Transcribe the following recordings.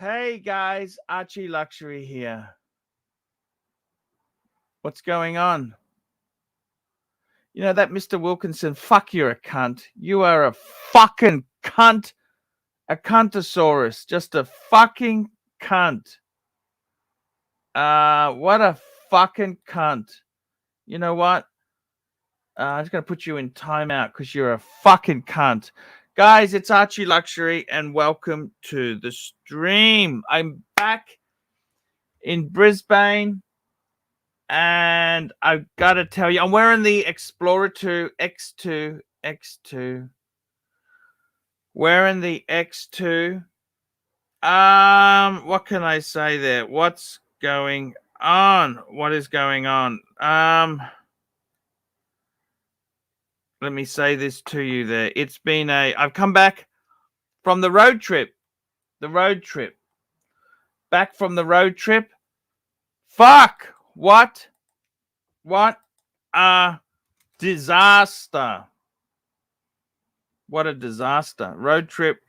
Hey guys, ArchieLuxury here. What's going on? You know that Mr. Wilkinson, fuck, you're a cunt. You are a fucking cunt. A cuntosaurus. Just a fucking cunt. What a fucking cunt. You know what? I'm just going to put you in timeout because you're a fucking cunt. Guys, it's ArchieLuxury and welcome to the stream. I'm back in Brisbane and I've got to tell you, I'm wearing the Explorer 2 X2. Wearing the X2. What can I say there? What's going on? What is going on? Let me say this to you there. It's been I've come back from the road trip. Back from the road trip. Fuck! What a disaster. What a disaster. Road trip.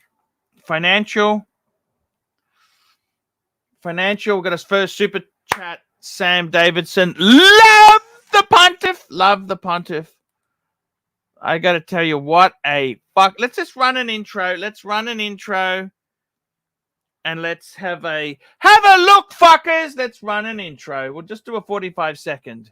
Financial. We got his first super chat. Sam Davidson. Love the pontiff. I got to tell you, what a fuck. Let's just run an intro. And let's have a look, fuckers. Let's run an intro. We'll just do a 45-second.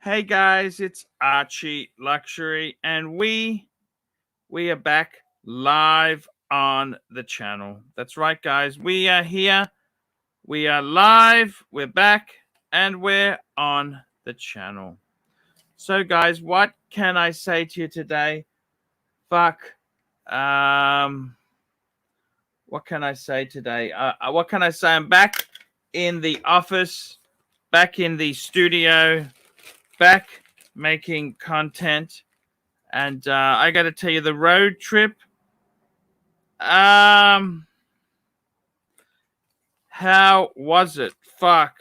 Hey guys, it's ArchieLuxury and we are back live on the channel. That's right, guys. We are here. We are live. We're back and we're on the channel. So guys, what can I say to you today? Fuck. What can I say today? What can I say? I'm back in the office, back in the studio, back making content, and I got to tell you, the road trip. How was it? Fuck.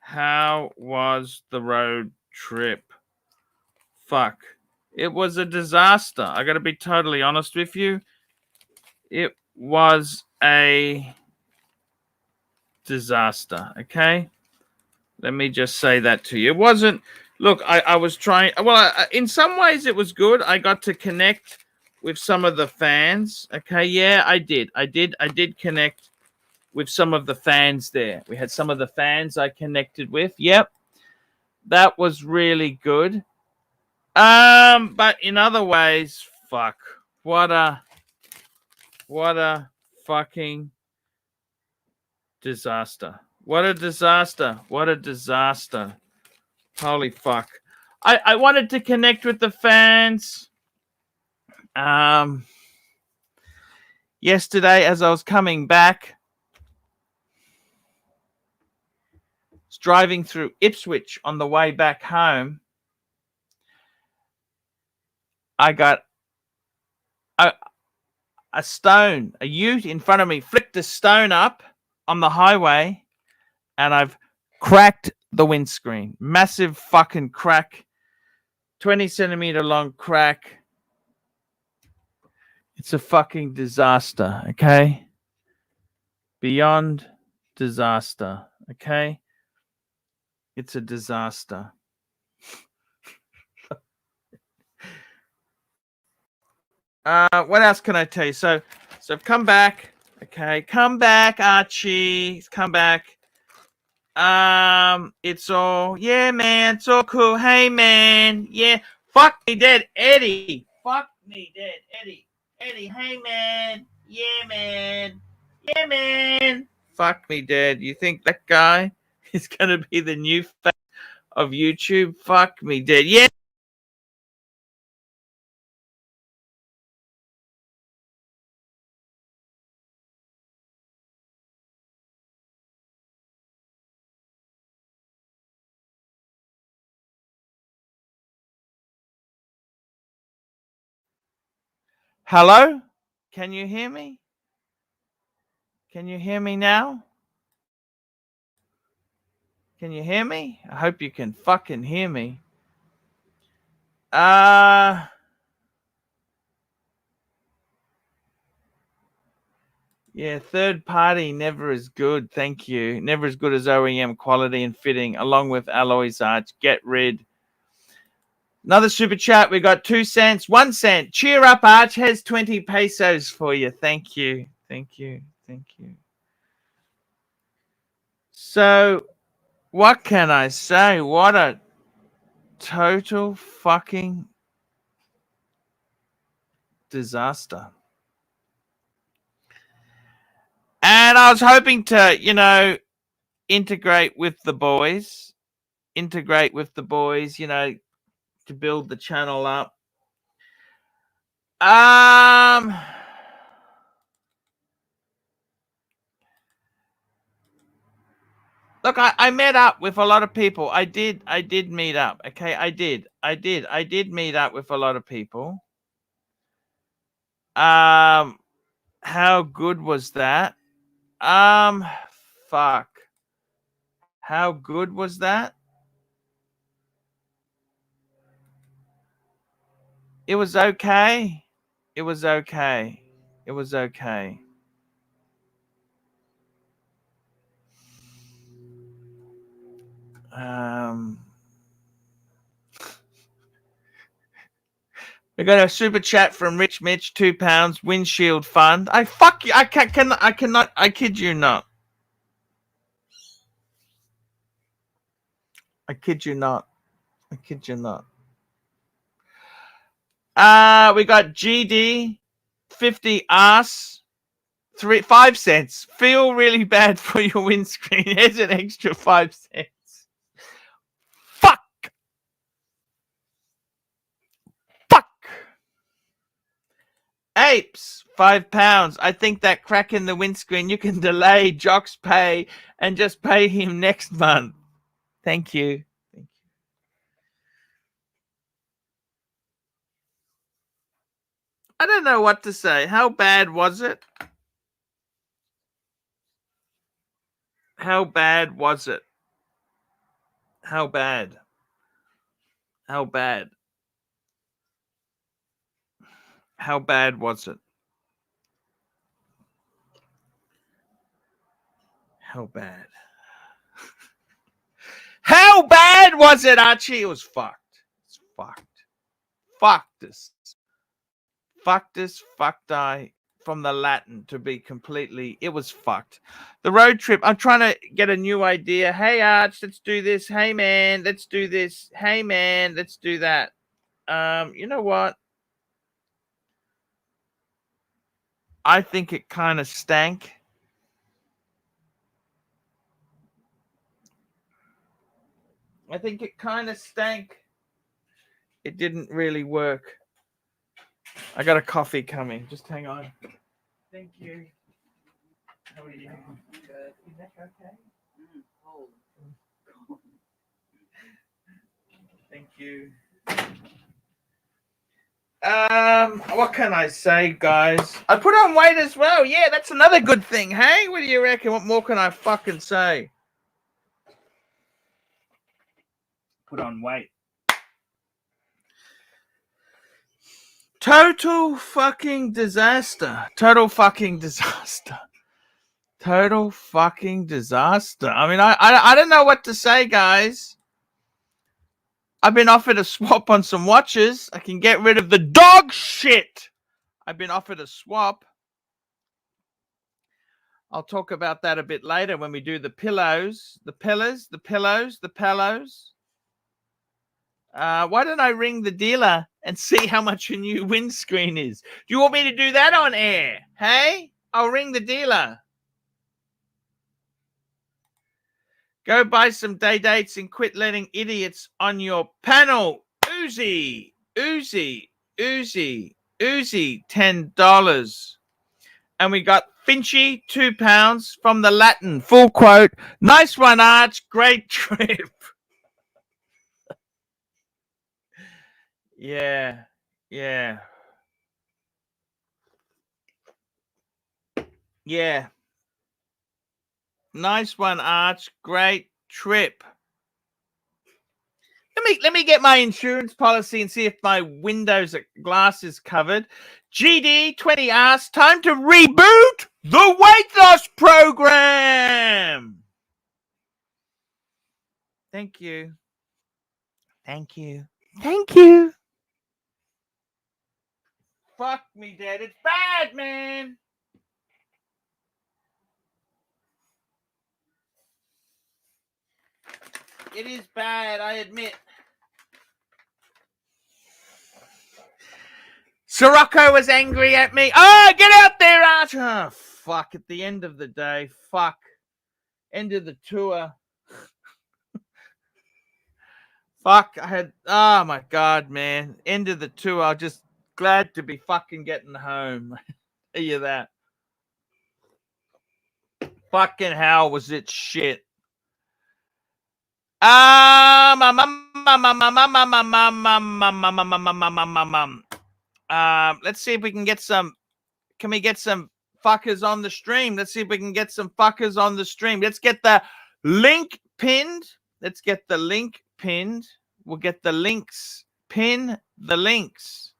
How was the road trip? Fuck. It was a disaster. I got to be totally honest with you. It was a disaster. Okay, let me just say that to you. It wasn't. Look, I was trying. Well, in some ways it was good. I got to connect with some of the fans. Okay, yeah, I did connect with some of the fans there. We had some of the fans I connected with. Yep, that was really good. But in other ways, fuck. What a fucking disaster. What a disaster. Holy fuck. I wanted to connect with the fans. Yesterday, as I was coming back, I was driving through Ipswich on the way back home. I got a stone, a ute in front of me, flicked a stone up on the highway, and I've cracked the windscreen. Massive fucking crack. 20-centimeter long crack. It's a fucking disaster, okay? Beyond disaster, okay? It's a disaster. What else can I tell you? So I've come back. Okay, come back, Archie. Come back. It's all, yeah, man. It's all cool. Hey, man. Yeah. Fuck me dead, Eddie. Fuck me dead. Eddie, hey man. Yeah, man. Yeah, man. Fuck me dead. You think that guy is going to be the new face of YouTube? Fuck me dead. Yeah. Hello? Can you hear me? Can you hear me now? Can you hear me? I hope you can fucking hear me. Yeah, third party never as good. Thank you. Never as good as OEM quality and fitting, along with alloys arch. Get rid. Another super chat. We got 2 cents, 1 cent. Cheer up, Arch has 20 pesos for you. Thank you. Thank you. Thank you. So, what can I say? What a total fucking disaster. And I was hoping to, integrate with the boys, to build the channel up. Look, I met up with a lot of people. I did meet up. Okay, I did meet up with a lot of people. How good was that? Fuck. How good was that? It was okay. It was okay. It was okay. We got a super chat from Rich Mitch, £2, windshield fund. I fuck you. I cannot. I kid you not. I kid you not. I kid you not. We got GD, 50 ass, 5 cents. Feel really bad for your windscreen. Here's an extra 5 cents. Fuck. Apes, £5. I think that crack in the windscreen, you can delay Jock's pay and just pay him next month. Thank you. I don't know what to say. How bad was it? How bad was it? How bad? How bad? How bad was it? How bad? How bad was it, Archie? It was fucked. It's fucked. Fucked us. Fucked us. Fucked I. From the Latin to be completely, it was fucked. The road trip, I'm trying to get a new idea. Hey, Arch, let's do this. Hey, man, let's do this. Hey, man, let's do that. You know what? I think it kind of stank. I think it kind of stank. It didn't really work. I got a coffee coming. Just hang on. Thank you. How are you? Good. Is that okay? Cold. Thank you. What can I say, guys? I put on weight as well. Yeah, that's another good thing. Hey, what do you reckon? What more can I fucking say? Put on weight. Total fucking disaster. Total fucking disaster. Total fucking disaster. I mean, I don't know what to say, guys. I've been offered a swap on some watches. I can get rid of the dog shit. I've been offered a swap. I'll talk about that a bit later when we do the pillows, the pillows. Why don't I ring the dealer and see how much a new windscreen is? Do you want me to do that on air? Hey, I'll ring the dealer. Go buy some day dates and quit letting idiots on your panel. Uzi, $10. And we got Finchy, £2 from the Latin. Full quote. Nice one, Arch. Great trip. Yeah. Yeah. Yeah. Nice one, Arch. Great trip. Let me get my insurance policy and see if my windows glass is covered. GD20 asks, time to reboot the weight loss program. Thank you. Thank you. Thank you. Fuck me, Dad. It's bad, man. It is bad, I admit. Sirocco was angry at me. Oh, get out there, Arch. Oh, fuck. At the end of the day, fuck. End of the tour. Fuck. I had, oh my God, man. End of the tour. I'm just glad to be fucking getting home. Tell you that. Fucking hell was it shit. Let's see if we can get some. Can we get some fuckers on the stream? Let's see if we can get some fuckers on the stream. Let's get the link pinned. Let's get the link pinned. We'll get the links. Pin the links.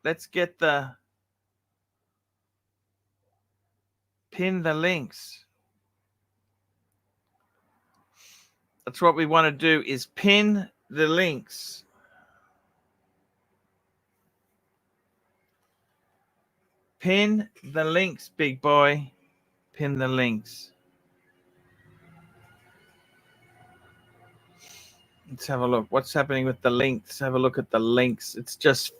Let's get the pin the links. That's what we want to do, is pin the links. Pin the links, big boy. Pin the links. Let's have a look. What's happening with the links? Have a look at the links. It's just...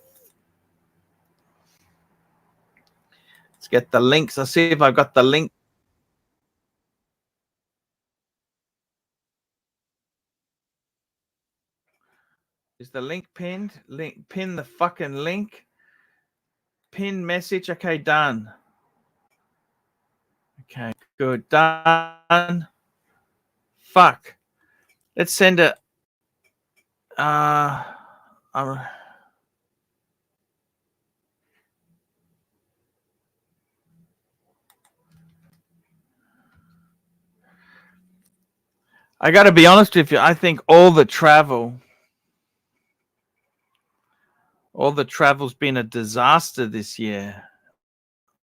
Let's get the links. I'll see if I've got the link. Is the link pinned? Pin the fucking link. Pin message. Okay, done. Okay, good. Done. Fuck. Let's send it. I got to be honest with you. I think all the travel's been a disaster this year.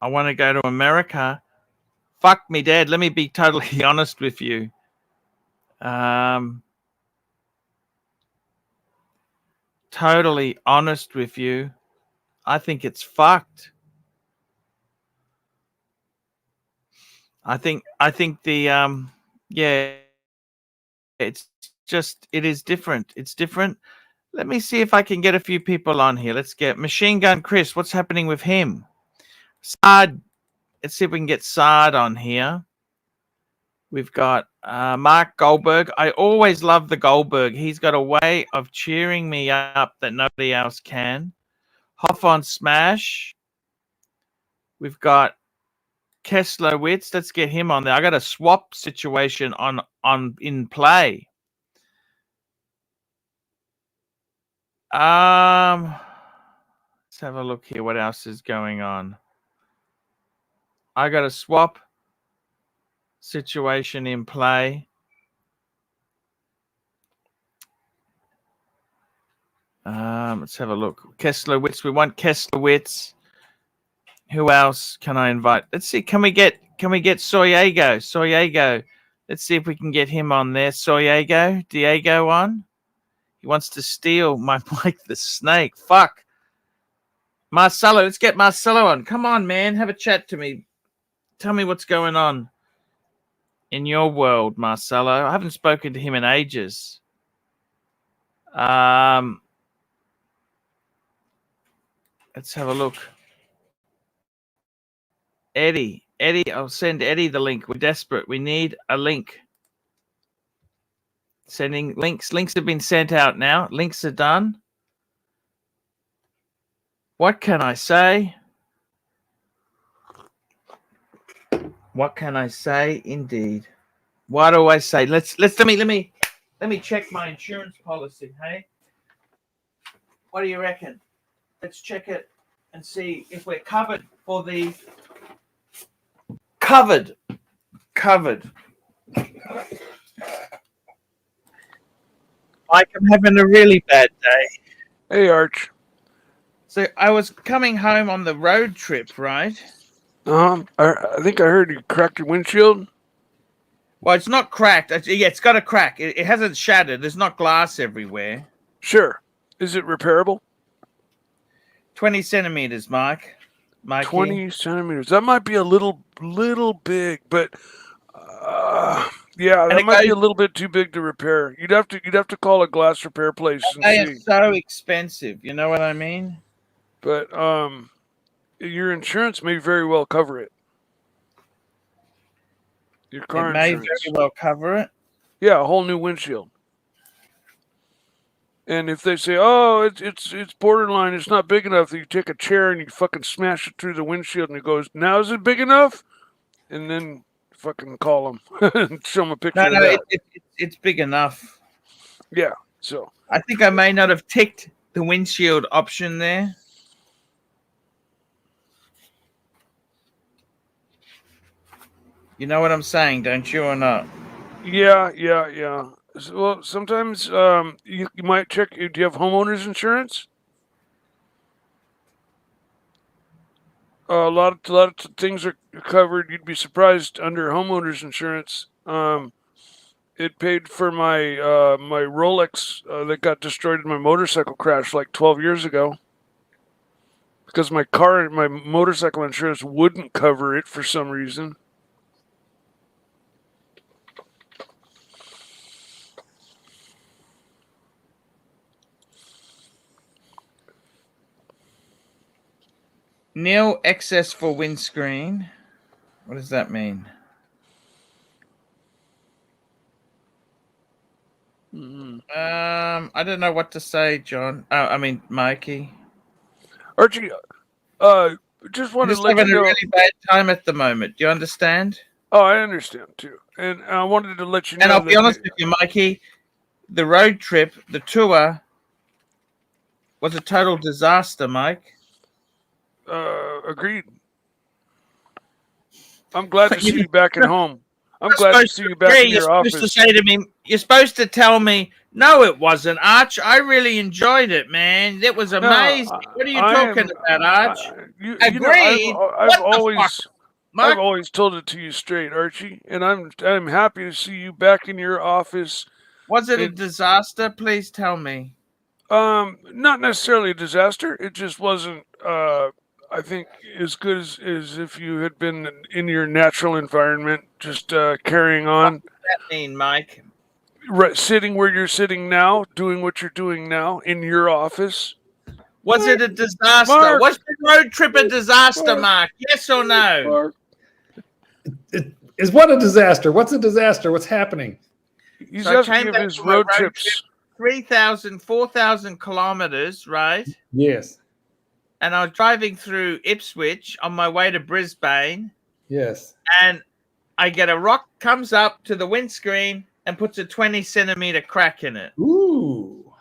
I want to go to America. Fuck me, Dad. Let me be totally honest with you. Totally honest with you. I think it's fucked. I think the yeah, it's just, it is different. It's different. Let me see if I can get a few people on here. Let's get Machine Gun Chris. What's happening with him? Sard. Let's see if we can get Sard on here. We've got Mark Goldberg. I always love the Goldberg. He's got a way of cheering me up that nobody else can. Hoff on Smash. We've got Kesslowitz. Let's get him on there. I got a swap situation on in play. Let's have a look here. What else is going on? I got a swap situation in play. Let's have a look. Kesslowitz. We want Kesslowitz. Who else can I invite? Let's see. Can we get Soyego? Soyego. Let's see if we can get him on there. Soyego. Diego on. He wants to steal my Mike the Snake. Fuck. Marcelo, let's get Marcelo on. Come on, man. Have a chat to me. Tell me what's going on in your world, Marcelo. I haven't spoken to him in ages. Let's have a look. Eddie, I'll send Eddie the link. We're desperate. We need a link. Sending links. Links have been sent out now. Links are done. What can I say? What can I say? Indeed. What do I say? Let me check my insurance policy. Hey, what do you reckon? Let's check it and see if we're covered for the covered. Mike, I'm having a really bad day. Hey, Arch. So I was coming home on the road trip, right? I think I heard you cracked your windshield. Well, it's not cracked. Yeah, it's got a crack. It hasn't shattered. There's not glass everywhere. Sure. Is it repairable? 20 centimeters, Mike. 20 centimeters. That might be a little big, but yeah, that might be a little bit too big to repair. You'd have to call a glass repair place and see. They are so expensive. You know what I mean? But your insurance may very well cover it. Your car insurance may very well cover it. Yeah, a whole new windshield. And if they say, "Oh, it's borderline, it's not big enough," you take a chair and you fucking smash it through the windshield, and it goes, "Now is it big enough?" And then fucking call them and show them a picture. No, it's big enough. Yeah. So I think I may not have ticked the windshield option there. You know what I'm saying, don't you, or not? Yeah. Well, sometimes you might check. Do you have homeowners insurance? A lot of things are covered. You'd be surprised under homeowners insurance. It paid for my my Rolex that got destroyed in my motorcycle crash like 12 years ago. Because my motorcycle insurance wouldn't cover it for some reason. Nil excess for windscreen. What does that mean? I don't know what to say, John. I mean, Mikey. Archie, just wanted to let you know. Having a really bad time at the moment. Do you understand? Oh, I understand too. And I wanted to let you know. And I'll be honest with you, Mikey. The road trip, the tour, was a total disaster, Mike. Agreed. I'm glad to see you back at home. I'm glad to see you back in your office. You're supposed to say to me, you're supposed to tell me, no, it wasn't, Arch. I really enjoyed it, man. It was amazing. What are you talking about, Arch? Agreed. I've always told it to you straight, Archie, and I'm happy to see you back in your office. Was it a disaster? Please tell me. Not necessarily a disaster. It just wasn't. I think as good as if you had been in your natural environment, just carrying on. What does that mean, Mike? Sitting where you're sitting now, doing what you're doing now in your office. Was it a disaster? Mark, was the road trip a disaster, Mark? Yes or no? Mark. Is what a disaster? What's a disaster? What's happening? He's asking if his road trips. 3,000, 4,000 kilometers, right? Yes. And I was driving through Ipswich on my way to Brisbane. Yes. And I get a rock comes up to the windscreen and puts a 20 centimeter crack in it. Ooh.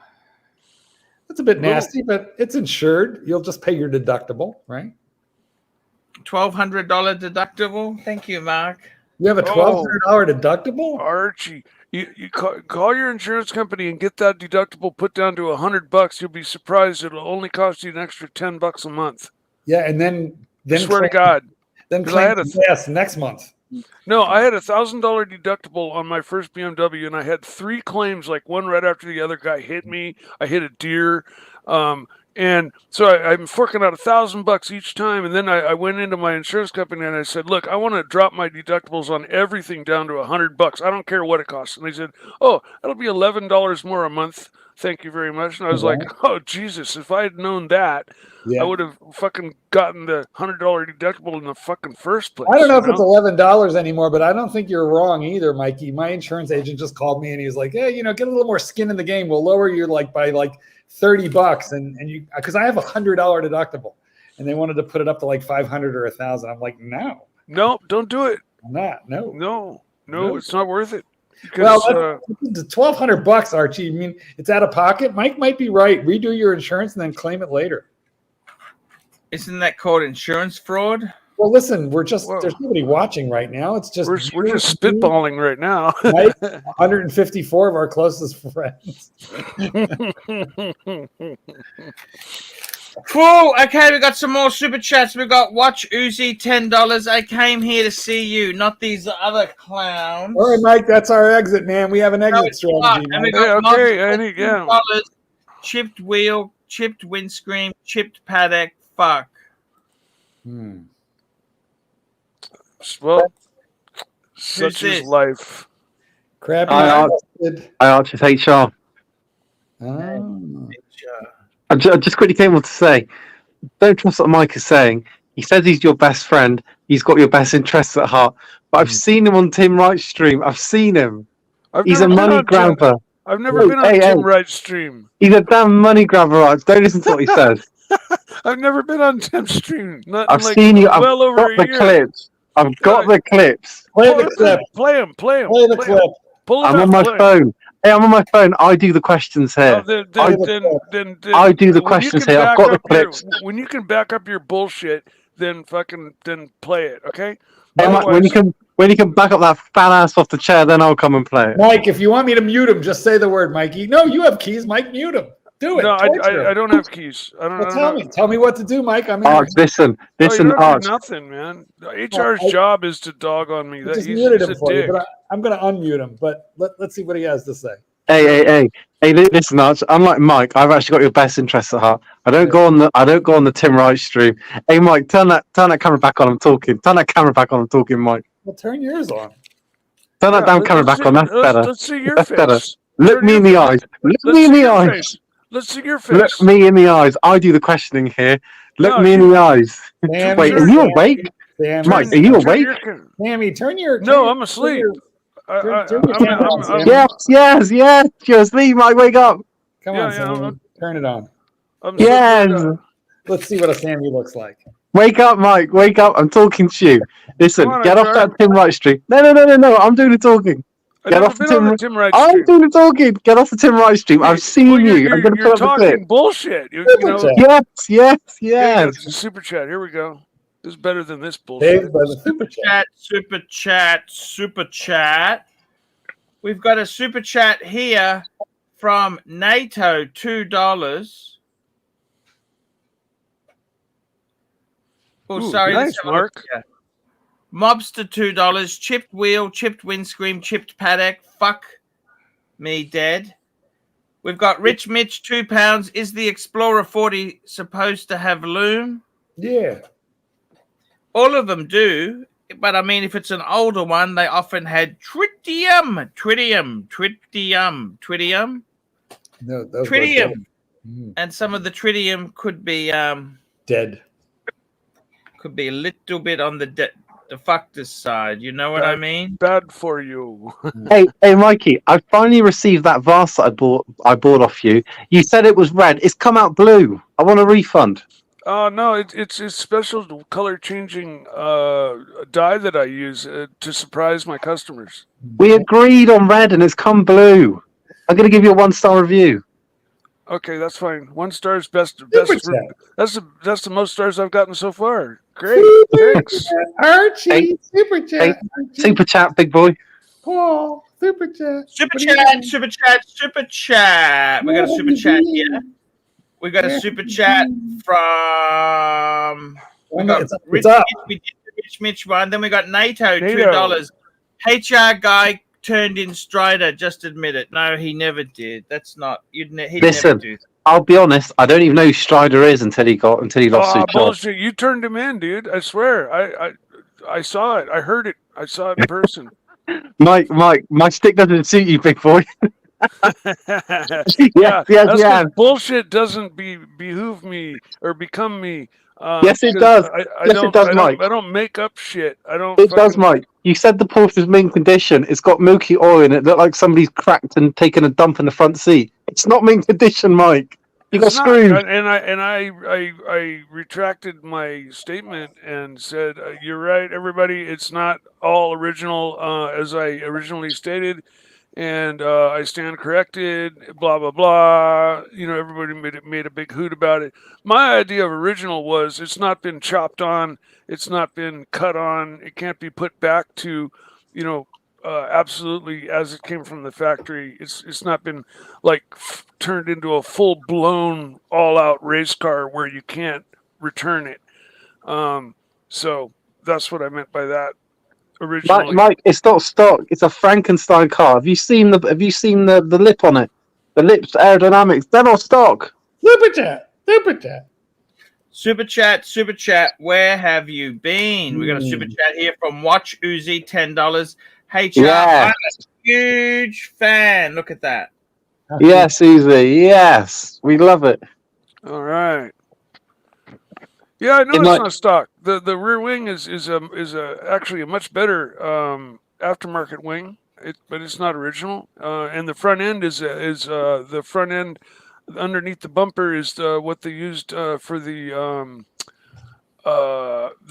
That's a bit nasty, but it's insured. You'll just pay your deductible, right? $1,200 deductible. Thank you, Mark. You have a $1,200 deductible? Archie, you call your insurance company and get that deductible put down to $100. You'll be surprised it'll only cost you an extra $10 a month. Yeah, and then swear to God. Then claim next month. No, I had $1,000 deductible on my first BMW, and I had 3 claims, like one right after the other. Guy hit me. I hit a deer. And so I'm forking out $1,000 each time. And then I went into my insurance company and I said, look, I want to drop my deductibles on everything down to $100. I don't care what it costs. And they said, oh, that'll be $11 more a month. Thank you very much. And I was like, oh, Jesus, if I had known that, I would have fucking gotten the $100 deductible in the fucking first place. I don't know if it's $11 anymore, but I don't think you're wrong either, Mikey. My insurance agent just called me and he was like, hey, get a little more skin in the game. We'll lower you by $30 and you, because I have $100 deductible and they wanted to put it up to like 500 or 1,000. I'm like, no, don't do it. I'm not. No, it's not worth it. Well, $1,200, Archie. I mean, it's out of pocket. Mike might be right. Redo your insurance and then claim it later. Isn't that called insurance fraud? Well, listen, there's nobody watching right now. It's just we're just spitballing right now. Right? 154 of our closest friends. Cool. Okay, we got some more super chats. We got Watch Uzi, $10. I came here to see you, not these other clowns. All right, Mike, that's our exit, man. We have an exit strategy. And we got $10, chipped wheel, chipped windscreen, chipped paddock. Fuck. Well, such is life. Crabby. Hi, Archie, it's HR. I just quickly came on to say, don't trust what Mike is saying. He says he's your best friend. He's got your best interests at heart. But I've seen him on Tim Wright's stream. I've seen him. He's a money grabber. I've never been on Tim Wright's stream. He's a damn money grabber, Arch. Don't listen to what he says. I've never been on Tim's stream. I've seen you. I've got the clips. I've got the clips. Play the clip. Play him. Play the clip. I'm on my phone. Hey, I'm on my phone. I do the questions here. I do the questions here. I've got the clips. When you can back up your bullshit, then play it, okay? Hey, Mike, when you can back up that fat ass off the chair, then I'll come and play it. Mike, if you want me to mute him, just say the word, Mikey. No, you have keys, Mike. Mute him. Do it. No, I don't have keys. I don't. Well, tell me what to do, Mike. I'm Arch, listen, Arch. Nothing, man. HR's job is to dog on me. Just muted him for you, but I'm going to unmute him. But let's see what he has to say. Hey, listen, Arch. Unlike Mike, I've actually got your best interests at heart. I don't go on the Tim Wright stream. Hey, Mike, turn that camera back on. I'm talking. Turn that camera back on. I'm talking, Mike. Well, turn yours on. Turn that damn camera back on. That's better. Let's see your face. Better. Look me in the eyes. Look me in the eyes. Let's see your face. Look me in the eyes. I do the questioning here. Look me in the eyes. Sammy, wait, are you awake? Sammy, Mike, are you awake? Sammy, turn your... No, I'm asleep. Yes. You're asleep, Mike. Wake up. Come on, Sammy. Turn it on. Yes. Let's see what a Sammy looks like. Wake up, Mike. Wake up. I'm talking to you. Listen, get off that Tim Wright stream. No. I'm doing the talking. Get off the Tim Wright stream. I'm doing the talking. Get off the Tim Wright stream. I've seen you. I'm going to put up the clip. Bullshit. Yes. Super chat. Here we go. This is better than this bullshit. Super chat. We've got a super chat here from NATO, $2. Oh, sorry. Nice, Mark. Mobster, $2. Chipped wheel, chipped windscreen, chipped paddock. Fuck me dead. We've got Rich Mitch, £2. Is the Explorer 40 supposed to have loom? Yeah. All of them do, but I mean, if it's an older one, they often had tritium. No, tritium. And some of the tritium could be dead. Could be a little bit on the fucked side. You know what I mean? Bad for you. hey, Mikey, I finally received that vase that I bought off you. You said it was red. It's come out blue. I want a refund. No, it's a special color changing dye that I use to surprise my customers. We agreed on red and it's come blue. I'm going to give you a 1-star review. Okay, that's fine. 1 star is best. That's the most stars I've gotten so far. Great, thanks, Archie. Super chat. Super chat, big boy. Paul. Super chat. Super chat. We got a super chat here. We got a super chat from Rich Mitch one. Then we got NATO. $2. HR guy turned in Strider. Just admit it. No, he never did. That's not. He never do that. I'll be honest. I don't even know who Strider is until he lost his job. Bullshit! You turned him in, dude. I swear. I saw it. I heard it. I saw it in person. Mike, my stick doesn't suit you, big boy. Yeah, yes, that's 'cause yeah. bullshit doesn't behoove me or become me. Yes, it 'cause does. I Yes, don't, it does, Mike. I don't make up shit. I don't. It does, fucking- Mike. You said the Porsche's mint condition. It's got milky oil in it. Looked like somebody's cracked and taken a dump in the front seat. It's not mint condition, Mike. You got It's not. screwed. And I retracted my statement and said, "You're right, everybody. It's not all original as I originally stated." And I stand corrected, blah blah blah. You know, everybody made a big hoot about it. My idea of original was it's not been chopped on, it's not been cut on, it can't be put back to, you know, absolutely as it came from the factory. It's not been like turned into a full blown all out race car where you can't return it. So that's what I meant by that. Originally. Mike, it's not stock. It's a Frankenstein car. Have you seen the lip on it? The lips aerodynamics. They're not stock. Super chat. Super chat. Where have you been? We got a super chat here from Watch Uzi, $10. Hey, Char, Yeah. I'm a huge fan. Look at that. Yes, easy. Yes, we love it. All right. Yeah, I know it's not stock. The rear wing is actually a much better aftermarket wing, but it's not original. And the front end is the front end underneath the bumper is what they used for the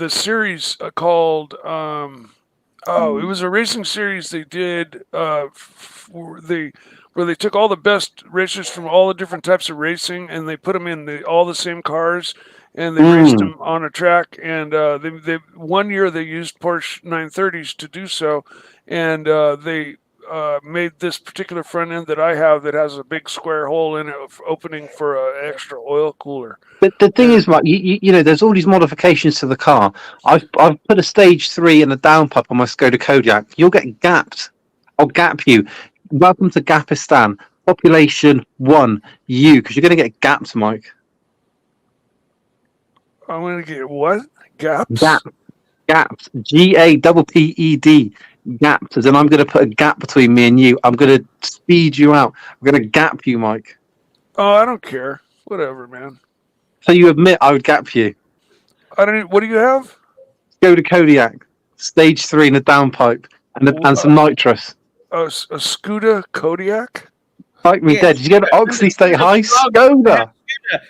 series called it was a racing series they did where they took all the best racers from all the different types of racing and they put them in all the same cars. And they raced them on a track, and they 1 year they used Porsche 930s to do so, and they made this particular front end that I have that has a big square hole in it, opening for an extra oil cooler. But the thing is, Mike, you know, there's all these modifications to the car. I've put a stage 3 and a downpipe on my Skoda Kodiaq. You'll get gapped. I'll gap you. Welcome to Gapistan. Population 1, you, because you're going to get gapped, Mike. I'm going to get what? Gaps? Gaps. GAPPED. Gaps. As in, I'm going to put a gap between me and you. I'm going to speed you out. I'm going to gap you, Mike. Oh, I don't care. Whatever, man. So you admit I would gap you? I don't. What do you have? Go to Kodiaq. Stage 3 and a downpipe. And some nitrous. A Skoda Kodiaq? Like me dead. Did you go to Oxley State High? Skoda.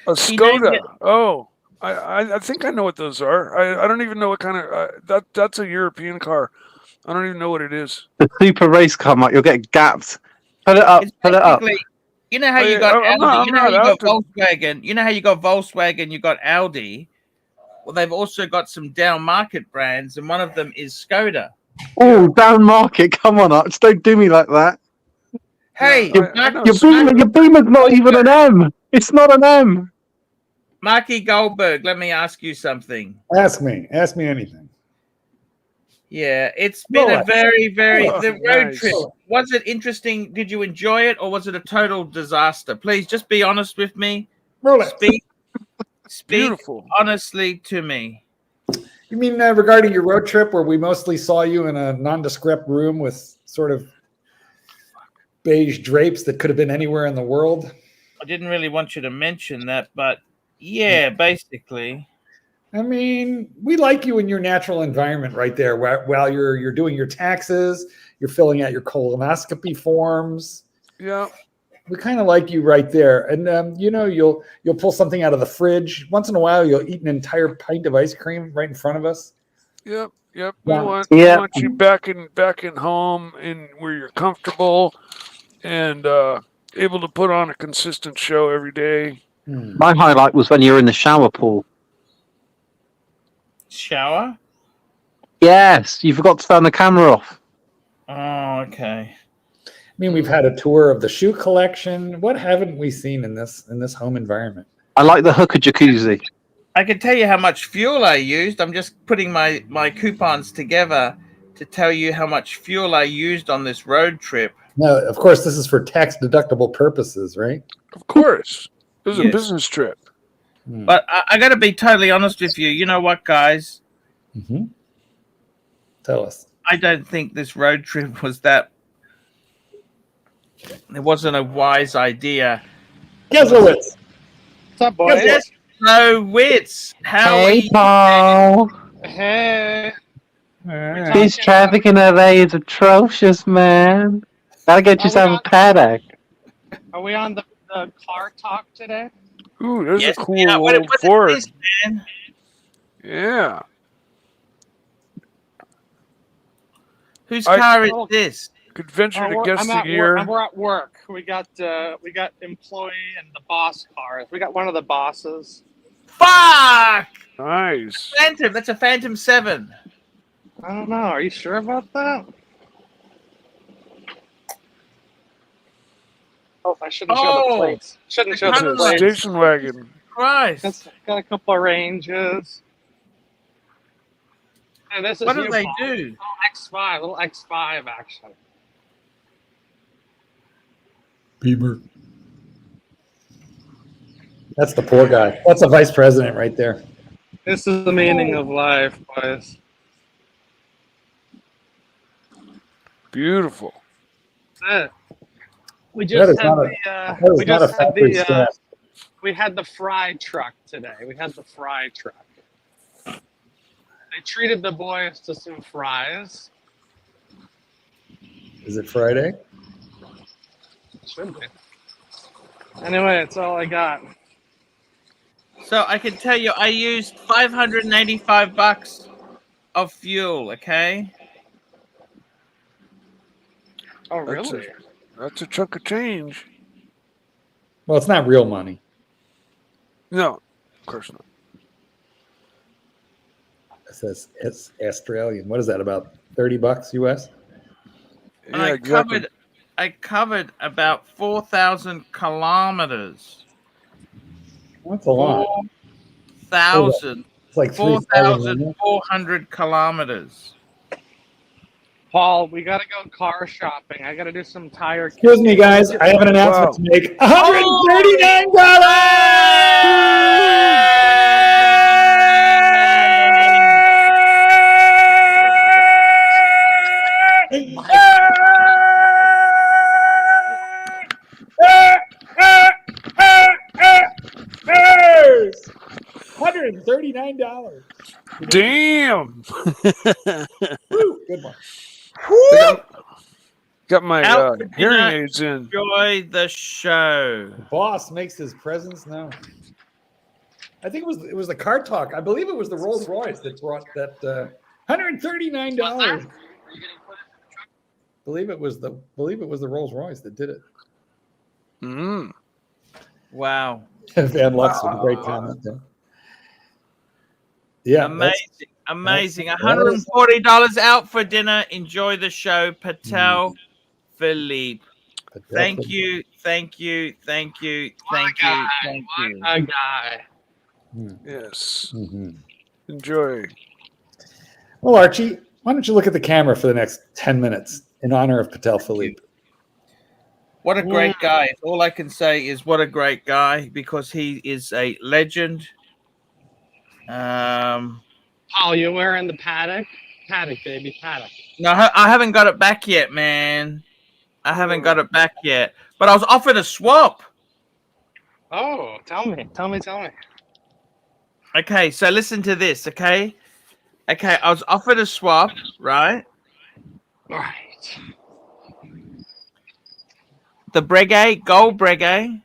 A Skoda. Oh. I think I know what those are. I don't even know what kind of that's a European car. I don't even know what it is. The super race car, Mike. You'll get gapped. Put it up. Put it up. You know how you got Audi. You know how you got Volkswagen. You know how you got Volkswagen. You got Audi. Well, they've also got some down market brands, and one of them is Skoda. Oh, down market. Come on, Arch. Don't do me like that. Hey, your Beamer's not even an M. It's not an M. Marky Goldberg, let me ask you something. Ask me anything. Yeah, it's been a very, the road trip. Was it interesting? Did you enjoy it, or was it a total disaster? Please, just be honest with me. Speak Beautiful. honestly to me. You mean regarding your road trip, where we mostly saw you in a nondescript room with sort of beige drapes that could have been anywhere in the world? I didn't really want you to mention that, but yeah, basically. I mean, we like you in your natural environment right there while you're doing your taxes, you're filling out your colonoscopy forms. Yeah. We kind of like you right there. And you know, you'll pull something out of the fridge. Once in a while you'll eat an entire pint of ice cream right in front of us. Yep. We Yeah. want you back in home and where you're comfortable and able to put on a consistent show every day. My highlight was when you were in the shower pool. Shower? Yes, you forgot to turn the camera off. Oh, okay. I mean, we've had a tour of the shoe collection. What haven't we seen in this home environment? I like the hooker jacuzzi. I can tell you how much fuel I used. I'm just putting my coupons together to tell you how much fuel I used on this road trip. No, of course, this is for tax deductible purposes, right? Of course. It was a Yes. business trip. But I got to be totally honest with you. You know what, guys? Mm-hmm. Tell us. I don't think this road trip was that. It wasn't a wise idea. Jesuits. What's up, boys? Yes, no wits. How are Hey, you? Paul. Hey. This traffic in LA is atrocious, man. Gotta get yourself a paddock. Are we on the car talk today? Ooh, there's Yes, a cool yeah, what old is Ford. this, man? Yeah. Whose car is Oh. this? Could venture to guess the I'm year. We're at work. We got employee and the boss cars. We got one of the bosses. Fuck! Nice. Phantom. That's a Phantom 7. I don't know. Are you sure about that? Oh, I shouldn't show the plates. Shouldn't show It's the a plates. station wagon. Christ. It's got a couple of ranges. And this is What do you, they Paul. do? Little X5 action. Beamer. That's the poor guy. That's a vice president right there. This is the meaning of life, boys. Beautiful. That's it. We That just is had not a- the That is we not a just had factory the step. we had the fry truck today. We had the fry truck. They treated the boys to some fries. Is it Friday? Should be. Anyway, that's all I got. So I can tell you, I used $585 of fuel. Okay. Oh, really? That's a chunk of change. Well, it's not real money. No, of course not. It says it's Australian. What is that? About $30 US? And Yeah, exactly. I covered about 4,000 kilometers. That's a lot. 4,000. It's like 3,000. 4,400 kilometers. Paul, we gotta go car shopping. I gotta do some tire. Excuse me, guys. I have an announcement to make. $139. Damn. Woo, good one. Got my Out for hearing dinner. aids in. Enjoy the show. The boss makes his presence known. I think it was the car talk. I believe it was the Rolls Royce that brought that $139. Believe it was the Rolls Royce that did it. Mm. Wow. Van Lux with a great comment there. Yeah, Amazing. $140 out for dinner. Enjoy the show. Patel Philippe. Thank you. My guy. Yes. Mm-hmm. Enjoy. Well, Archie, why don't you look at the camera for the next 10 minutes in honor of Patel Philippe? What a great guy. All I can say is what a great guy, because he is a legend. Paul, you wearing the paddock? Paddock, baby, paddock. No, I haven't got it back yet, man. I haven't got it back yet. But I was offered a swap. Oh, tell me. Okay, so listen to this, okay? Okay, I was offered a swap, right? Right. The Breguet, gold Breguet.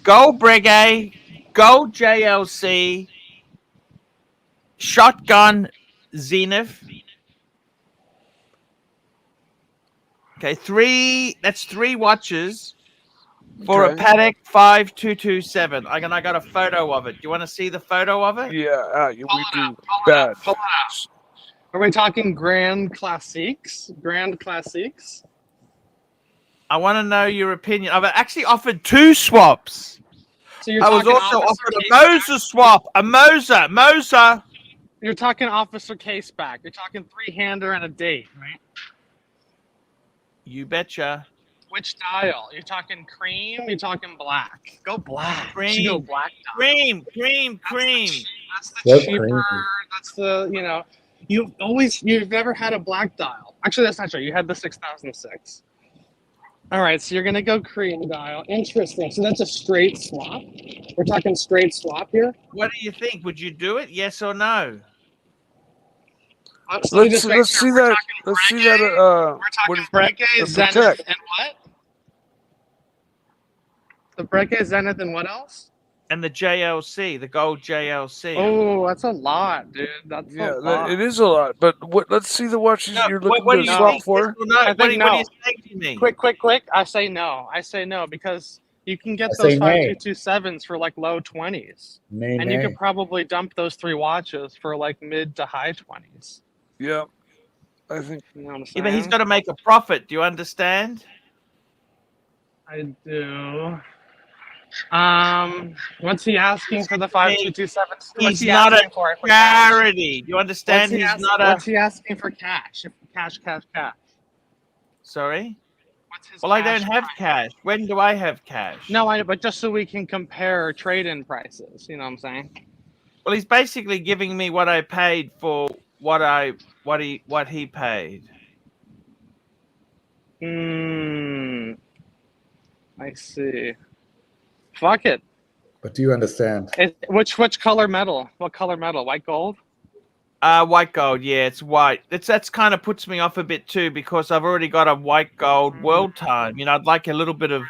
Gold Breguet, gold JLC, shotgun Zenith. Okay, that's three watches for a Patek 5227. I got a photo of it. Do you want to see the photo of it? Yeah, we do Pull bad. it out. Are we talking Grand Classiques? I want to know your opinion. I've actually offered two swaps. So you're I was talking also officer offered a case Moser swap. A Moser. You're talking officer case back. You're talking three-hander and a date, right? You betcha. Which dial? You're talking cream? You're talking black? Go black. You should Cream. go black dial. Cream. That's the That's cheaper. creamy. That's the you've never had a black dial. Actually, that's not true. You had the 6006. All right, so you're gonna go cream dial. Interesting. So that's a straight swap. We're talking straight swap here. What do you think? Would you do it? Yes or no? So let me Let's just make let's sure see we're that. talking Let's see Breguet. that. We're What talking is Breguet, the Zenith, Protect? and what? The Breguet, Zenith, and what else? And the JLC, the gold JLC. Oh, that's a lot, dude. That's Yeah, a lot. it is a lot. But let's see the watches No, you're what looking do to you swap think? for. Yes or no? I think What do you no. think to me? Quick. I say no. I say no because you can get I those say nay. 5227s for like low 20s. Nay, And you nay. could probably dump those 3 watches for like mid to high 20s. Yeah, I think. You know what I'm Yeah, saying? but he's got to make a profit. Do you understand? I do. What's he asking for the 5227s? What's He's he not a asking for cash? charity. Do you understand? What's he asking for cash? Cash. Sorry? What's his Well, I cash don't have price? cash. When do I have cash? No, but just so we can compare trade-in prices. You know what I'm saying? Well, he's basically giving me what I paid for what he paid. I see. Fuck it. But do you understand? Which color metal? What color metal? White gold? White gold, yeah, it's white. That's kind of puts me off a bit too because I've already got a white gold world time. I'd like a little bit of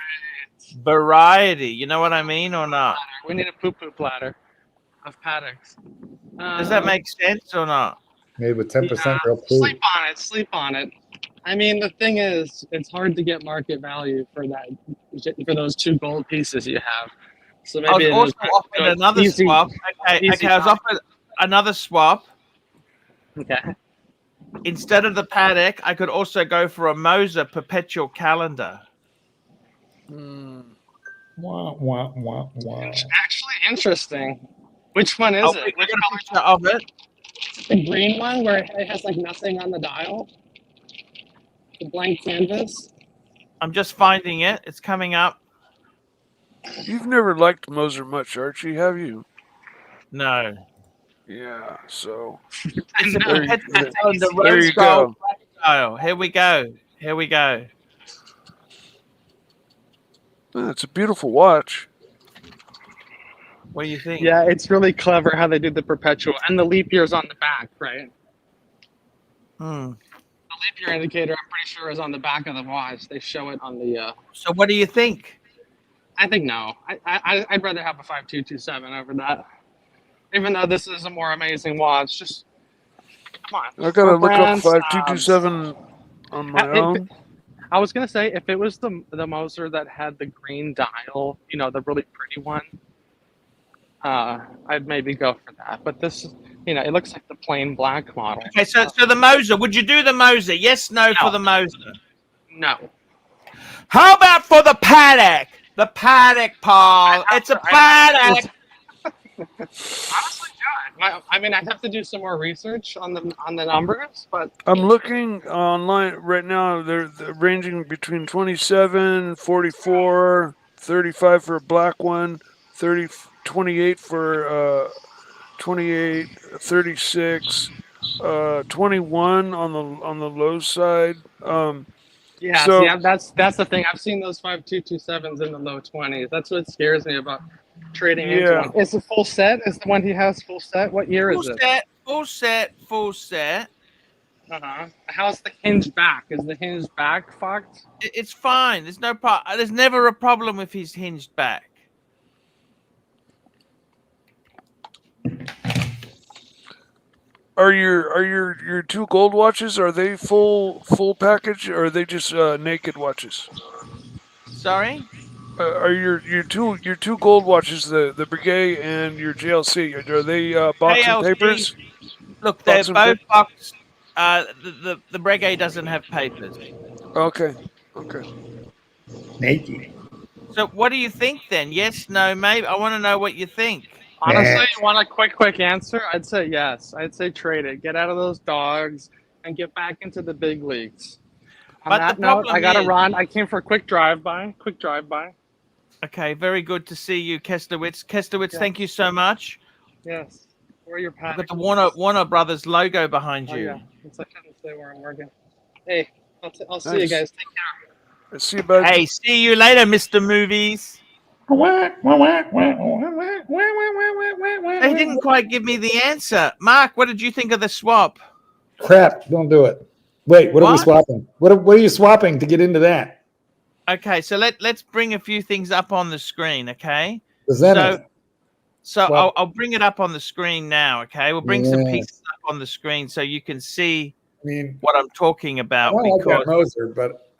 variety. You know what I mean, or not? We need a poo-poo platter of paddocks. Does that make sense or not? Made with 10% real poo. Sleep on it. I mean, the thing is, it's hard to get market value for those 2 gold pieces you have. So I was maybe also offered another swap. Okay, I was offered another swap. Okay. Instead of the paddock, I could also go for a Moser perpetual calendar. Wah, wah, wah, wah. Actually, interesting. Which one is I'll it? pick Which a color? picture of it. The green one where it has like nothing on the dial? The blank canvas? I'm just finding it. It's coming up. You've never liked Moser much, Archie, have you? No. Yeah. So It's a There you- perpetual calendar. there Rose you gold go. black dial. Here we go. It's a beautiful watch. What do you think? Yeah, it's really clever how they did the perpetual. And the leap year's on the back, right? Hmm. The leap year indicator, I'm pretty sure, is on the back of the watch. They show it on the... So what do you think? I think no. I'd rather have a 5227 over that. Even though this is a more amazing watch, just... Come on. I gotta We're look up brand 5227 on my own. I was gonna say, if it was the Moser that had the green dial, the really pretty one, I'd maybe go for that. But this, it looks like the plain black model. Okay, so the Moser. Would you do the Moser? Yes, no for the Moser. No. How about for the paddock? The paddock, Paul. It's a paddock. Honestly, yeah. I mean, I'd have to do some more research on the numbers, but I'm looking online right now. They're ranging between 27, 44, 35 for a black one, 28 for 28, 36, 21 on the low side. yeah, So- see, that's the thing. I've seen those 5227s in the low 20s. That's what scares me about trading into Yeah. one. Is it full set? Is the one he has full set? What year is it? Full set. Uh-huh. How's the hinge back? Is the hinge back fucked? It's fine. There's no There's never a problem if he's hinged back. Are your 2 gold watches? Are they full package, or are they just naked watches? Sorry. Are your two gold watches, the Breguet and your JLC, are they box and JLC, papers? Look, they're Box and both boxed. The Breguet doesn't have papers. Okay. Naked. So what do you think then? Yes, no, maybe. I want to know what you think. Honestly, you want a quick answer? I'd say yes. I'd say trade it. Get out of those dogs and get back into the big leagues. On But that the note, I problem gotta is- run. I came for a quick drive-by. Okay, very good to see you, Kesterwitz. Kesterwitz, Yeah. thank you so much. Yes. Where your I've panic? got the Warner Brothers logo behind Oh you. yeah. It's like they weren't working. Hey, I'll see you Nice. guys. Take care. Let's see about Hey, see you later, Mr. Movies. They didn't quite give me the answer. Mark, what did you think of the swap? Crap, don't do it. Wait, what are we What? swapping? What are you swapping to get into that? Okay, so let's bring a few things up on the screen, okay? The Zenith. So Well- I'll bring it up on the screen now, okay? We'll bring some Yeah. pieces up on the screen so you can see I mean, what I'm talking I about. don't like Because that Moser, but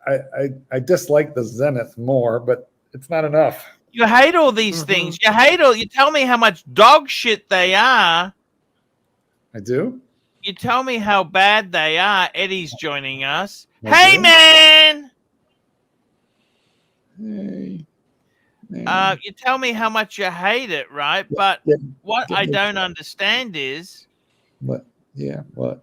I dislike the Zenith more, but it's not enough. you hate all these things. You tell me how much dog shit they are. I do? You tell me how bad they are. Eddie's joining us. I Hey, do? man! Hey, man. You tell me how much you hate it, right? But what I don't understand is, What? Yeah, what?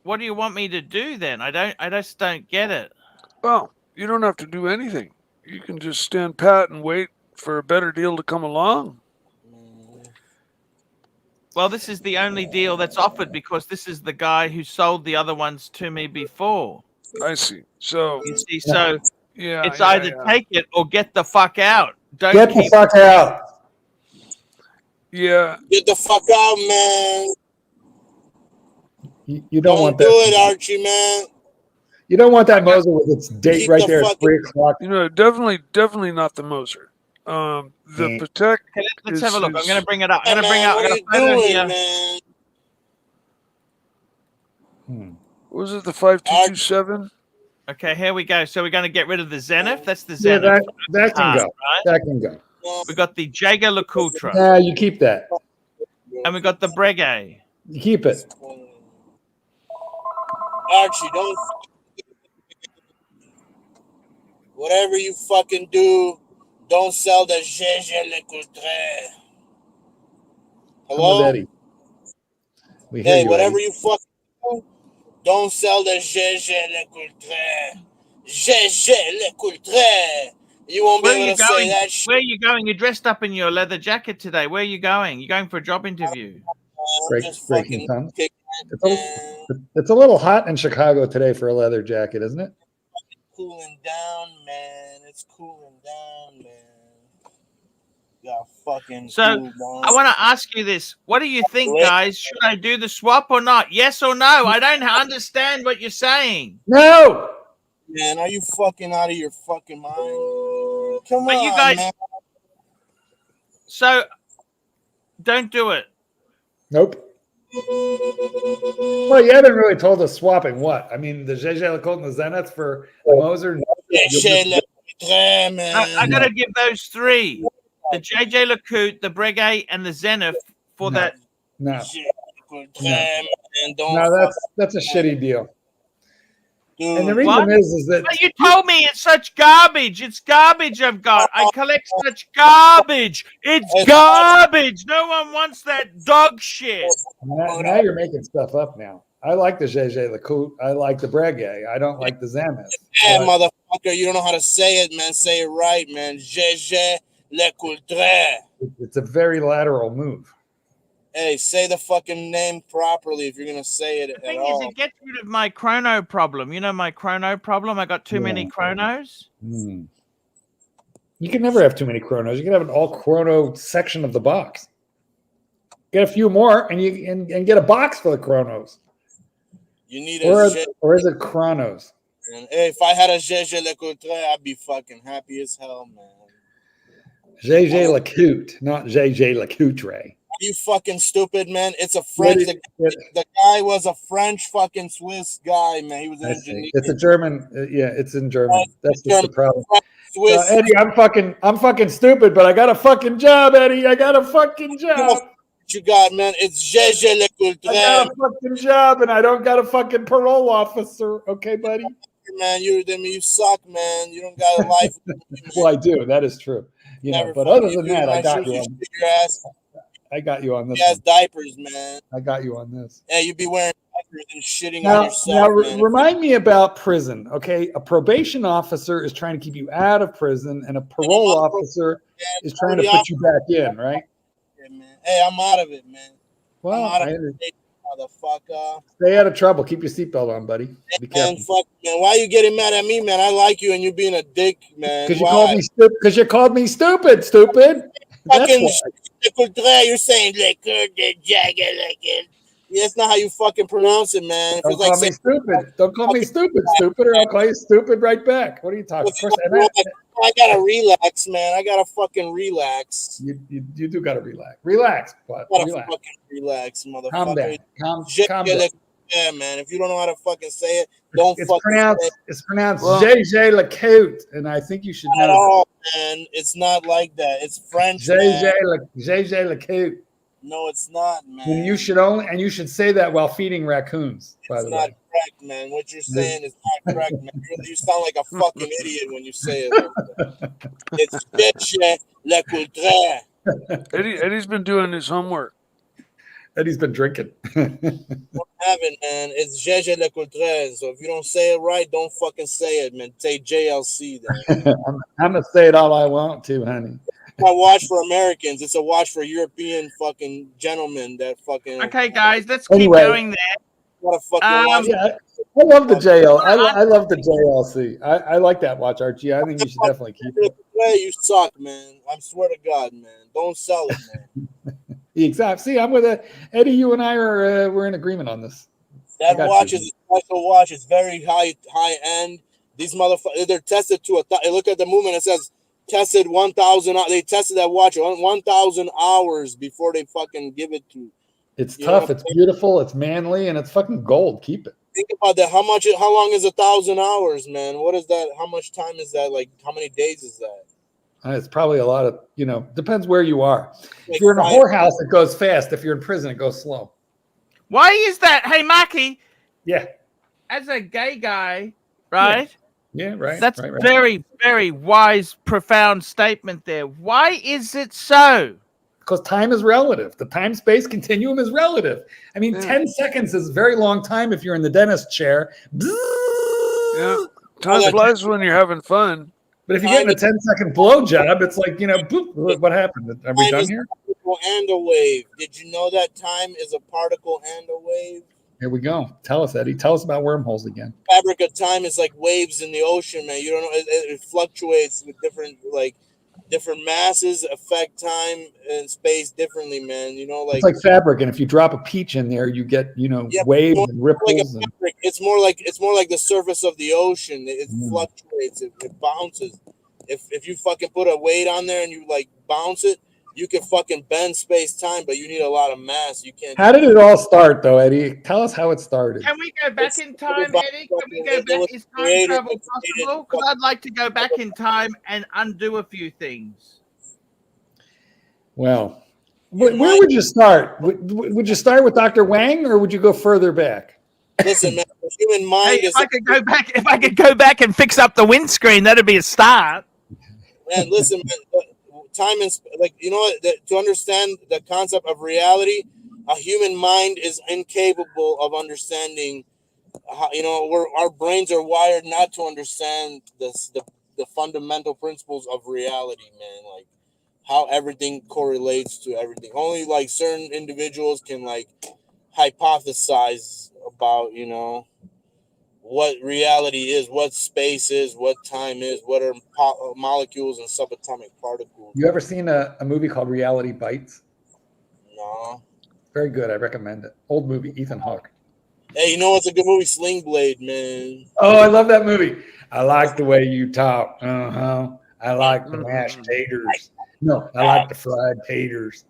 what do you want me to do then? I just don't get it. Well, you don't have to do anything. You can just stand pat and wait for a better deal to come along. Well, this is the only deal that's offered because this is the guy who sold the other ones to me before. I see. So, You see, so yeah. it's yeah, either yeah. take it or get the fuck out. Don't Get the keep. fuck out. Yeah. Get the fuck out, man. You don't want that. do it, Archie, man. You don't want that Moser with its date Keep right the there at fucking- 3 o'clock. You know, definitely not the Moser. The Mm. Patek. Okay, let's is- have a look. I'm is- going to bring it up. Hey, I'm going to bring man, up. what I are got you a photo doing, here. man? Was it the 5227? Okay, here we go. So we're going to get rid of the Zenith. That's the Yeah, Zenith. that can go. Right? That can go. We got the Jaeger LeCoultre, Yeah, you keep that. and we got the Breguet. You keep it. Archie, don't. Whatever you fucking do, don't sell the GG Le Coultre. Come with Hello? Eddie. We hear Hey, you, whatever Eddie. you fucking do, don't sell the GG Le Coultre. GG Le Coultre. You won't be Where are able you to say going? that shit. Where are you going? You're dressed up in your leather jacket today. Where are you going? You going for a job interview? I'm just Breaking fucking tongue. kicking It's it, man. it's a little hot in Chicago today for a leather jacket, isn't it? Cooling down, man. It's cooling down, man. Got fucking So, cool down. I want to ask you this. What do you think, guys? Should I do the swap or not? Yes or no? I don't understand what you're saying. No. Man, are you fucking out of your fucking mind? Come But on, you guys- man. So, don't do it. Nope. Well, you haven't really told us swapping what. I mean, the GG LeCoultre and the Zenith for the Moser. Chez Le Coultre, man. I got to give those three. The JJ LeCoultre, the Breguet, and the Zenith for No. that. No, Chez Le Coultre, man. Don't no, that's a shitty deal. dude. And the reason What? is that But you told me it's such garbage. It's garbage I've got. I collect such garbage. It's garbage. No one wants that dog shit. now you're making stuff up now. I like the GG LeCoultre. I like the Breguet. I don't like the Zenith. Hey, But motherfucker, you don't know how to say it, man. Say it right, man. GG Le Coultre. it's a very lateral move. Hey, say the fucking name properly if you're gonna say it The at thing all. is, it gets rid of my chrono problem. You know my chrono problem? I got too many chronos. Hmm. You can never have too many chronos. You can have an all chrono section of the box. Get a few more, and you and get a box for the chronos. You need a Or is it chronos? man. Hey, if I had a GG Le Coultre, I'd be fucking happy as hell, man. GG LeCoultre, not GG LeCoultre. Are you fucking stupid, man? It's a French. The guy was a French fucking Swiss guy, man. He was an I see. engineer. It's a German. Yeah, it's in German. That's just the problem. Swiss. Eddie, I'm fucking stupid, but I got a fucking job, Eddie. I got a fucking job. What you got, man? It's GG Le I Coultre, got a fucking job, and I don't got a fucking parole officer. Okay, buddy. man. You suck, man. You don't got a life. Well, I do. That is true. You know, Never but fucking other than do that, I my got shoes, you you on. shit your ass. I got you on this. He has One. diapers, man. I got you on this. Hey, you be wearing than shitting on Now, yourself, man. remind me about prison. Okay, a probation officer is trying to keep you out of prison, and a parole officer is trying to put you back in, right? Yeah, man. Hey, I'm out of it, man. Well, I'm out of it, motherfucker. stay out of trouble. Keep your seatbelt on, buddy. Be Man, careful. fuck, man. Why are you getting mad at me, man? I like you, and you being a dick, man. Because you Why? called me stupid. Because you called me stupid. Stupid. That's Fucking why. you're saying that's not how you fucking pronounce it, man. If Don't it's like call me stupid. Don't call me stupid, or I'll call you stupid right back. What are you talking? Of course, I gotta relax, man. I gotta fucking relax. You do gotta relax. Relax, but relax. Fucking relax, motherfucker. Calm down. Calm down. Yeah, man. If you don't know how to fucking say it, don't It's fucking pronounced. say it. It's pronounced JJ Lacote, and I think you should Not at know. all, man. It's not like that. It's French, man. JJ Lacote. No, it's not, man. And you should say that while feeding raccoons. By the It's not way, correct, man. What you're saying is not correct, man. You sound like a fucking idiot when you say it like that. It's JJ Lacote. Eddie's been doing his homework. Eddie's been drinking. Don't have it, man. It's JJ Lacote. So if you don't say it right, don't fucking say it, man. Say JLC then. I'm gonna say it all I want to, honey. It's not a watch for Americans. It's a watch for European fucking gentlemen that fucking. Okay, guys, let's keep Anyway. going there. What a fucking watch. Yeah, I love the JL. I love the JLC. I like that watch, Archie. I think you should definitely keep it. You suck, man. I swear to God, man. Don't sell it, man. Exactly. See, I'm with Eddie. You and I are we're in agreement on this. That watch is a special watch. It's very high end. These motherfuckers, they're tested to look at the movement. It says tested 1,000. They tested that watch 1,000 hours before they fucking give it to. It's tough. It's beautiful. It's manly, and it's fucking gold. Keep it. Think about that. How long is 1,000 hours, man? What is that? How much time is that? Like, how many days is that? It's probably a lot of, depends where you are. If you're in a whorehouse, it goes fast. If you're in prison, it goes slow. Why is that? Hey, Maki. Yeah. As a gay guy, right? Yeah, right. That's right. very, very wise, profound statement there. Why is it so? Because time is relative. The time-space continuum is relative. I mean, 10 seconds is a very long time if you're in the dentist chair. Yeah. Time flies when you're having fun. But if you're getting a 10-second blowjob, it's like, boop, what happened? Are we done here? Particle and a wave. Did you know that time is a particle and a wave? Here we go. Tell us, Eddie. Tell us about wormholes again. Fabric of time is like waves in the ocean, man. You don't know. It fluctuates with different masses affect time and space differently, man. It's like fabric, and if you drop a peach in there, you get waves and ripples. It's more like the surface of the ocean. It fluctuates. It bounces. If you fucking put a weight on there and you like bounce it, you can fucking bend space time, but you need a lot of mass. You can't. How did it all start, though, Eddie? Tell us how it started. Can we go back in time, Eddie? Can we go back? Is time travel possible? Because I'd like to go back in time and undo a few things. Well, where would you start? Would you start with Dr. Wang, or would you go further back? Listen, man, the human mind is. If I could go back and fix up the windscreen, that'd be a start. Man, listen, man. Time and to understand the concept of reality, a human mind is incapable of understanding. How, our brains are wired not to understand the fundamental principles of reality, man. Like how everything correlates to everything. Only like certain individuals can like hypothesize about what reality is, what space is, what time is, what are molecules and subatomic particles. You ever seen a movie called Reality Bites? No. Very good. I recommend it. Old movie, Ethan Hawke. Hey, what's a good movie? Sling Blade, man. Oh, I love that movie. I like the way you talk. I like the mashed taters. No, I like the fried taters.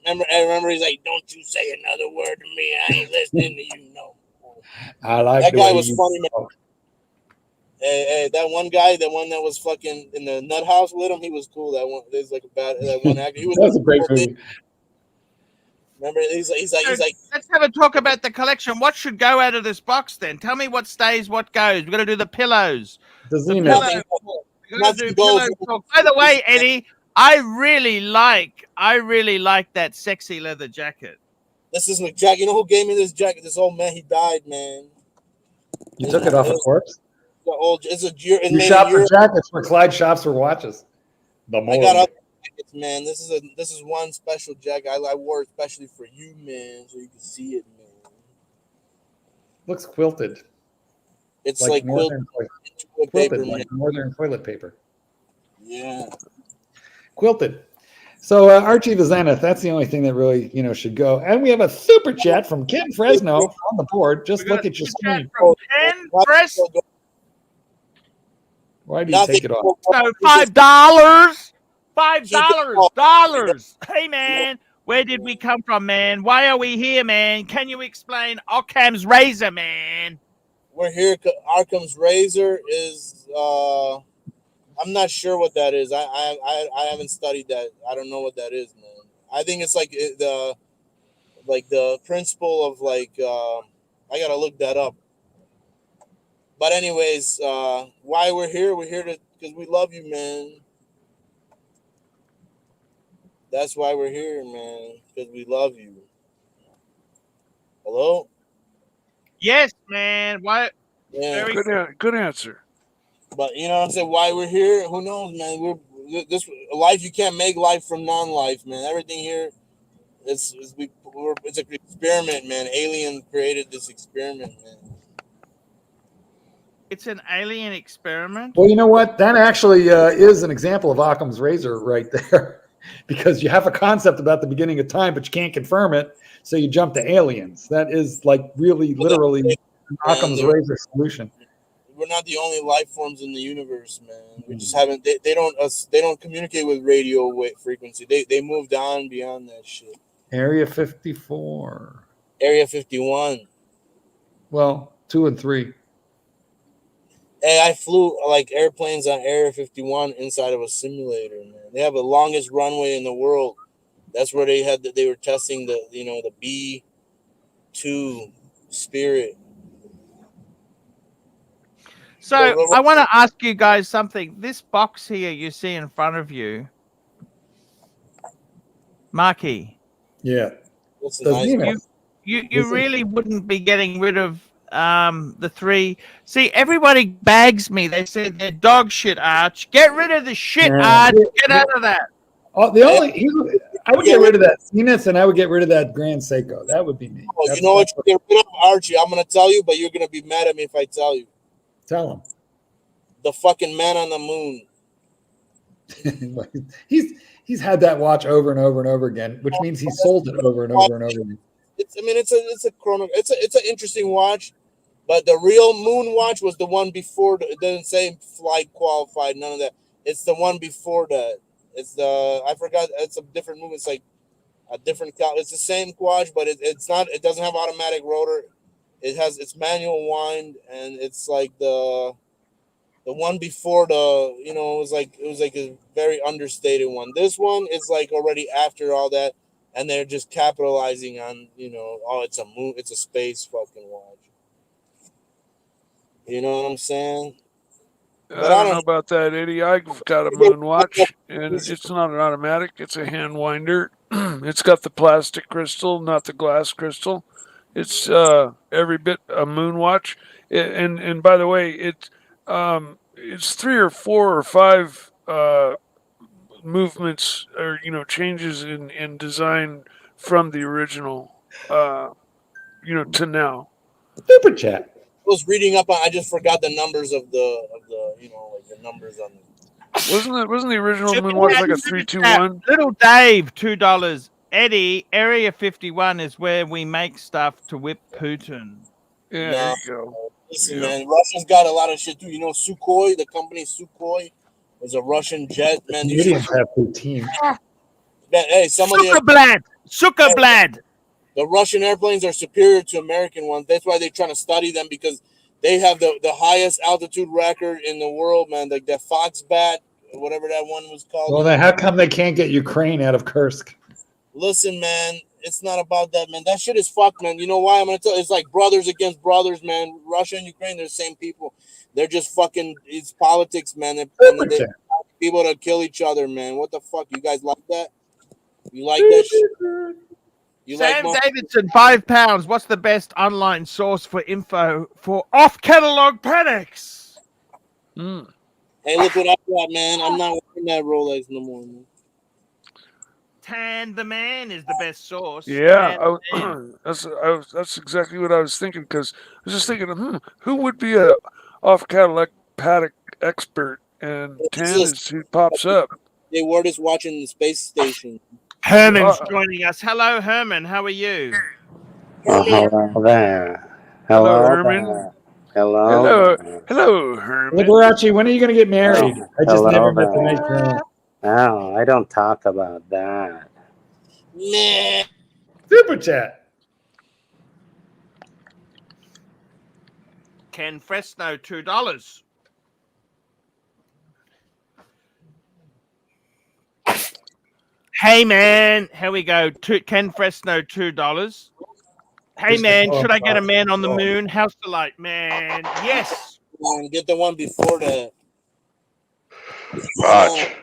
I remember he's like, "Don't you say another word to me. I ain't listening to you no more." I like that the guy way was funny, man. Hey, that one guy, the one that was fucking in the nut house with him, he was cool. That one, there's like that one actor. He was. That was a great movie. Remember, he's like. Let's have a talk about the collection. What should go out of this box then? Tell me what stays, what goes. We're gonna do the pillows. Nothing goes. By the way, Eddie, I really like that sexy leather jacket. This is like Jack. You know who gave me this jacket? This old man. He died, man. You took it off a corpse? The old. It's a year. You shop for jackets where Clyde shops for watches. I got other jackets, man. This is one special jacket I wore especially for you, man, so you can see it, man. Looks quilted. It's like northern quilted paper, paper, like northern toilet paper. Yeah. Quilted. So Archie the Zenith, that's the only thing that really, should go. And we have a super chat from Ken Fresno on the board. Just look at your screen. From Ken Fresno. Why do you take it off? So $5. $5. Hey man, where did we come from, man? Why are we here, man? Can you explain Occam's razor, man? We're here. Occam's razor is. I'm not sure what that is. I haven't studied that. I don't know what that is, man. I think it's like the principle of I gotta look that up. But anyways, why we're here? We're here because we love you, man. That's why we're here, man. Because we love you. Hello? Yes, man. Why? Yeah. Good answer. But you know what I'm saying? Why we're here? Who knows, man? We're this life. You can't make life from non-life, man. Everything here, it's an experiment, man. Alien created this experiment, man. It's an alien experiment. Well, you know what? That actually is an example of Occam's razor right there, because you have a concept about the beginning of time, but you can't confirm it, so you jump to aliens. That is literally an Occam's razor solution. We're not the only life forms in the universe, man. We just haven't. They don't communicate with radio frequency. They moved on beyond that shit. Area 54. Area 51. Well, 2 and 3. Hey, I flew airplanes on Area 51 inside of a simulator, man. They have the longest runway in the world. That's where they were testing the B-2 Spirit. So I want to ask you guys something. This box here you see in front of you, Marky. Yeah. You really wouldn't be getting rid of the 3. See, everybody bags me. They say they're dog shit, Arch. Get rid of the shit, Arch. Get out of that. Oh, I would get rid of that Zenith, and I would get rid of that Grand Seiko. That would be me. Oh, you know what you get rid of, Archie? I'm gonna tell you, but you're gonna be mad at me if I tell you. Tell him. The fucking man on the moon. he's had that watch over and over and over again, which means he sold it over and over and over again. It's a chrono. It's an interesting watch, but the real moon watch was the one before. It doesn't say flight qualified. None of that. It's the one before that. It's I forgot. It's a different move. It's like a different. It's the same watch, but it's not. It doesn't have automatic rotor. It's manual wind, and it's like the one before it was like a very understated one. This one is like already after all that, and they're just capitalizing on it's a moon, it's a space fucking watch. You know what I'm saying? I don't know about that, Eddie. I've got a moon watch, and it's not an automatic. It's a hand winder. It's got the plastic crystal, not the glass crystal. It's every bit a moon watch, and by the way, it's 3 or 4 or 5 movements or changes in design from the original, to now. Super chat. I was reading up on. I just forgot the numbers of the the numbers on it. Wasn't the original moon watch like a 321? Little Dave, $2. Eddie, Area 51 is where we make stuff to whip Putin. Yeah, there you go. Listen, man, Russia's got a lot of shit too. You know, Sukhoi, the company Sukhoi, is a Russian jet. Man, Canadians have poutine. Hey, Sukablad. The Russian airplanes are superior to American ones. That's why they're trying to study them, because they have the highest altitude record in the world, man. Like that Foxbat, whatever that one was called. Well, then how come they can't get Ukraine out of Kursk? Listen, man, it's not about that, man. That shit is fucked, man. You know why? I'm gonna tell you, it's like brothers against brothers, man. Russia and Ukraine, they're the same people. They're just fucking, it's politics, man. They people to kill each other, man. What the fuck? You guys like that? You like that shit? You Sam like Davidson, £5. What's the best online source for info for off-catalog paddocks? Mm. Hey, look what I got, man. I'm not wearing that Rolex no more, man. Tan the Man is the best source. Yeah, Tan the Man. that's exactly what I was thinking, because I was just thinking, who would be a off Cadillac paddock expert? And Tan is who pops up. They were just watching the space station. Herman's joining us. Hello, Herman. How are you? Hello there. Hello, Hello, Herman. there. Hello. Hello, there. hello, Herman. Liberace, when are you going to get married? I just Hello never met the there. nice girl. No, I don't talk about that. Nah. Super chat. Ken Fresno, $2. Hey, man. Here we go. Ken Fresno, $2. Hey, man. Should I get a Man on the Moon? House Delight, man. Yes. Man, get the one before that. Arch,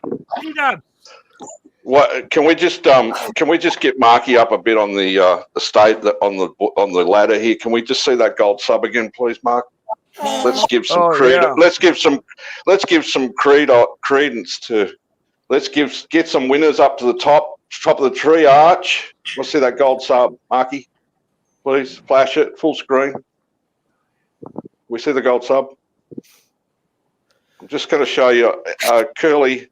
what can we just get Marky up a bit on the state on the ladder here? Can we just see that gold sub again, please, Mark? Let's give some credit. Yeah. Let's give some credence to. Get some winners up to the top of the tree, Arch. Let's see that gold sub, Marky. Please flash it full screen. We see the gold sub. I'm just going to show you, Curly.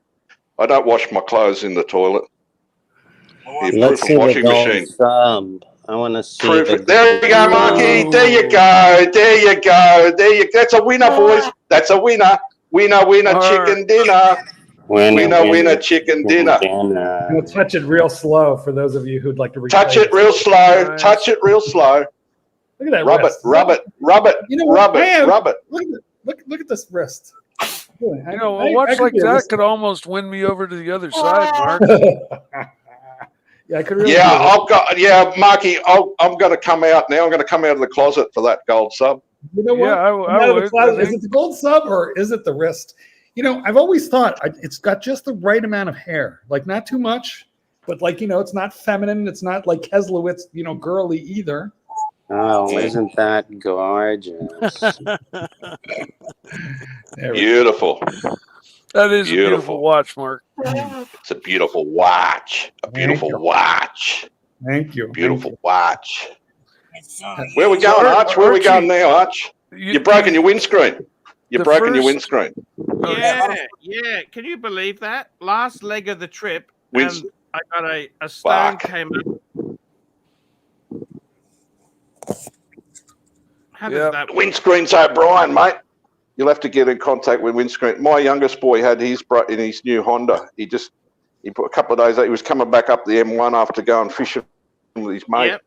I don't wash my clothes in the toilet. Let's see the gold sub. I want to see There you go, Marky. There you go. There you go. There you go. That's a winner, boys. That's a winner. Winner, chicken dinner. Winner, chicken dinner. We'll touch it real slow for those of you who'd like to touch it real slow. Nice. Touch it real slow. Look at that rub wrist. Rub it. You know, rub it. Look at this wrist. A watch like that could almost win me over to the other side, Mark. Yeah, I could really. Yeah, Marky. I'm going to come out now. I'm going to come out of the closet for that gold sub. You know what? Yeah, I would. Is it the gold sub or is it the wrist? You know, I've always thought it's got just the right amount of hair, like not too much, but like, you know, it's not feminine. It's not like Keselowitz, you know, girly either. Oh, isn't that gorgeous? Beautiful. That is a beautiful watch, Mark. It's a beautiful watch. A beautiful watch. Thank you. Beautiful watch. Where are we going, Arch? Where are we going now, Arch? You've broken your windscreen. You've broken your windscreen. Yeah. Can you believe that? Last leg of the trip, I got a stone came up. How does that work? Windscreen's O'Brien, mate. You'll have to get in contact with windscreen. My youngest boy had his in his new Honda. He put a couple of days out. He was coming back up the M1 after going fishing with his mate. Yep.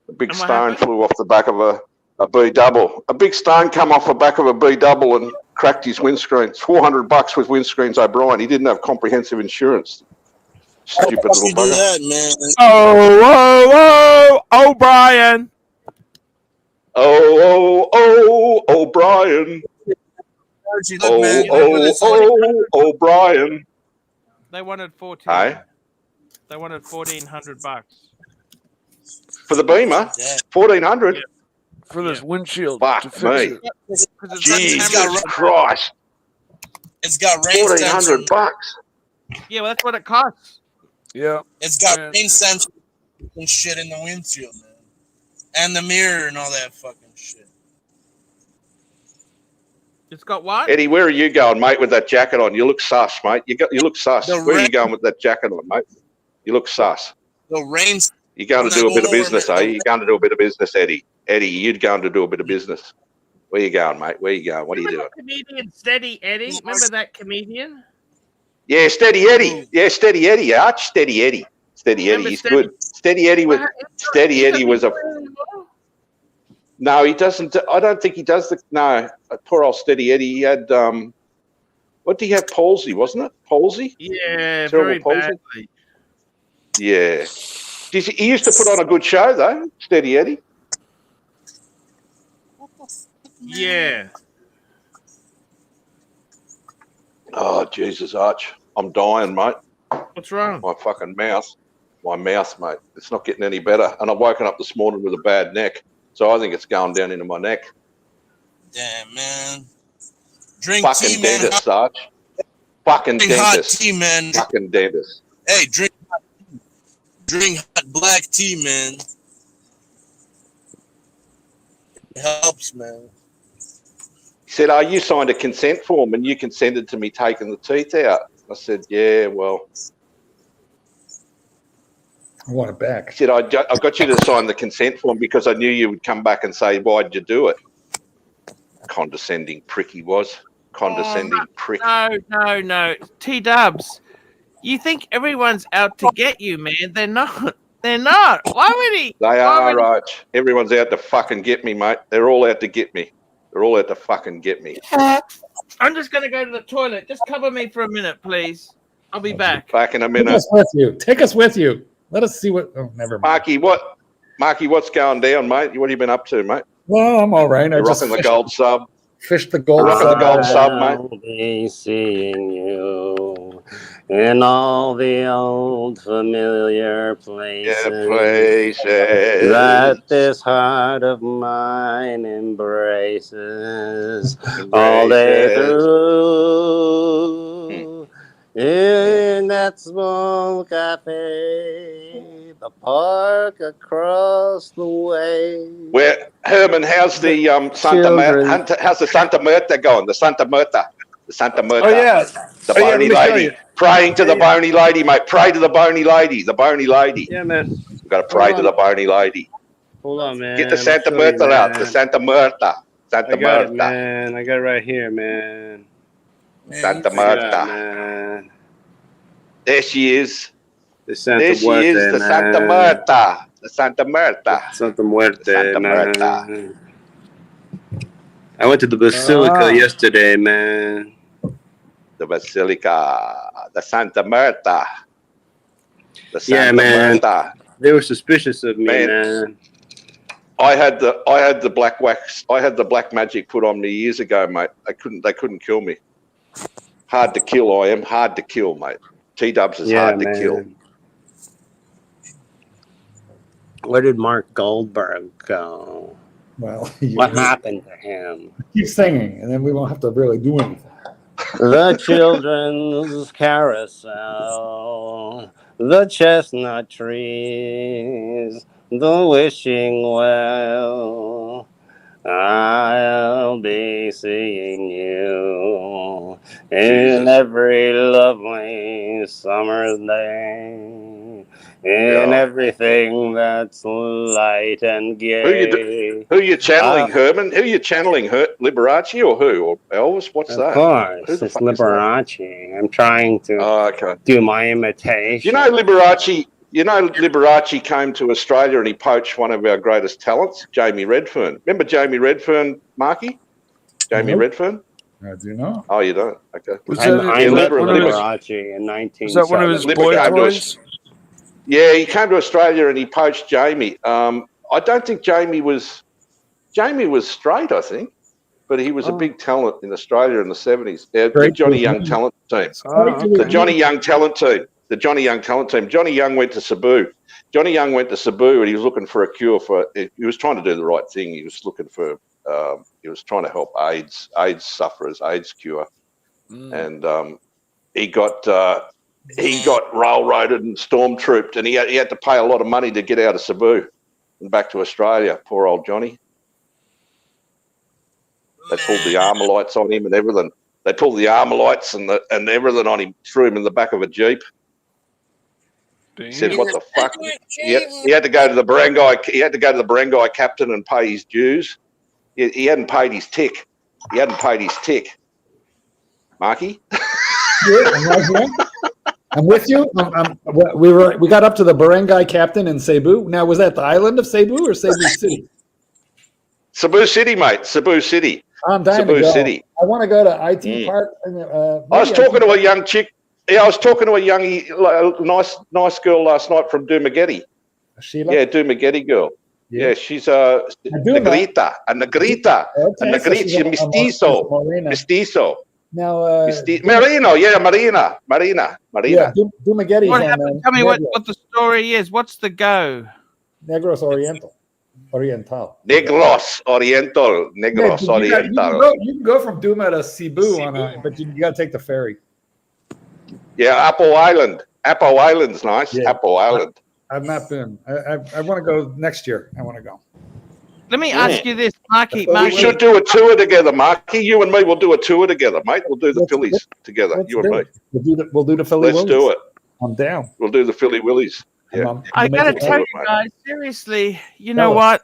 A big stone flew off the back of a B double. A big stone come off the back of a B double and cracked his windscreen. It's $400 with windscreens O'Brien. He didn't have comprehensive insurance. Stupid little bugger. That, man? Oh, O'Brien. O'Brien. O'Brien. They wanted 14. They wanted $1,400 for the Beamer. 1,400 for this windshield. Fuck me. Jesus Christ! It's got rain sensors. $1,400. Yeah, well, that's what it costs. Yeah, it's got rain sensors and shit in the windshield, man, and the mirror and all that fucking shit. It's got what? Eddie, where are you going, mate, with that jacket on? You look sus, mate. You look sus. Where are you going with that jacket on, mate? You look sus. The rain. You're going to do a bit of business, eh? You're going to do a bit of business, Eddie. Eddie, you're going to do a bit of business. Where you going, mate? Where you going? What are you doing? Comedian Steady Eddie. Remember that comedian? Yeah, Steady Eddie. Yeah, Steady Eddie. Arch Steady Eddie. Steady Eddie. He's good. Steady Eddie was. Steady Eddie was a. No, he doesn't. I don't think he does the. No, poor old Steady Eddie. He had. What did he have? Palsy, wasn't it? Palsy. Yeah, very badly. Yeah. He used to put on a good show, though, Steady Eddie. Yeah. Oh, Jesus, Arch. I'm dying, mate. What's wrong? My fucking mouth. my mouth, mate. It's not getting any better. And I've woken up this morning with a bad neck. So I think it's going down into my neck. Damn, man. Drink Fucking tea, man. dentist, Sarge. Fucking Drink hot dentist. tea, man. Fucking dentist. Hey, drink hot black tea, man. It helps, man. He said, "Oh, you signed a consent form and you consented to me taking the teeth out." I said, "Yeah, well." I want it back. He said, I got you to sign the consent form because I knew you would come back and say, why'd you do it? Condescending prick he was. Condescending prick. No. T-dubs. You think everyone's out to get you, man. They're not. They're not. Why would he? They are, Arch. Everyone's out to fucking get me, mate. They're all out to get me. They're all out to fucking get me. I'm just going to go to the toilet. Just cover me for a minute, please. I'll be back. Back in a Take minute. us with you. Take us with you. Let us see what. Oh, never mind. Marky, what's going down, mate? What have you been up to, mate? Well, I'm all right. I You're just rocking the gold sub. fished the gold Rocking the gold sub, mate. I'll be seeing you in all the old familiar places, Places. that this heart of mine embraces all day through. In that small cafe, the park across the way. Where Herman, how's the how's the Santa Marta going? The Santa Marta. Oh yeah. The Oh, yeah, bony let me tell lady. you. Praying to the bony lady, mate. Pray to the bony lady. The bony lady. Yeah, man. We've got to pray to the bony lady. Hold on, man. Get the I'll Santa show you, Marta out. The man. Santa Marta. Santa I got it, Marta. man. I got it right here, man. Santa Yeah, Marta. man. There she is. The Santa There she Muerte, is. The man. Santa Marta. The Santa Marta. Santa Muerte, Santa man. Marta. I went to the Basilica yesterday, man. The Basilica. The Santa Marta. The Santa Yeah, man. Marta. They were suspicious of me, Man. man. I had the black wax. I had the black magic put on me years ago, mate. They couldn't kill me. Hard to kill, I am. Hard to kill, mate. T-dubs is hard to kill. Where did Mark Goldberg go? Well, What happened to him? Keep singing, and then we won't have to really do anything. The children's carousel, the chestnut trees, the wishing well. I'll be seeing you in every lovely summer's day, in everything that's light and gay. Who you channeling, Herman? Who you channeling? Liberace or who? Or Elvis? What's that? Of course, Who the it's fuck is that? Liberace. I'm trying to do my imitation. You know Liberace came to Australia and he poached one of our greatest talents, Jamie Redfern. Remember Jamie Redfern, Marky? Jamie Redfern? I do not. Oh, you don't? Okay. I met Liberace in 1970. Was that one of his boy toys? Yeah, he came to Australia and he poached Jamie. I don't think Jamie was straight, I think, but he was a big talent in Australia in the 70s. Yeah, the Johnny Young talent team. The Johnny Young talent team. The Johnny Young talent team. Johnny Young went to Cebu. And he was looking for a cure for. He was trying to do the right thing. He was looking for. He was trying to help AIDS sufferers, AIDS cure, and he got railroaded and stormtrooped, and he had to pay a lot of money to get out of Cebu and back to Australia. Poor old Johnny. They pulled the Armalites on him and everything. They pulled the Armalites and everything on him, threw him in the back of a Jeep. He said, "What the fuck?" He had to go to the barangay. He had to go to the barangay captain and pay his dues. He hadn't paid his tick. Marky. I'm with you. We got up to the barangay captain in Cebu. Now, was that the island of Cebu or Cebu City? Cebu City, mate. Cebu City. I'm dying to go. City. I want to go to IT Park. I was talking to a young chick. Yeah, I was talking to a young, nice girl last night from Dumageddon. Sheila? Yeah, Dumageddon girl. Yeah, she's Negrita. She's mestizo. Now, Marino, yeah, Marina. yeah, Dumagetti's What on happened? there. Tell me what the story is. What's the go? Negros Oriental. Negros Oriental. Negros Yeah, Oriental. you can go from Duma to Cebu but you got to take the ferry. Yeah, Apple Island. Apple Island's nice. Yeah. Apple Island. I've not been. I want to go next year. I want to go. Let me ask you this, Marky. We should do a tour together, Marky. You and me will do a tour together, mate. We'll do the Phillies together. You and me. We'll do the Philly Let's Willies. do it. I'm down. We'll do the Philly Willies. Yeah. I gotta tell you guys, seriously, you know what?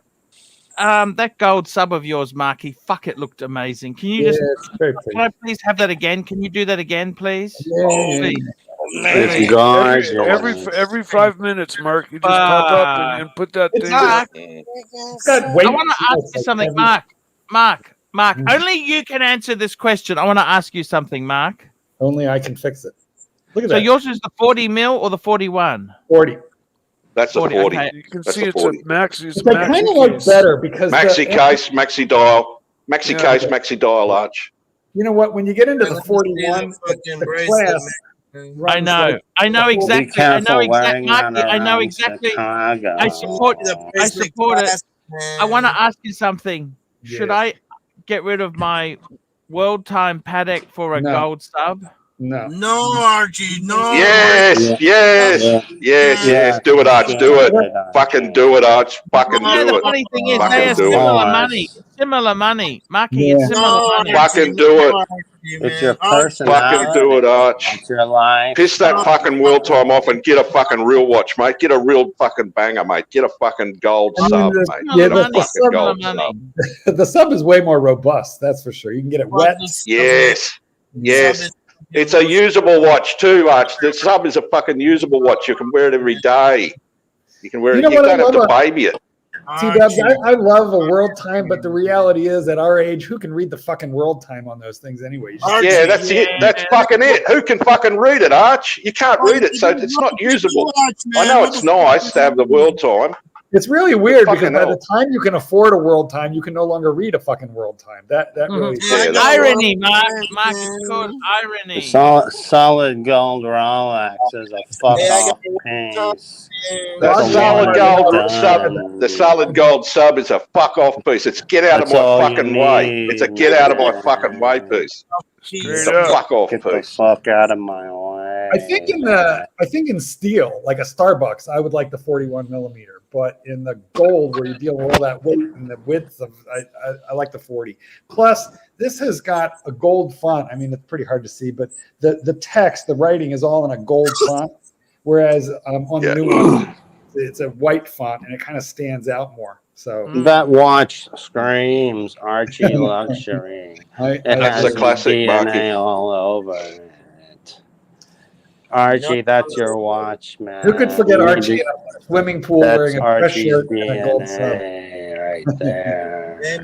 That gold sub of yours, Marky, fuck, it looked amazing. Can you can I please have that again? Can you do that again, please? Yeah. Every 5 minutes, Mark, you just pop up and put that thing. Mark, I want to ask you something, Mark. Only you can answer this question. I want to ask you something, Mark. Only I can fix it. Look at so that. yours is the 40 mil or the 41? 40. That's a 40. Okay. You can see it's a maxi. Which I kind of like better because maxi case, maxi dial, maxi dial arch. You know what? When you get into the 41, the class. I know exactly. I know exactly. I support it. I want to ask you something. Yeah. Should I get rid of my world time paddock for a gold sub? No, Archie. No. Yes. Do it, Arch. Do it. Fucking do it, Arch. Fucking do it. The funny thing is, they are similar money. Marky, it's similar money. Fucking do it. It's your personality. Fucking do it, Arch. It's your life. Piss that fucking world time off and get a fucking real watch, mate. Get a real fucking banger, mate. Get a fucking gold sub, mate. Get a fucking gold sub. The sub is way more robust, that's for sure. You can get it wet. Yes. It's a usable watch too, Arch. The sub is a fucking usable watch. You can wear it every day. You can wear it. You don't have to baby it. T-Dubs, I love a world time, but the reality is, at our age, who can read the fucking world time on those things anyway? Yeah, that's it. That's fucking it. Who can fucking read it, Arch? You can't read it, so it's not usable. I know it's nice to have the world time. It's really weird because by the time you can afford a world time, you can no longer read a fucking world time. That really irony, Mark. It's called irony. Solid gold Rolex is a fuck off piece. The solid gold sub is a fuck off piece. It's get out of my fucking way. It's a get out of my fucking way piece. It's a fuck off piece. Get the fuck out of my way. I think in steel, like a Starbucks, I would like the 41 millimeter. But in the gold, where you deal with all that weight and the width of, I like the 40. Plus, this has got a gold font. I mean, it's pretty hard to see, but the text, the writing is all in a gold font, whereas on the new one, it's a white font, and it kind of stands out more. So that watch screams ArchieLuxury. That's a classic DNA all over it. Archie, that's your watch, man. Who could forget Archie in a swimming pool wearing a fresh shirt and a gold sub? Right there. I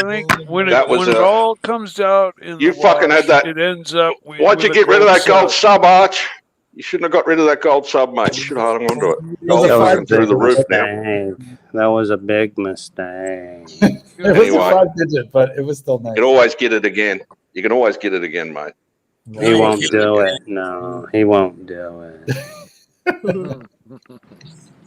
think when it all comes out, you fucking had that. It ends up. Why'd you get rid of that gold sub, Arch? You shouldn't have got rid of that gold sub, mate. You should have hung on to it. Gold through the roof now. That was a big mistake. It was a 5-digit, but it was still nice. You can always get it again. You can always get it again, mate. He won't do it. No, he won't do it.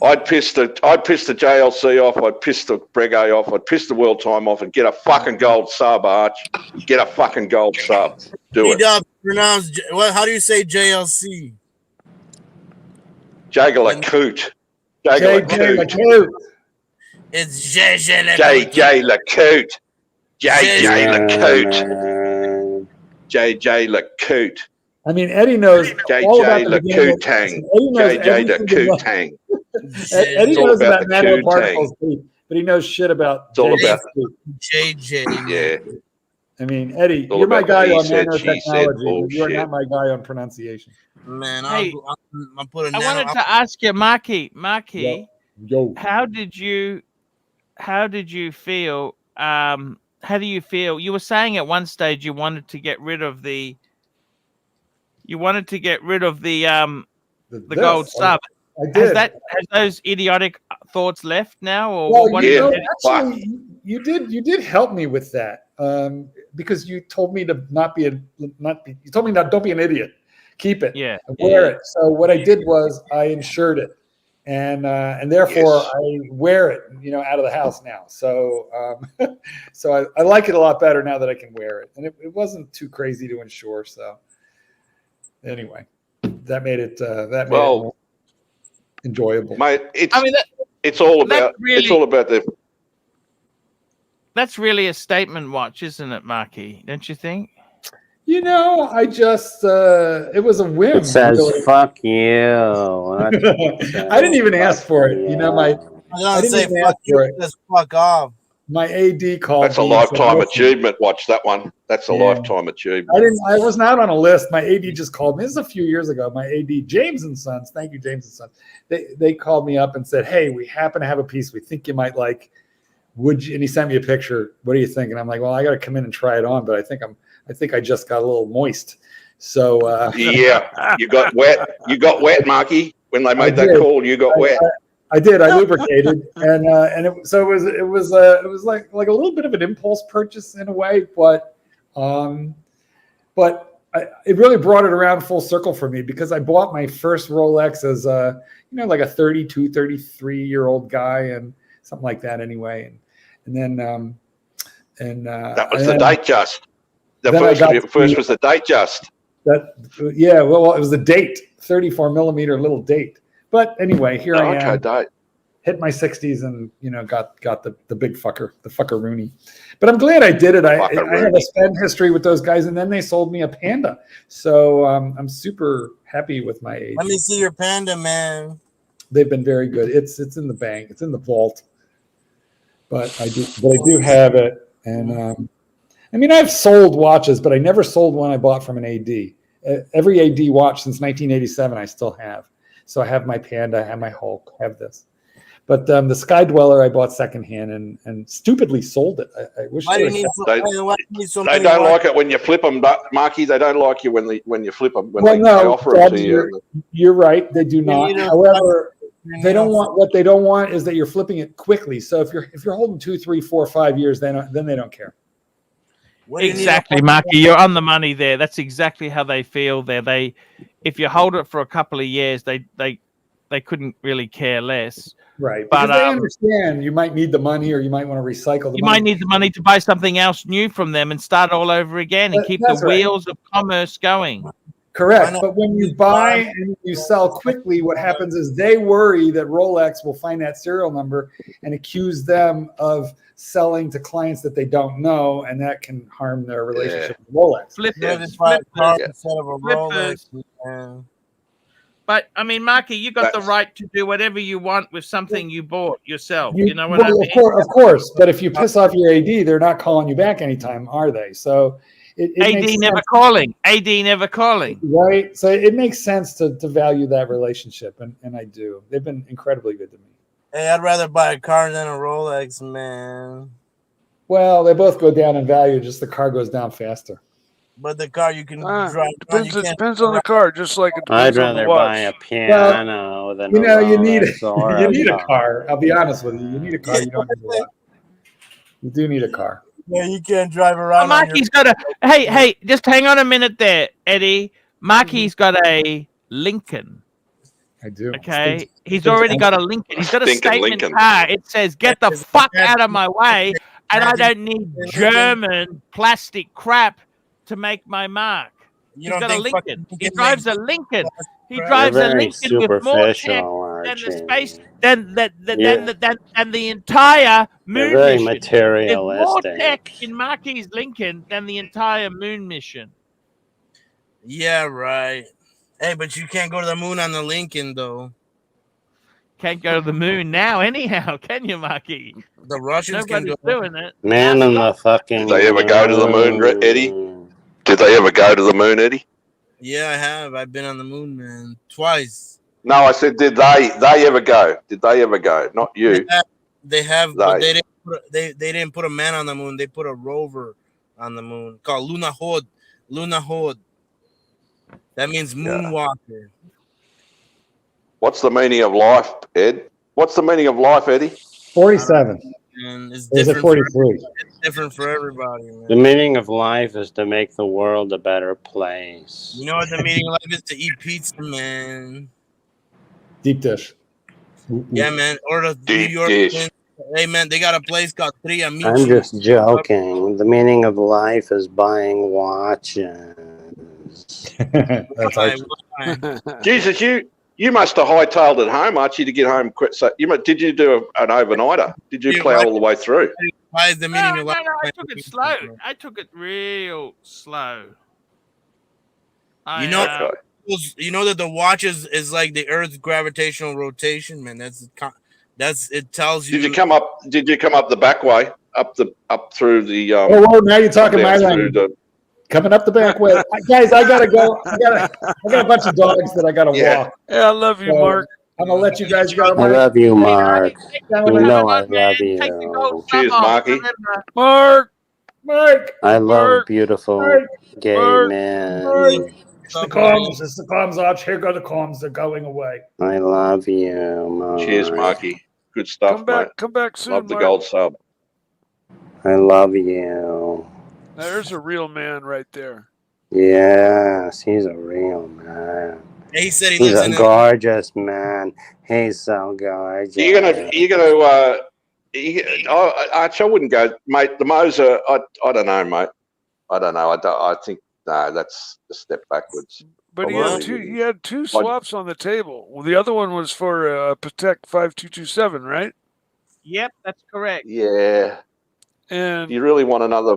I'd piss the JLC off. I'd piss the Breguet off. I'd piss the world time off and get a fucking gold sub, Arch. Get a fucking gold sub. Do it. How do you say JLC? Jaeger LeCoute. Jaeger LeCoute. It's JJ LeCoute. JJ LeCoute. JJ LeCoute. I mean, Eddie knows JJ LeCoute. JJ LeCoute. Eddie knows about nanoparticles, but he knows shit about it's all about JJ. Yeah. I mean, Eddie, you're my guy on nanotechnology, but you're not my guy on pronunciation. Man, hey, I'm putting. I wanted to ask you, Marky. Yo. How did you feel? How do you feel? You were saying at one stage you wanted to get rid of the. You wanted to get rid of the gold sub. I did. Has those idiotic thoughts left now, or well, what? Actually, you did help me with that. because you told me to don't be an idiot. Keep it. Yeah. Wear it. So what I did was I insured it, and therefore I wear it, out of the house now. So so I like it a lot better now that I can wear it, and it wasn't too crazy to insure. So anyway, that made it it more enjoyable, mate. It's I mean, it's all about the. That's really a statement watch, isn't it, Marky? Don't you think? I just it was a whim. It says really. "fuck you." I didn't even ask for it. I didn't say even fuck ask for you. it. Just fuck off. My AD called. That's a me and said, lifetime "Listen." achievement watch. That one. That's a lifetime achievement. I was not on a list. My AD just called me. This is a few years ago. My AD, James and Sons. Thank you, James and Sons. They called me up and said, "Hey, we happen to have a piece we think you might like. Would you?" And he sent me a picture. What do you think? And I'm like, well, I got to come in and try it on, but I think I just got a little moist. So yeah, you got wet. You got wet, Marky. When they made that call, you got wet. I did. I lubricated, and it was like a little bit of an impulse purchase in a way, but it really brought it around full circle for me because I bought my first Rolex as like a 32, 33-year-old guy and something like that anyway, and then that was the date just. The first was the date just. Well, it was the date, 34 millimeter little date. But anyway, here I am. Date. Hit my 60s and got the big fucker, the fuckaroony. But I'm glad I did it. I have a spend history with those guys, and then they sold me a Panda. So I'm super happy with my age. Let me see your Panda, man. They've been very good. It's in the bank. It's in the vault. But I do have it. And I've sold watches, but I never sold one I bought from an AD. Every AD watch since 1987 I still have. So I have my Panda, I have my Hulk, I have this. But the Sky Dweller I bought secondhand and stupidly sold it. I wish they don't like it when you flip them, but Marky, they don't like you when you flip them. They offer them to you. You're right, they do not. However, they don't want what they don't want is that you're flipping it quickly. So if you're holding 2, 3, 4, 5 years, then they don't care. Exactly, Marky. You're on the money there. That's exactly how they feel there. If you hold it for a couple of years, they couldn't really care less. Right. But they understand you might need the money or you might want to recycle the money. You might need the money to buy something else new from them and start all over again and keep the wheels of commerce going. Correct. But when you buy and you sell quickly, what happens is they worry that Rolex will find that serial number and accuse them of selling to clients that they don't know, and that can harm their relationship with Rolex. Flippers. But Marky, you got the right to do whatever you want with something you bought yourself. You know what I mean? Of course. But if you piss off your AD, they're not calling you back anytime, are they? So AD never calling. AD never calling. Right. So it makes sense to value that relationship, and I do. They've been incredibly good to me. Hey, I'd rather buy a car than a Rolex, man. Well, they both go down in value. Just the car goes down faster. But the car you can drive. It depends on the car, just like it I'd depends on rather the watch. buy a piano than you need a car. I'll be honest with you. You need a car. You don't need a watch. You do need a car. Yeah, you can't drive around. Marky's got a. Hey, just hang on a minute there, Eddie. Marky's got a Lincoln. I do. Okay, he's already got a Lincoln. He's got a statement car. It says, "Get the fuck out of my way," and I don't need German plastic crap to make my mark. He's got a Lincoln. He drives a Lincoln. He drives a Lincoln with more tech than the space than the entire moon very mission. materialistic. There's more tech in Marky's Lincoln than the entire moon mission. Yeah, right. Hey, but you can't go to the moon on the Lincoln, though. Can't go to the moon now, anyhow, can you, Marky? The Russians Nobody's doing it. Man in the fucking. Did they ever go to the moon, Eddie? Did they ever go to the moon, Eddie? Yeah, I have. I've been on the moon, man, twice. No, I said, did they ever go? Did they ever go? Not you. They have, but they didn't put a man on the moon. They put a rover on the moon called Lunahod. That means moonwalker. What's the meaning of life, Ed? What's the meaning of life, Eddie? 47. man. It's There's a different. 43. It's different for everybody, man. The meaning of life is to make the world a better place. You know what the meaning of life is? To eat pizza, man. Deep dish. Yeah, man. Or the New Deep York. dish. Hey, man, they got a place called Three I'm Amici. just joking. The meaning of life is buying watches. That's Why? Archie. Why? Jesus, you must have hightailed it home, Archie, to get home quick. So did you do an overnighter? Did you Yeah, plow why- all the way through? Why is the meaning No, of no, life? no. I took it slow. I took it real slow. You know, Okay. you know that the watch is like the Earth's gravitational rotation, man. That's it tells you. Did you come up? Did you come up the back way? Up through the Oh, whoa, now you're talking my down through language. the. Coming up the back way. Guys, I gotta go. I got a bunch of dogs that I gotta Yeah. walk. Yeah, I love you, So, Mark. I'm gonna let you guys go. I love you, Mark. Down You with know I Have a good love man. Take the gold you. Cheers, sub off, Marky. remember. Mark. Mike. I love Mark. beautiful Mike. gay Mark. men. It's the comms. It's the comms, Arch. Here go the comms. They're going away. I love you, Mark. Cheers, Marky. Good stuff, mate. Come back soon, Love the Mark. gold sub. I love you. There's a real man right there. Yes, he's a real man. He said he He's lives a in. gorgeous man. He's so gorgeous. You're gonna. Archie, I wouldn't go, mate. The Moser. I don't know, mate. I don't know. I think no. That's a step backwards. But he Well, had two. He had two swaps on the table. Well, the other one was for Patek 5227, right? Yep, that's correct. Yeah. And Do you really want another?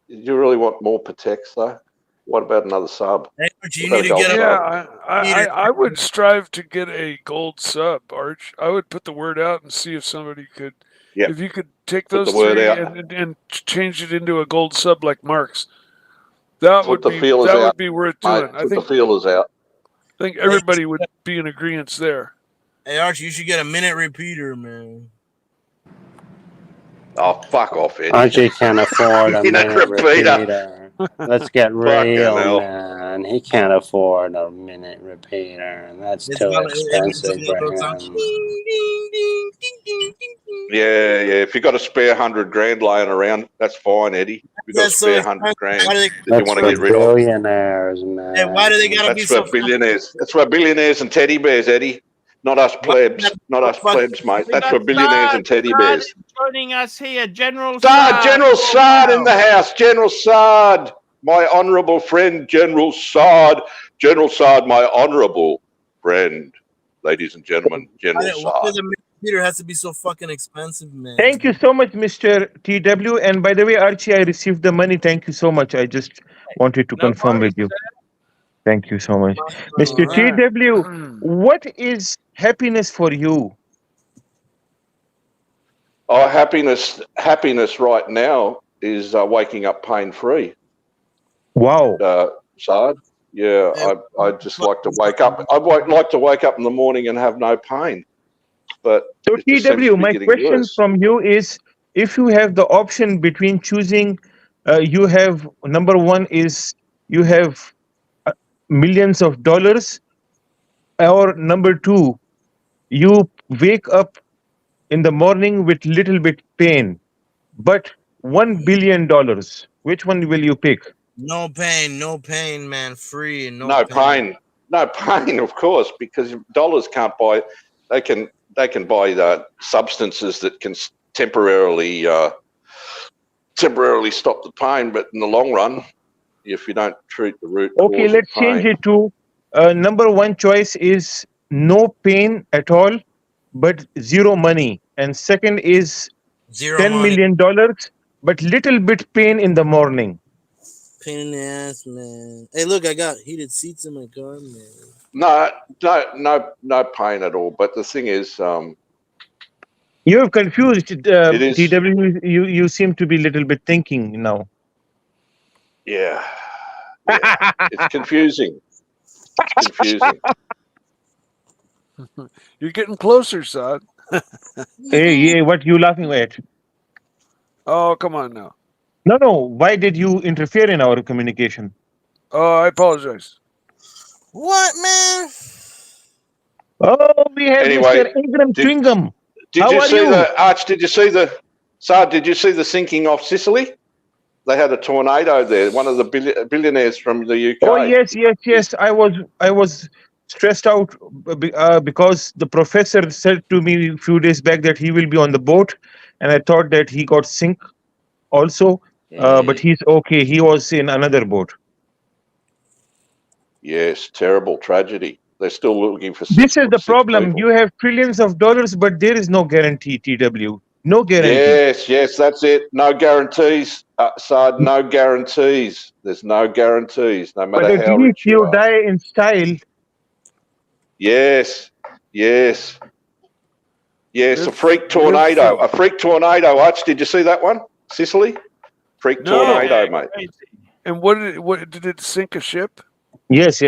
Do you really want more Pateks though? What about another sub? Hey, Archie, you What need to about a get gold up. yeah, I would strive to get a gold sub, Arch. I would put the word out and see if somebody could. Yep. If you could take Put those the word three out. and change it into a gold sub like Mark's, that Put the would feelers out, be worth mate. doing. I Put the think feelers out. everybody would be in agreement there. Hey, Archie, you should get a minute repeater, man. Oh, fuck off, Eddie. Archie can't afford a Minute minute repeater. repeater. Let's get Fucking real, hell. man. He can't afford a minute repeater. That's It's too one of expensive those for songs. him. Ding, ding, ding, ding, ding, ding, ding. Yeah. If you got a spare $100,000 laying around, that's fine, Eddie. If you got a That's so spare expensive. $100,000 Why do they- that you That's want to for get rid of. billionaires, man. Hey, why do they gotta be That's so for billionaires. That's for billionaires and teddy bears, Eddie. Not us plebs. Not us plebs, mate. That's for billionaires and teddy bears. Joining us here, General Sard, Sard. General Sard in the house. General Sard, my honourable friend, General Sard. General Sard, my honourable friend. Ladies and gentlemen, General Why Sard. does a minute repeater has to be so fucking expensive, man? Thank you so much, Mr. TW. And by the way, Archie, I received the money. Thank you so much. I just wanted to confirm with you. Thank you so much. Mr. right. TW, what is happiness for you? Oh, happiness right now is waking up pain-free. Wow. Sard. Yeah, I just like to wake up. I like to wake up in the morning and have no pain. But So it just seems to TW, be my getting question worse. from you is, if you have the option between choosing, you have, number one is you have millions of dollars, or number two, you wake up in the morning with little bit pain, but $1 billion. Which one will you pick? No pain, man. Free and No pain, of course, because dollars can't buy. They can buy the substances that can temporarily stop the pain, but in the long run, if you don't treat the root cause Okay, of let's pain, change it to number one choice is no pain at all, but zero money. And second is Zero $10 money. million, but little bit pain in the morning. Pain in the ass, man. Hey, look, I got heated seats in my car, man. no pain at all. But the thing is, You have confused, it is. TW. You seem to be a little bit thinking now. Yeah. It's confusing. It's confusing. You're getting closer, son. Hey, what you laughing at? Oh, come on now. No. Why did you interfere in our communication? Oh, I apologize. What, man? Oh, we have Anyway, Mr. Ingram Twingham. Did How you are see you? the Arch? Did you see the So, did you see the sinking off Sicily? They had a tornado there. One of the billionaires from the UK. Oh yes. I was stressed out because the professor said to me a few days back that he will be on the boat, and I thought that he got sink also. But he's okay. He was in another boat. Yes, terrible tragedy. They're still looking for. This is the problem. You have trillions of dollars, but there is no guarantee. TW, no guarantee. Yes, that's it. No guarantees, Saad. No guarantees. There's no guarantees, no matter how rich you are. Die in style. Yes. A freak tornado. A freak tornado. Arch, did you see that one? Sicily, freak tornado, mate. And what did it sink a ship? Yes.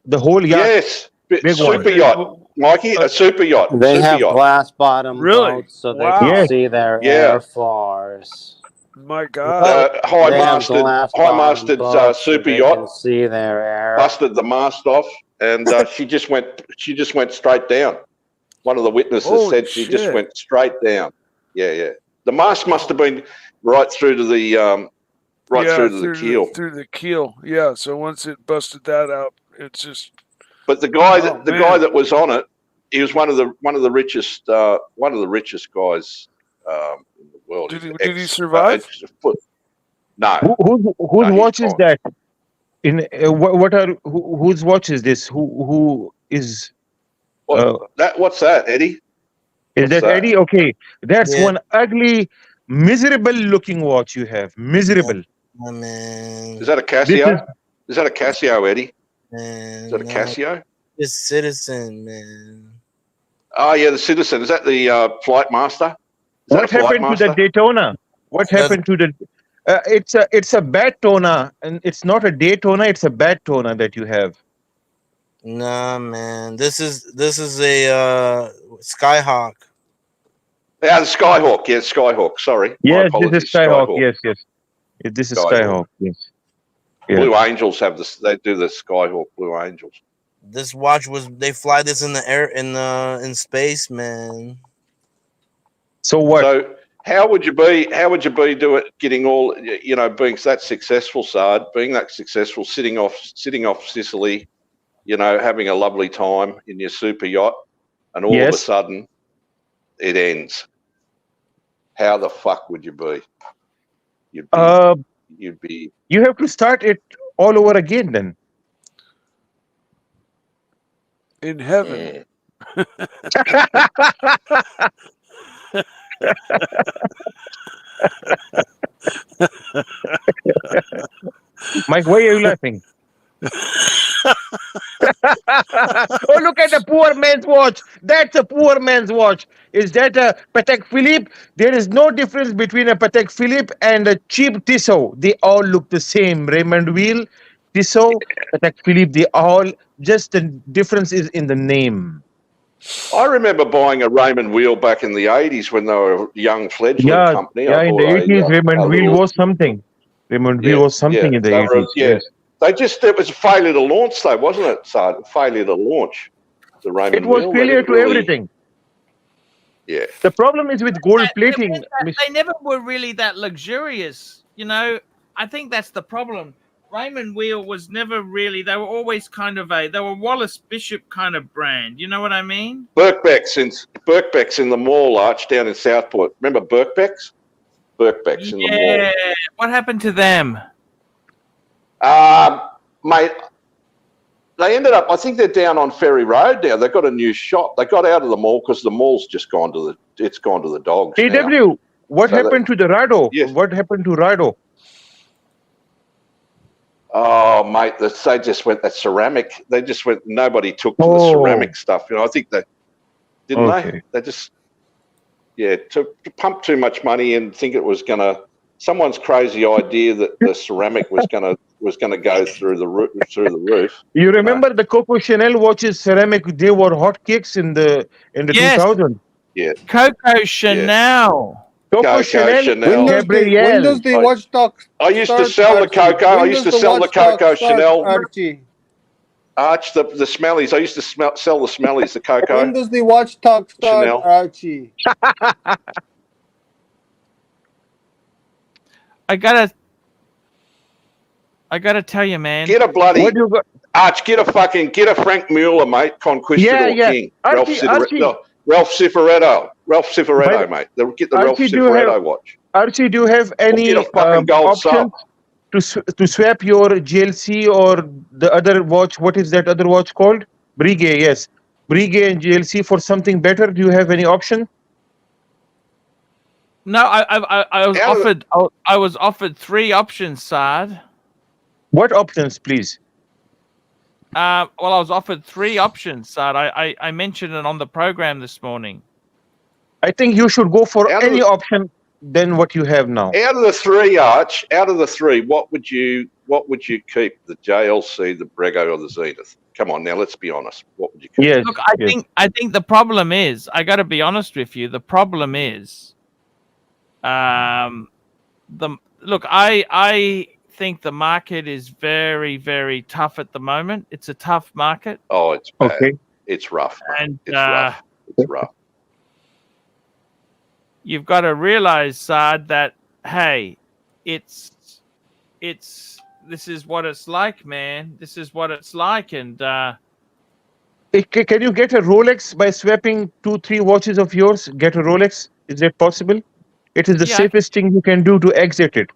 The whole yacht. Yes. Super yacht, Mikey, a super yacht. They super have yacht. glass bottom boats so they can see their air force. My God. High-masted super yacht. Can see their air. Busted the mast off, and she just went straight down. One of the witnesses said she just went straight down. Yeah. The mast must have been right through to the through the keel. Through the keel. Yeah. So once it busted that out, it's just. But the guy that was on it, he was one of the richest guys in the world. Did he survive? No. Whose watch is that? Whose watch is this? Who is? What's that, Eddie? Is that Eddie? Okay, that's one ugly, miserable-looking watch you have. Miserable. Oh, man. Is that a Casio? Is that a Casio, Eddie? Man, is that a Casio? It's Citizen, man. Oh yeah, the Citizen. Is that the Flight Master? What happened to the Daytona? What happened to the? It's a bad Tona, and it's not a Daytona. It's a bad Tona that you have. Nah, man. This is a Skyhawk. Yeah, the Skyhawk. Yeah, Skyhawk. Sorry. Yes, this is Skyhawk. Yes. This is Skyhawk. Yes. Yeah. Blue Angels have this. They do the Skyhawk Blue Angels. This watch they fly this in the air in space, man. So what? So how would you be getting all being that successful, Saad, being that successful, sitting off Sicily, having a lovely time in your super yacht, and all of a sudden it ends. How the fuck would you be? You'd be. You have to start it all over again then. In heaven. Mike, why are you laughing? Oh, look at the poor man's watch. That's a poor man's watch. Is that a Patek Philippe? There is no difference between a Patek Philippe and a cheap Tissot. They all look the same. Raymond Weil, Tissot, Patek Philippe, they all, just the difference is in the name. I remember buying a Raymond Weil back in the 80s when they were a young fledgling company. Yeah, in the 80s, Raymond Weil was something. Raymond Weil was something in the 80s. Yes. It was a failure to launch, though, wasn't it, Saad? Failure to launch the Raymond Weil. It was failure to everything. Yeah. The problem is with gold plating. They never were really that luxurious. I think that's the problem. Raymond Weil was never really, they were always they were Wallace Bishop kind of brand. You know what I mean? Birkbeck's in the mall, Arch, down in Southport. Remember Birkbeck's? Birkbeck's in the mall. Yeah. What happened to them? Mate, they ended up, I think they're down on Ferry Road now. They've got a new shop. They got out of the mall because the mall's just gone to the dogs. TW, what happened to the Rado? Yes. What happened to Rado? Oh, mate, they just went that ceramic. They just went, nobody took to the ceramic stuff. I think they, didn't they? They just, to pump too much money and think it was going to, someone's crazy idea that the ceramic was going to go through the roof. You remember the Coco Chanel watches ceramic? They were hotcakes in the 2000s. Yeah. Coco Chanel. Coco Chanel. When does the watch talk? I used to sell the Coco. I used to sell the Coco Chanel. Archie. Arch, the smellies. I used to sell the smellies, the Coco. When does the watch talk start, Chanel. Archie? I gotta tell you, man. Get a bloody What you got? Arch. Get a Frank Mueller, mate. Conquistador Yeah. King. Archie, Ralph Cifaretto, By- mate. Get the Ralph Archie, do you have Cifaretto watch. Archie, do you have Or get any a fucking gold options sub. to swap your GLC or the other watch? What is that other watch called? Breguet, yes. Breguet and GLC for something better. Do you have any option? No, I was I was offered 3 options, Saad. What options, please? Well, I was offered 3 options, Saad. I mentioned it on the program this morning. I think you should go for any option than what you have now. Out of the 3, Arch, what would you keep? The JLC, the Brego, or the Zenith? Come on, now let's be honest. What would you keep? Yes. Look, I think the problem is, I got to be honest with you. The problem is, I think the market is very, very tough at the moment. It's a tough market. Oh, it's bad. Okay. It's rough. And it's rough. It's rough. You've got to realize, Saad, that hey, this is what it's like, man. This is what it's like, and Can you get a Rolex by swapping 2-3 watches of yours? Get a Rolex? Is that possible? It is the safest thing you can do to exit it.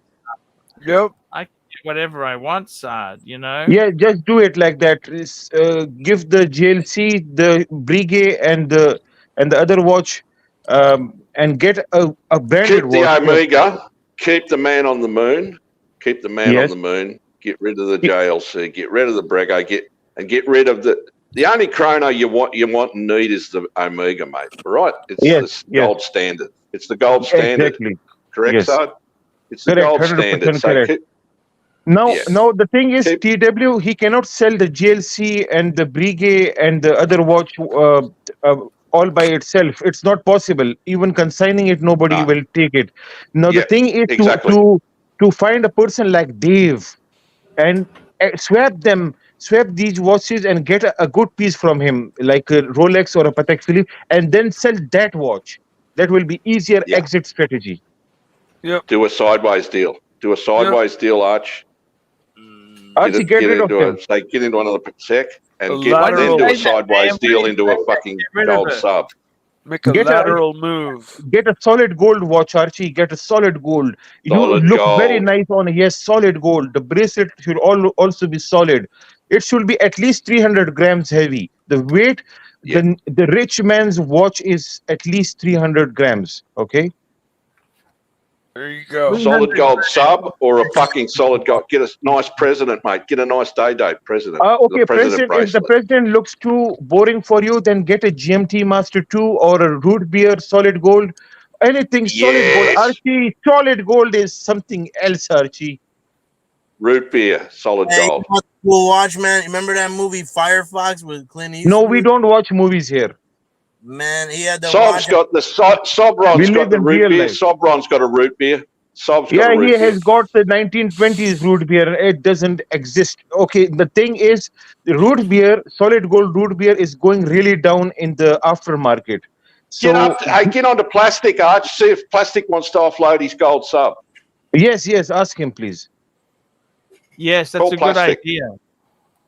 Yep. I can do whatever I want, Saad. You know. Yeah, just do it like that. Give the GLC, the Breguet, and the other watch, and get a branded watch. Keep the Omega. Keep the man on the moon. Keep the man on the moon. Get rid of the JLC. Get rid of the Brego. Get rid of the only chrono you want and need is the Omega, mate. Right? It's the gold standard. It's the gold standard. Exactly. Correct, Saad? It's the Correct, gold 100% standard. correct. Now, the thing is, TW, he cannot sell the GLC and the Breguet and the other watch all by itself. It's not possible. Even consigning it, nobody will take it. Now, the thing is to find a person like Dave and swap these watches and get a good piece from him, like a Rolex or a Patek Philippe, and then sell that watch. That will be easier exit strategy. Yep. Do a sideways deal. Deal, Arch. Archie, get rid of him. Get into another sec and then do a sideways deal into a fucking gold sub. Make a lateral move. Get a solid gold watch, Archie. Get a solid gold. Solid you look gold. very nice on solid gold. The bracelet should also be solid. It should be at least 300 grams heavy. The weight, the rich man's watch is at least 300 grams. Okay. There you go. Solid gold sub or a fucking solid gold. Get a nice president, mate. Get a nice day president. Okay, president if the president looks too boring for you, then get a GMT Master 2 or a root beer solid gold. Anything solid gold. Archie, solid gold is something else, Archie. Root beer, solid gold. Cool watch, man. Remember that movie Firefox with Clint Eastwood? No, we don't watch movies here. Man, he had the Sobron's got the root beer. Sobron's got a root beer. He has got the 1920s root beer. It doesn't exist. Okay, the thing is, the root beer, solid gold root beer, is going really down in the aftermarket. So get onto Plastic, Arch. See if Plastic wants to offload his gold sub. Yes, ask him, please. Yes, that's a good idea.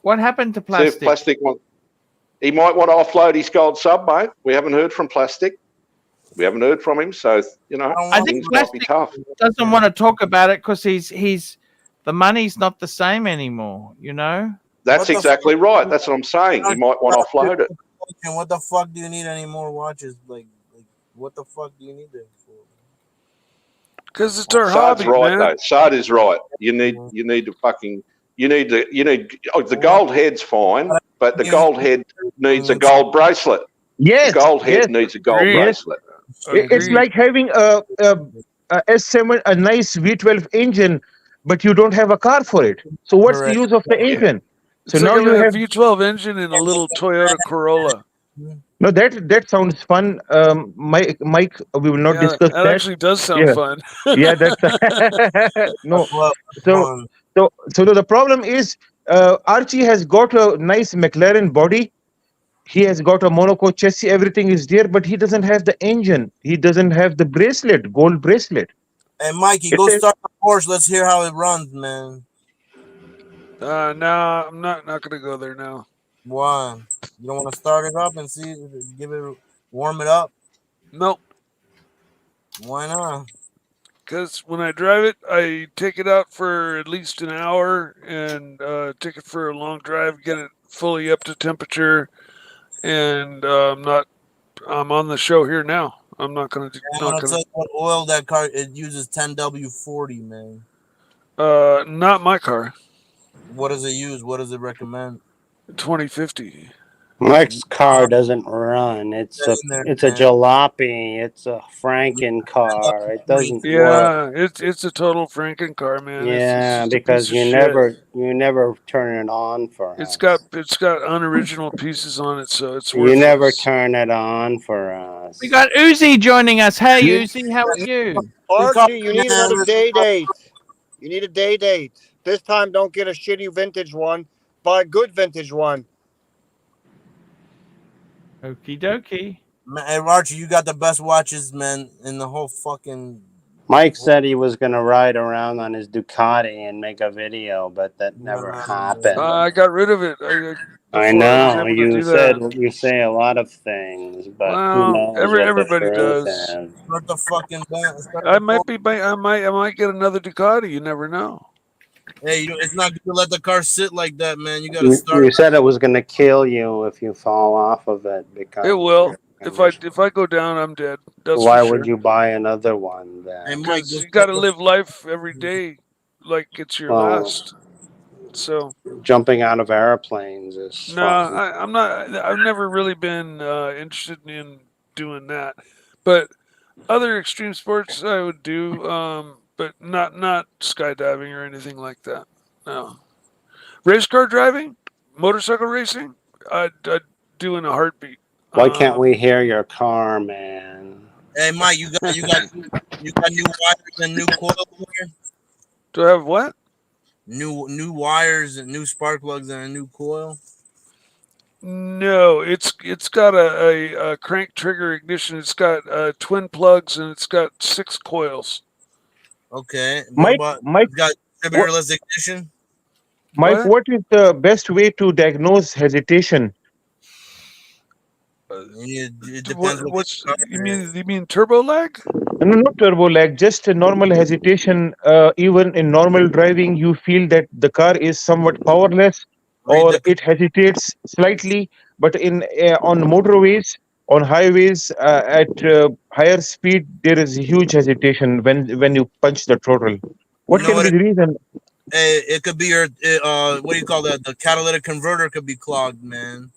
What happened to Plastic? See if Plastic wants. He might want to offload his gold sub, mate. We haven't heard from Plastic. We haven't heard from him, so I think Plastic doesn't want to talk about it because he's the money's not the same anymore. You know. That's exactly right. That's what I'm saying. He might want to offload it. And what the fuck do you need any more watches? Like what the fuck do you need them for? Because it's our Saad's hobby, right, man. though. Saad is right. You need the gold head's fine, but the gold head needs a gold bracelet. Yes, the gold head needs a gold bracelet. It's like having a S7, a nice V12 engine, but you don't have a car for it. So what's the use of the engine? So It's now like you a have V12 engine and a little Toyota Corolla. no. That sounds fun, Mike. We will not discuss that. That actually does sound fun. Yeah, that's no. So the problem is, Archie has got a nice McLaren body. He has got a Monaco chassis. Everything is there, but he doesn't have the engine. He doesn't have the bracelet, gold bracelet. Hey, Mikey, go start the Porsche. Let's hear how it runs, man. No, I'm not gonna go there now. Why? You don't want to start it up and see, warm it up? Nope. Why not? Because when I drive it, I take it out for at least an hour and take it for a long drive, get it fully up to temperature, and I'm on the show here now. I'm not gonna. I'm gonna tell you what oil that car it uses. 10W40, man. Not my car. What does it use? What does it recommend? 2050. Mike's car doesn't run. It's a jalopy. It's a Franken car. It doesn't work. Yeah, it's a total Franken car, man. Yeah, it's because you never turn it on for us. It's got unoriginal pieces on it, so it's You worthless. never turn it on for us. We got Uzi joining us. Hey, Uzi, how are you? Archie, you need another day date. You need a day date. This time, don't get a shitty vintage one. Buy a good vintage one. Okie dokie. Hey, Archie, you got the best watches, man, in the whole fucking... Mike said he was going to ride around on his Ducati and make a video, but that never happened. I got rid of it. I know. You say a lot of things, but who knows everybody what the truth does. is. Start the fucking band. I might get another Ducati. You never know. Hey, it's not good to let the car sit like that, man. You got to start. You said it was going to kill you if you fall off of it. Because it will. If I go down, I'm dead. That's why for sure. would you buy another one then? Because you got to live life every day like it's your last. So jumping out of airplanes is fun. I'm not. I've never really been interested in doing that, but other extreme sports I would do, but not skydiving or anything like that. No, race car driving, motorcycle racing, I'd do in a heartbeat. Why can't we hear your car, man? Hey, Mike, you got new wires and new coils here? Do I have what? New wires and new spark plugs and a new coil? No, it's got a crank trigger ignition. It's got twin plugs and it's got 6 coils. Okay. Mike, got distributorless ignition? Mike, what is the best way to diagnose hesitation? It depends. You mean turbo lag? No, not turbo lag, just a normal hesitation. Even in normal driving, you feel that the car is somewhat powerless, or it hesitates slightly. But on motorways, on highways, at higher speed, there is a huge hesitation when you punch the throttle. What can be the reason? It could be your what do you call that? The catalytic converter could be clogged, man.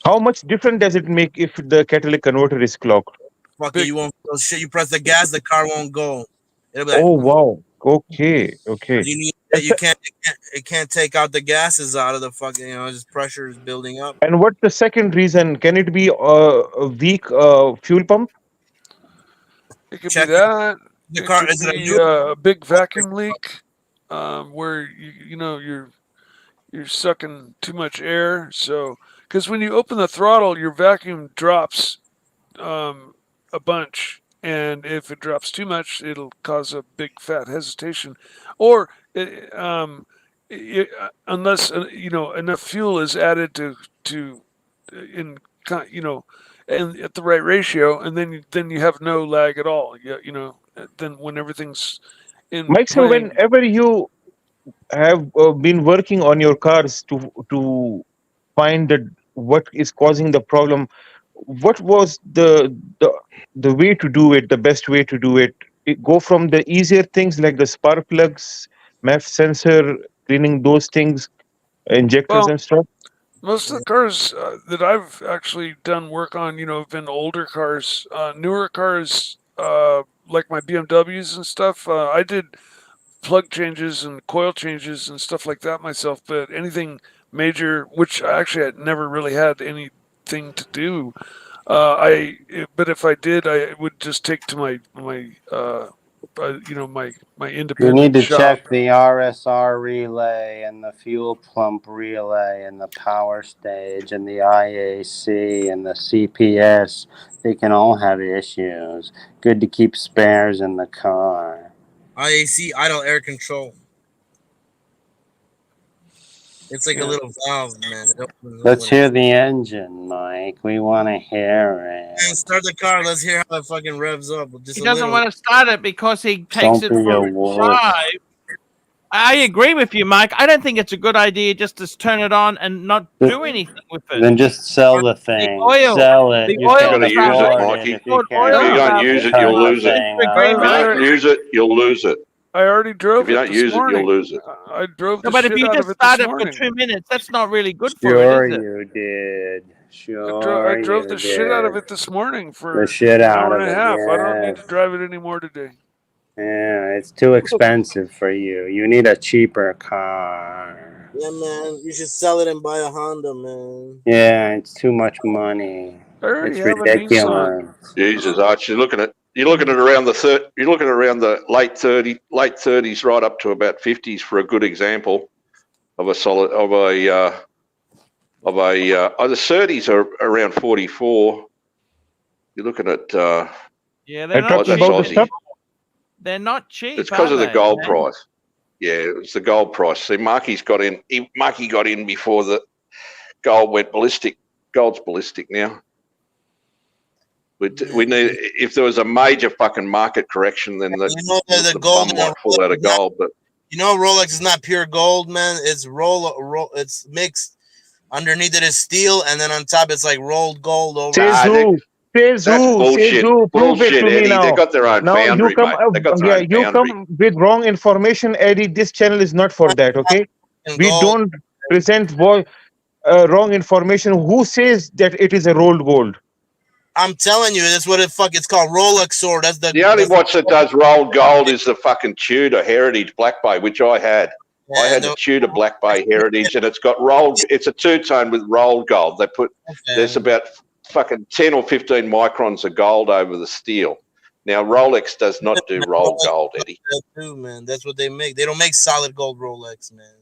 How much difference does it make if the catalytic converter is clogged? Fuck it, you won't feel shit. You press the gas, the car won't go. It'll be like, oh wow. Okay. It can't take out the gases out of the fucking, just pressure is building up. And what's the second reason? Can it be a weak fuel pump? It could be that. The car is a big vacuum leak, where you're sucking too much air. So, because when you open the throttle, your vacuum drops a bunch, and if it drops too much, it'll cause a big fat hesitation, or unless enough fuel is added to and at the right ratio, and then you have no lag at all. Then when everything's in Mike, so whenever you have been working on your cars to find what is causing the problem, what was the way to do it, the best way to do it? Go from the easier things like the spark plugs, MEF sensor, cleaning those things, injectors and stuff? Most of the cars that I've actually done work on, have been older cars. Newer cars, like my BMWs and stuff, I did plug changes and coil changes and stuff like that myself. But anything major, which I actually had never really had anything to do, but if I did, I would just take to my independent You need to shop. check the RSR relay and the fuel pump relay and the power stage and the IAC and the CPS. They can all have issues. Good to keep spares in the car. IAC, idle air control. It's like a little valve, man. Let's hear the engine, Mike. We want to hear it. Man, start the car. Let's hear how it fucking revs up. Just He doesn't want to start it because he takes Don't it be for a a wolf. drive. I agree with you, Mike. I don't think it's a good idea just to turn it on and not do anything with it. Then just sell the thing. oil. Sell it. The You oil can't Gotta use it, afford Mikey. if you If you don't use it, you'll lose it. If you don't use it, you'll lose it. I already drove If you it don't this use it, morning. you'll lose it. I drove the No, but if shit you out just of it start this it for morning. 2 minutes, that's not really good for Sure it, is it? you did. I drove the shit out of it this morning for The shit an out hour of and a it, half. I don't need yes. to drive it anymore today. Yeah, it's too expensive for you. You need a cheaper car. Yeah, man. You should sell it and buy a Honda, man. Yeah, it's too much money. I already It's have a ridiculous. Jesus, Archie, you're looking at around the late 30s, right up to about 50s for a good example of a solid the 30s are around 44. You're looking at Yeah, they're I'm not talking cheap. about the stuff. They're not cheap. it's because are of the they, gold man? price. Yeah, it's the gold price. See, Marky's got in. Marky got in before the gold went ballistic. Gold's ballistic now. We need. If there was a major fucking market correction, then the gold bum might fall out of gold. But you know, Rolex is not pure gold, man. It's it's mixed. Underneath it is steel, and then on top it's like rolled gold over. Says who? Says that's who? bullshit. Says who? Prove it Bullshit, to me Eddie. now. They got their own Now foundry, you come, mate. They got their own you foundry. come with wrong information, Eddie. This channel is not for that. Okay, we don't present wrong information. Who says that it is a rolled gold? I'm telling you, that's what it's called Rolex sword. That's The only watch that does rolled gold is the fucking Tudor Heritage Black Bay, which I had. I had the Tudor Black Bay Heritage, and it's got rolled. It's a two-tone with rolled gold. They put there's about fucking 10 or 15 microns of gold over the steel. Now Rolex does not do rolled gold, Eddie. Too, man. That's what they make. They don't make solid gold Rolex, man.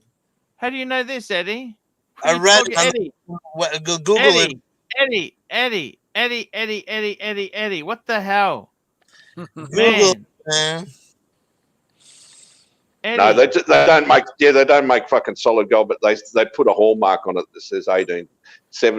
How do you know this, Eddie? I read Eddie. Google it. Eddie. What the hell? Google, man. No, they don't make. Yeah, they don't make fucking solid gold, but they put a hallmark on it that says 18K. So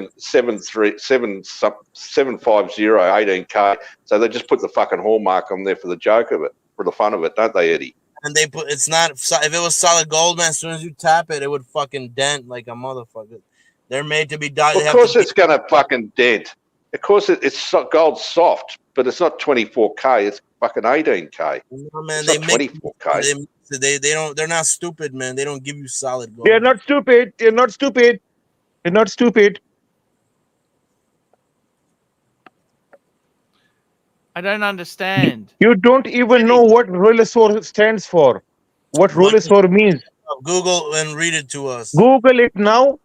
they just put the fucking hallmark on there for the joke of it, for the fun of it, don't they, Eddie? And they put it's not. If it was solid gold, man, as soon as you tap it, it would fucking dent like a motherfucker. They're made to be. Of course, it's gonna fucking dent. Of course, it's gold's soft, but it's not 24K. It's fucking 18K. No, man, it's not 24K. They're not stupid, man. They don't give you solid gold. They're not stupid. They're not stupid. They're not stupid. I don't understand. You don't even know what Rolex stands for. What Rolex means. Google and read it to us. Google it now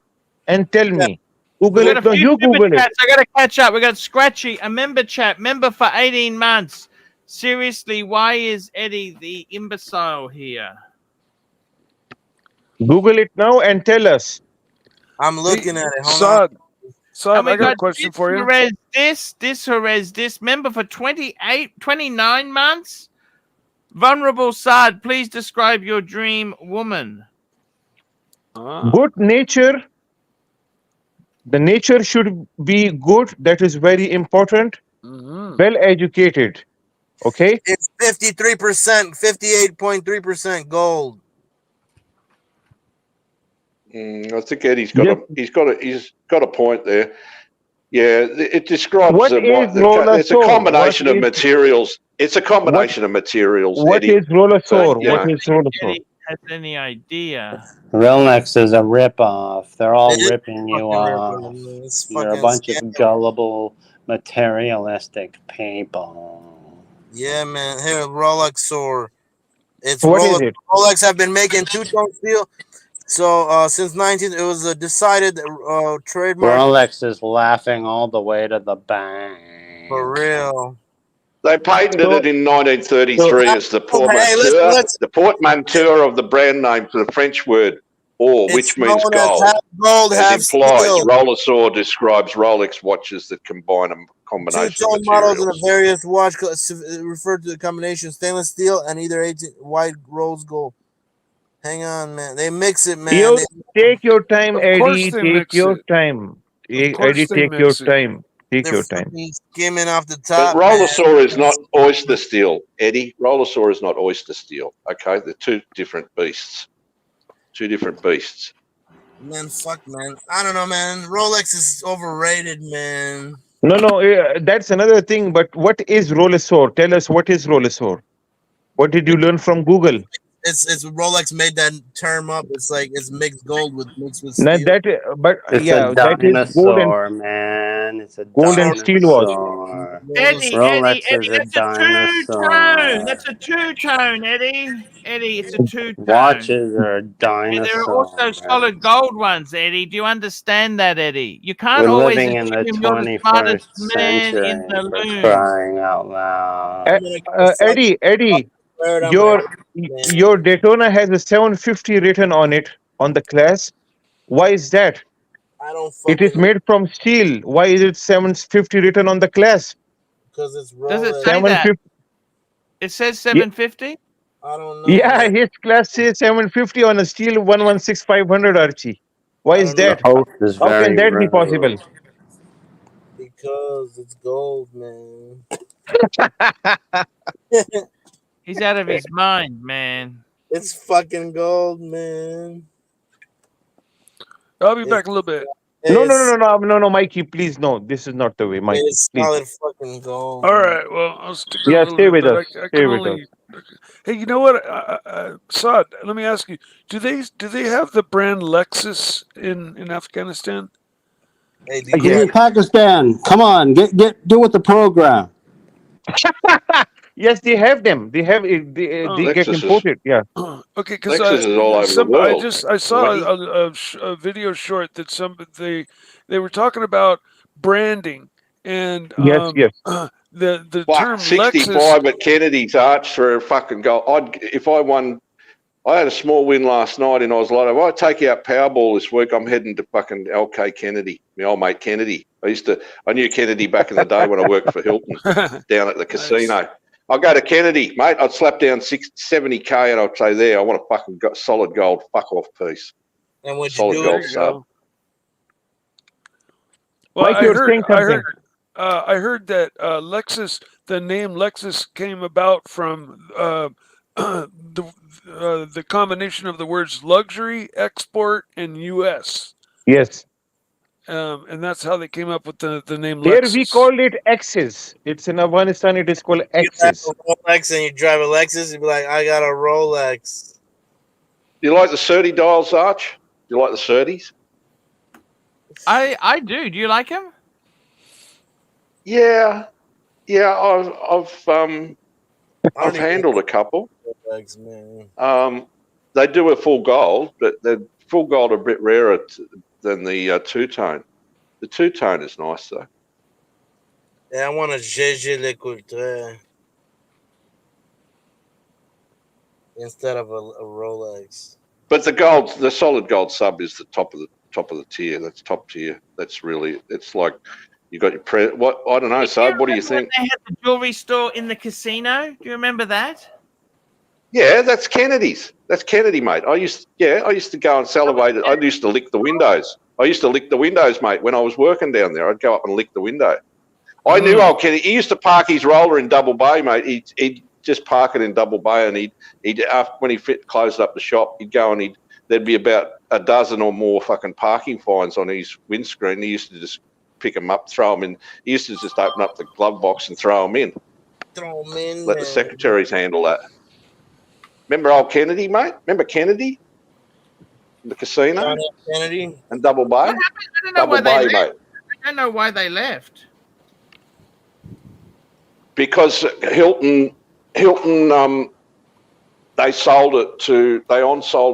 and tell me. Google it. No, you Google it. I gotta catch up. We got Scratchy, a member chat, member for 18 months. Seriously, why is Eddie the imbecile here? Google it now and tell us. I'm looking at it. Hold on. Saad, I got a question for you. This member for 29 months. Vulnerable Saad, please describe your dream woman. Good nature. The nature should be good. That is very important. Well educated. Okay. It's 53%, 58.3% gold. I think Eddie's got a point there. Yeah, it describes it's a combination of materials. It's a combination of materials. What Eddie. is Rolex? What is Rolex? Eddie has any idea? Rolex is a rip-off. They're all ripping you off. You're a bunch of gullible, materialistic people. Yeah, man. Here, Rolex sword. It's what Rolex. Is it? Rolex have been making two-tone steel. So since it was a decided trademark. Rolex is laughing all the way to the bank. For real. They patented it in 1933 as the portmanteau, the portmanteau of the brand name for the French word or It's which means known as gold. half gold, As half implied, steel. Rolesaur describes Rolex watches that combine a combination of Two-tone models materials. of various watch refer to the combination stainless steel and either 18 white rose gold. Hang on, man. They mix it, man. You take your time, Of course Eddie. they Take mix your it. time. Of course Eddie, they take your mix it. time. Take They're your time. fucking skimming off the But top, man. Rolesaur is not oyster steel, Eddie. Rolesaur is not oyster steel. Okay, they're two different beasts. Two different beasts. Man, fuck, man. I don't know, man. Rolex is overrated, man. No, that's another thing. But what is Rolesaur? Tell us what is Rolesaur. What did you learn from Google? It's Rolex made that term up. It's like it's mixed gold with mixed with Now steel. that, but It's yeah, a that is gold and dinosaur, man. It's a steel watch. dinosaur. Eddie, Rolex Eddie, is a that's a two-tone. dinosaur. That's a two-tone, Eddie. Eddie, it's a two-tone. Watches are a And there are also dinosaur. solid gold ones, Eddie. Do you understand that, Eddie? You can't We're always living in the assume you're the smartest 21st man in century, the for loom. crying out loud. Eddie, your Daytona has a 750 written on it on the class. Why is that? I don't It is fucking made from steel. Why is it 750 written on the class? because it's Does it Rolex. say that? 750. It says 750? I don't know. Yeah, Man. his class says 750 on a steel 116-500 Archie. Why is The that? host is How very can that be rude. possible? Because it's gold, man. He's out of his mind, man. It's fucking gold, man. I'll be back a little bit. No, Mikey, please, no. This is not the way, Mikey. It's Please. solid fucking gold. All right. Well, I'll stick around Yeah, a little stay bit, with but us. I Stay can with only. Hey, you know what, Saad? Let me ask you: Do they have the brand Lexus in Afghanistan? Hey, Give me Pakistan. Come on, get with the program. Yes, they have them. They have it. They get imported. Yeah. Okay, because Lexus is all over the world. I saw a video short that they were talking about branding and Yes. the Fuck, term 65 Lexus. at Kennedy's Arch for a fucking goal. If I won, I had a small win last night in Oslo. If I take out Powerball this week, I'm heading to fucking LK Kennedy, my old mate Kennedy. I knew Kennedy back in the day when I worked for Hilton down at the casino. I'll go to Kennedy, mate. I'd slap down 70K and I'd say, there, I want a fucking solid gold fuck off piece. And what solid you gold do? sub. Well, Mike, you're saying something. I heard that Lexus, the name Lexus, came about from the combination of the words luxury, export, and U.S. Yes. And that's how they came up with the name Here Lexus. we called it X's. It's in Afghanistan. It is called X's. You have a Rolex and you drive a Lexus, you'd be like, I got a Rolex. You like the 30 dials, Arch? You like the 30s? I do. Do you like him? Yeah, I've handled a couple. Rolex, man. They do a full gold, but the full gold are a bit rarer than the two-tone. The two-tone is nice though. Yeah, I want a GG Le Coultre instead of a Rolex. But the solid gold sub is the top of the tier. That's top tier. That's really, it's like you got your what I don't know, Sub. What do you think? They had the jewelry store in the casino. Do you remember that? Yeah, that's Kennedy's. That's Kennedy, mate. I used to go and salivate. I used to lick the windows. Mate, when I was working down there. I'd go up and lick the window. I knew old Kennedy. He used to park his roller in Double Bay, mate. He'd just park it in Double Bay, and he'd after when he closed up the shop, he'd go and there'd be about a dozen or more fucking parking fines on his windscreen. He used to just pick them up, throw them in. He used to just open up the glove box and throw them in. Let the secretaries handle that. Remember old Kennedy, mate? Remember Kennedy? The casino? Kennedy? And Double Bay? I don't know Double why Bay, they mate. left. I don't know why they left. Because Hilton, they on-sold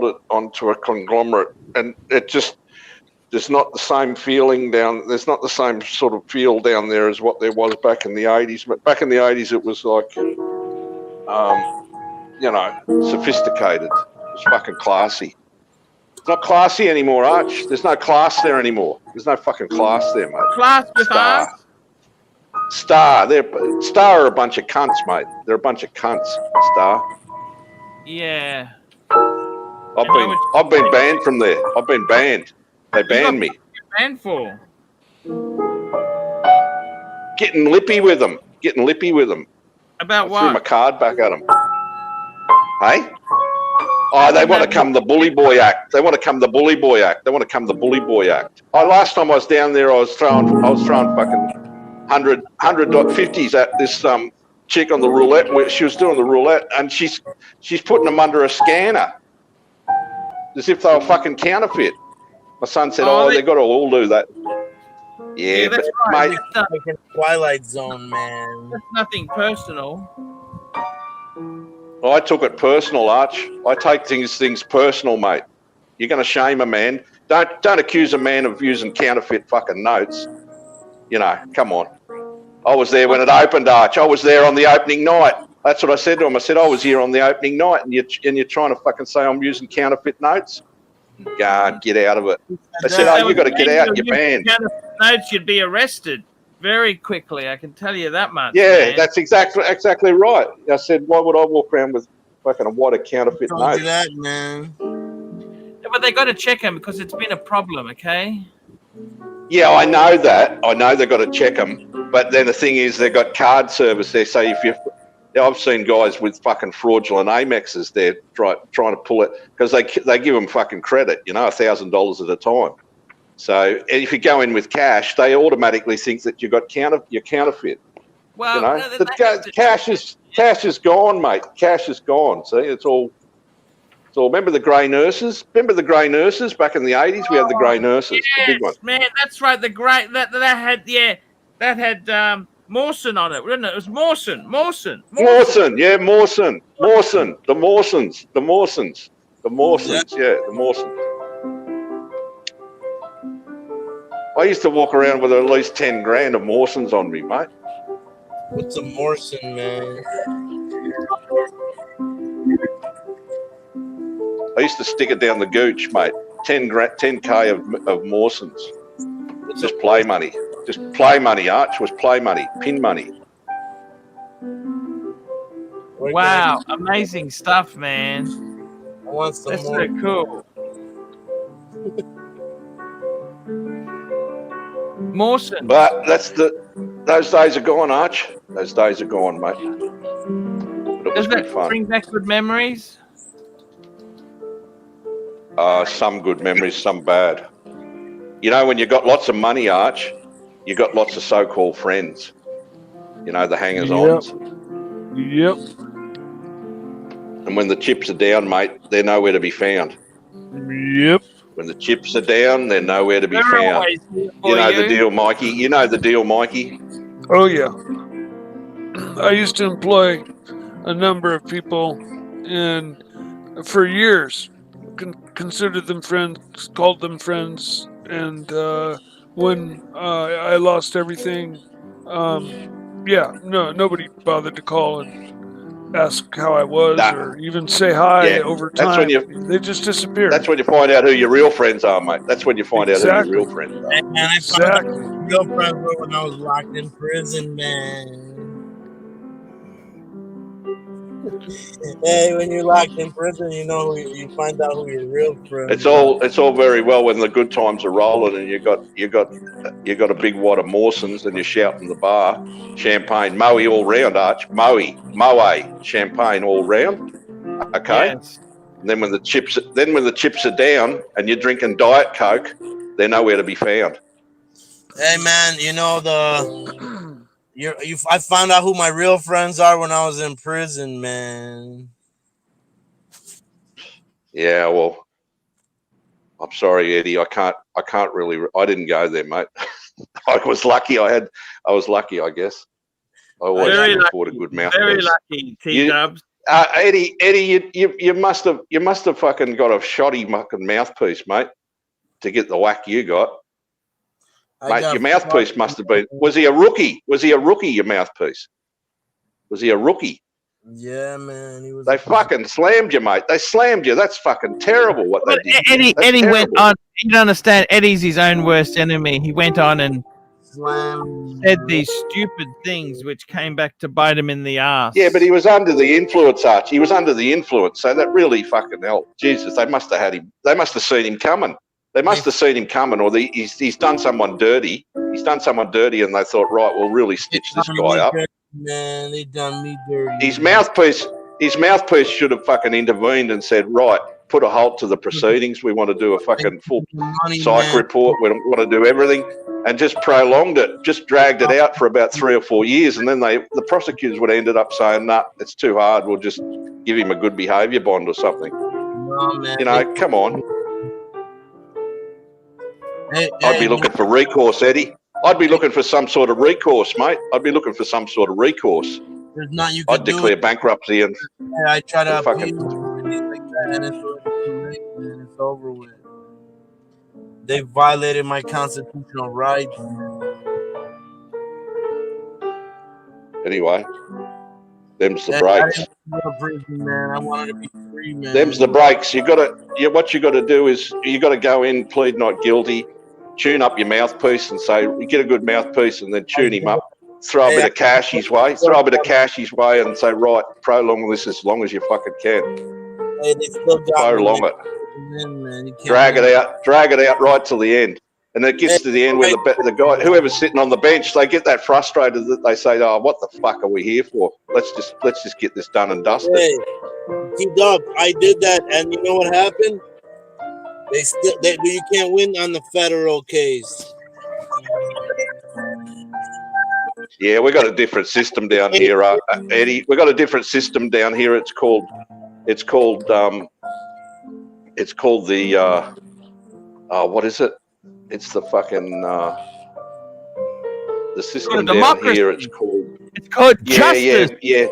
it onto a conglomerate, and it just, there's not the same feeling there's not the same sort of feel down there as what there was back in the 80s. But back in the 80s, it was like, sophisticated. It was fucking classy. It's not classy anymore, Arch. There's no class there anymore. There's no fucking class there, mate. Class with Star. us? Star. Star are a bunch of cunts, mate. They're a bunch of cunts, Star. Yeah. I've been banned from there. I've been banned. They banned me. Banned for? Getting lippy with them. Getting lippy with them. About I threw my what? card back at them. Hey? Oh, they want to come the bully boy act. They want to come the bully boy act. They want to come the bully boy act. Oh, last time I was down there, I was throwing fucking 150s at this chick on the roulette. She was doing the roulette, and she's putting them under a scanner, as if they were fucking counterfeit. My son said, "Oh, they got to all do that." Yeah, but right. Mate, like in Twilight Zone, man. That's nothing personal. I took it personal, Arch. I take things personal, mate. You're going to shame a man. Don't accuse a man of using counterfeit fucking notes. You know, come on. I was there when it opened, Arch. I was there on the opening night. That's what I said to him. I said, I was here on the opening night, and you're trying to fucking say I'm using counterfeit notes? God, get out of it. They said, oh, you got to get out. You're banned. Counterfeit notes, you'd be arrested very quickly. I can tell you that much. Yeah, man. that's exactly right. I said, why would I walk around with fucking a wad of counterfeit notes? Do that, man. Yeah, but they got to check them because it's been a problem, okay? Yeah, I know that. I know they've got to check them. But then the thing is, they've got card service there. So I've seen guys with fucking fraudulent Amexes there trying to pull it because they give them fucking credit, you know, $1,000 at a time. So if you go in with cash, they automatically think that you're counterfeit. Well, you know, cash is gone, mate. Cash is gone. See, it's all. Remember the grey nurses? Remember the grey nurses back in the 80s? We had the grey nurses, yes, the big one. Man, that's right. The grey that had Mawson on it, wasn't it? It was Mawson. Yeah, Mawson. The Mawsons. Yeah, the Mawsons. I used to walk around with at least 10 grand of Mawsons on me, mate. What's a Mawson, man? I used to stick it down the gooch, mate. 10K of Mawsons. Just play money. Just play money, Arch. Was play money. Pin money. Wow, amazing stuff, man. I want some That's more. so cool. Mawson. But those days are gone, Arch. Those days are gone, mate. But it was good fun. Bring back good memories? Some good memories, some bad. You know, when you got lots of money, Arch, you got lots of so-called friends. You know, the hangers-ons. Yep. And when the chips are down, mate, they're nowhere to be found. Yep. When the chips are down, they're nowhere to be found. You know the deal, Mikey. You know the deal, Mikey. Oh, yeah. I used to employ a number of people, and for years, considered them friends, called them friends, and when I lost everything, nobody bothered to call and ask how I was or even say hi over time. They just disappeared. That's when you find out who your real friends are, mate. That's when you find out who your real friends are. And I found out who my real friends were when I was locked in prison, man. Hey, when you're locked in prison, you know you find out who your real friends. It's all very well when the good times are rolling and you got a big wad of Mawsons and you're shouting the bar, champagne, Moe all round, Arch, Moe, champagne all round. Okay. Yes. And then when the chips are down and you're drinking Diet Coke, they're nowhere to be found. Hey man, you know I found out who my real friends are when I was in prison, man. Yeah, well, I'm sorry, Eddie. I can't really. I didn't go there, mate. I was lucky. I was lucky, I guess. I always afford a good mouthpiece. Very lucky, T-Dubs. Eddie, you must have fucking got a shoddy fucking mouthpiece, mate, to get the whack you got. Mate, your mouthpiece must have been. Was he a rookie? Your mouthpiece? Was he a rookie? Yeah, man. He was. They fucking slammed you, mate. They slammed you. That's fucking terrible what they did. Eddie That's went terrible. on. You don't understand. Eddie's his own worst enemy. He went on and said these stupid things, which came back to bite him in the ass. Yeah, but he was under the influence, Archie. He was under the influence, so that really fucking helped. Jesus, they must have had him. They must have seen him coming. They must have seen him coming, or he's done someone dirty. He's done someone dirty, and they thought, right, we'll really stitch this guy up. Man, they done me dirty. His mouthpiece should have fucking intervened and said, right, put a halt to the proceedings. We want to do a fucking full psych report. We don't want to do everything, and just prolonged it, just dragged it out for about 3 or 4 years, and then the prosecutors would have ended up saying, nah, it's too hard. We'll just give him a good behaviour bond or something. No, man. You know, come on. I'd be looking for recourse, Eddie. I'd be looking for some sort of recourse, mate. I'd be looking for some sort of recourse. There's not you. I'd declare bankruptcy and I try to fucking. like that, and it's over with. They violated my constitutional rights. Anyway, them's the breaks. Man, I wanted to be free, man. Them's the breaks. What you got to do is you got to go in, plead not guilty, tune up your mouthpiece, and say you get a good mouthpiece, and then tune him up. Throw a bit of cash his way. And say, right, prolong this as long as you fucking can. Hey, they still got prolong it. Man. Drag it out right till the end. And it gets to the end where the guy, whoever's sitting on the bench, they get that frustrated that they say, "Oh, what the fuck are we here for? Let's just get this done and dusted." Hey, T-Dub, I did that, and you know what happened? You can't win on the federal case. Yeah, we got a different system down here, Eddie. We got a different system down here. It's called the what is it? It's the fucking the system down here. It's called justice. Yeah,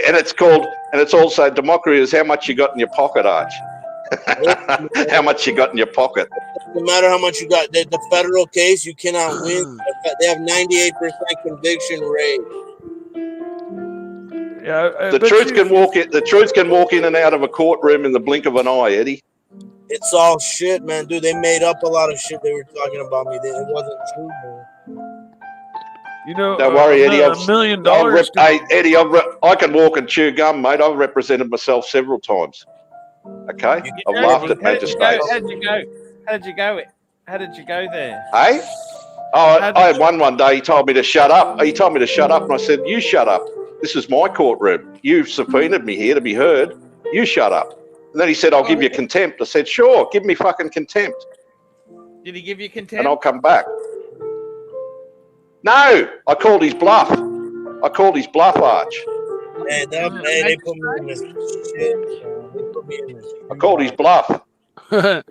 and it's also democracy is how much you got in your pocket, Arch. How much you got in your pocket. No matter how much you got, the federal case, you cannot win. They have 98% conviction rate. Yeah, the truth can walk in and out of a courtroom in the blink of an eye, Eddie. It's all shit, man, dude. They made up a lot of shit they were talking about me. It wasn't true, man. You know, don't worry, Eddie. $1 million. Hey, Eddie, I can walk and chew gum, mate. I've represented myself several times. Okay, I've laughed at magistrates. How did you go there? Hey? Oh, I had one day. He told me to shut up. And I said, "You shut up. This is my courtroom. You've subpoenaed me here to be heard. You shut up." And then he said, "I'll give you contempt." I said, "Sure, give me fucking contempt." Did he give you contempt? And I'll come back. No, I called his bluff. Arch. Hey, they put me in this shit. I called his bluff. That's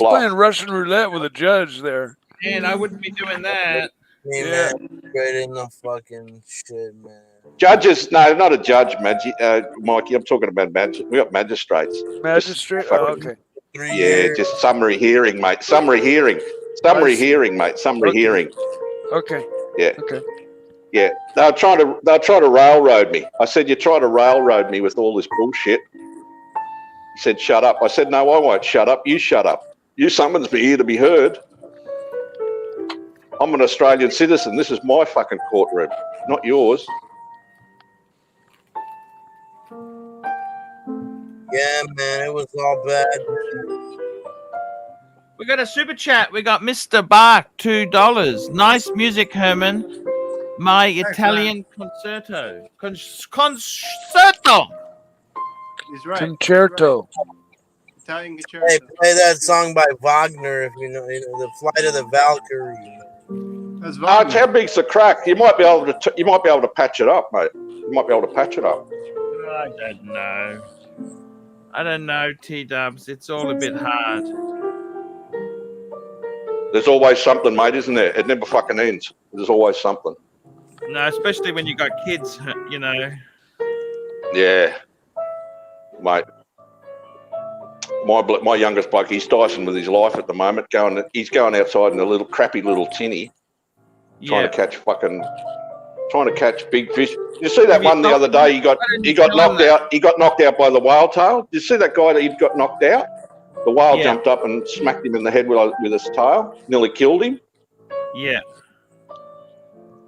playing Russian roulette with a judge there. Man, I wouldn't be doing that. Hey, Yeah. man, straight in the fucking shit, man. Judges, no, not a judge, Mikey. I'm talking about we got magistrates. Magistrate? Oh, okay. Yeah, just summary hearing, mate. Summary hearing, mate. Summary hearing. Okay. Yeah. Okay. Yeah. They'll try to railroad me. I said, "You try to railroad me with all this bullshit." He said, "Shut up." I said, "No, I won't shut up. You shut up. You summons me here to be heard. I'm an Australian citizen. This is my fucking courtroom, not yours." Yeah, man, it was all bad. We got a super chat. We got Mr. Bark, $2. Nice music, Herman. My Italian concerto. Concerto. He's right. Concerto. Italian concerto. Hey, play that song by Wagner if you know the Flight of the Valkyrie. That's Wagner. How big's the crack? You might be able to patch it up, mate. You might be able to patch it up. I don't know, T-Dubs. It's all a bit hard. There's always something, mate, isn't there? It never fucking ends. There's always something. No, especially when you got kids, you know. Yeah, mate. My youngest bloke, he's dicing with his life at the moment. He's going outside in a crappy little tinny, trying to catch fucking trying to catch big fish. You see that Have you one the told other him? day? He got Why didn't you tell him knocked that? out. He got knocked out by the whale tail. Did you see that guy that he got knocked out? The whale Yeah. jumped up and smacked him in the head with its tail. Nearly killed him. Yeah.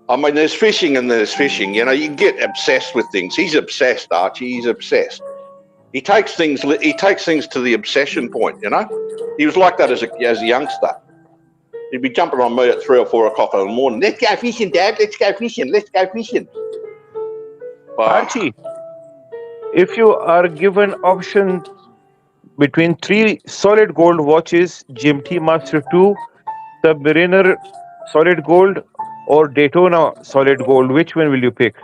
I mean, there's fishing and there's fishing. You know, you can get obsessed with things. He's obsessed, Archie. He's obsessed. He takes things to the obsession point. You know, he was like that as a youngster. He'd be jumping on me at 3 or 4 o'clock in the morning. Let's go fishing, Dad. Let's go fishing. Let's go fishing. Archie, if you are given option between 3 solid gold watches, GMT Master 2, Submariner solid gold, or Daytona solid gold, which one will you pick?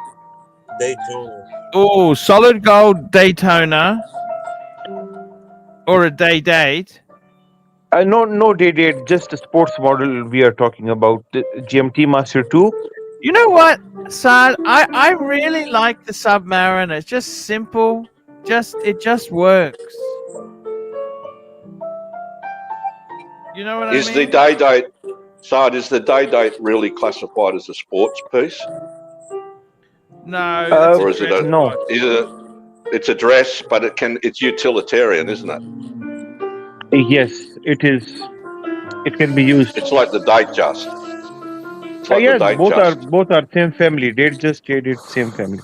Daytona. Oh, solid gold Daytona or a day date. No day date, just a sports model we are talking about, the GMT Master 2. You know what, Sad? I really like the Submariner. It's just simple. It just works. You know what I mean? Is the day date, Sard, is the day date really classified as a sports piece? No, that's or is it no. It's a dress, but it's utilitarian, isn't it? Yes, it is. It can be used. It's like the date just. It's like Yes, the date both just. are same family. Date just, jaded, same family.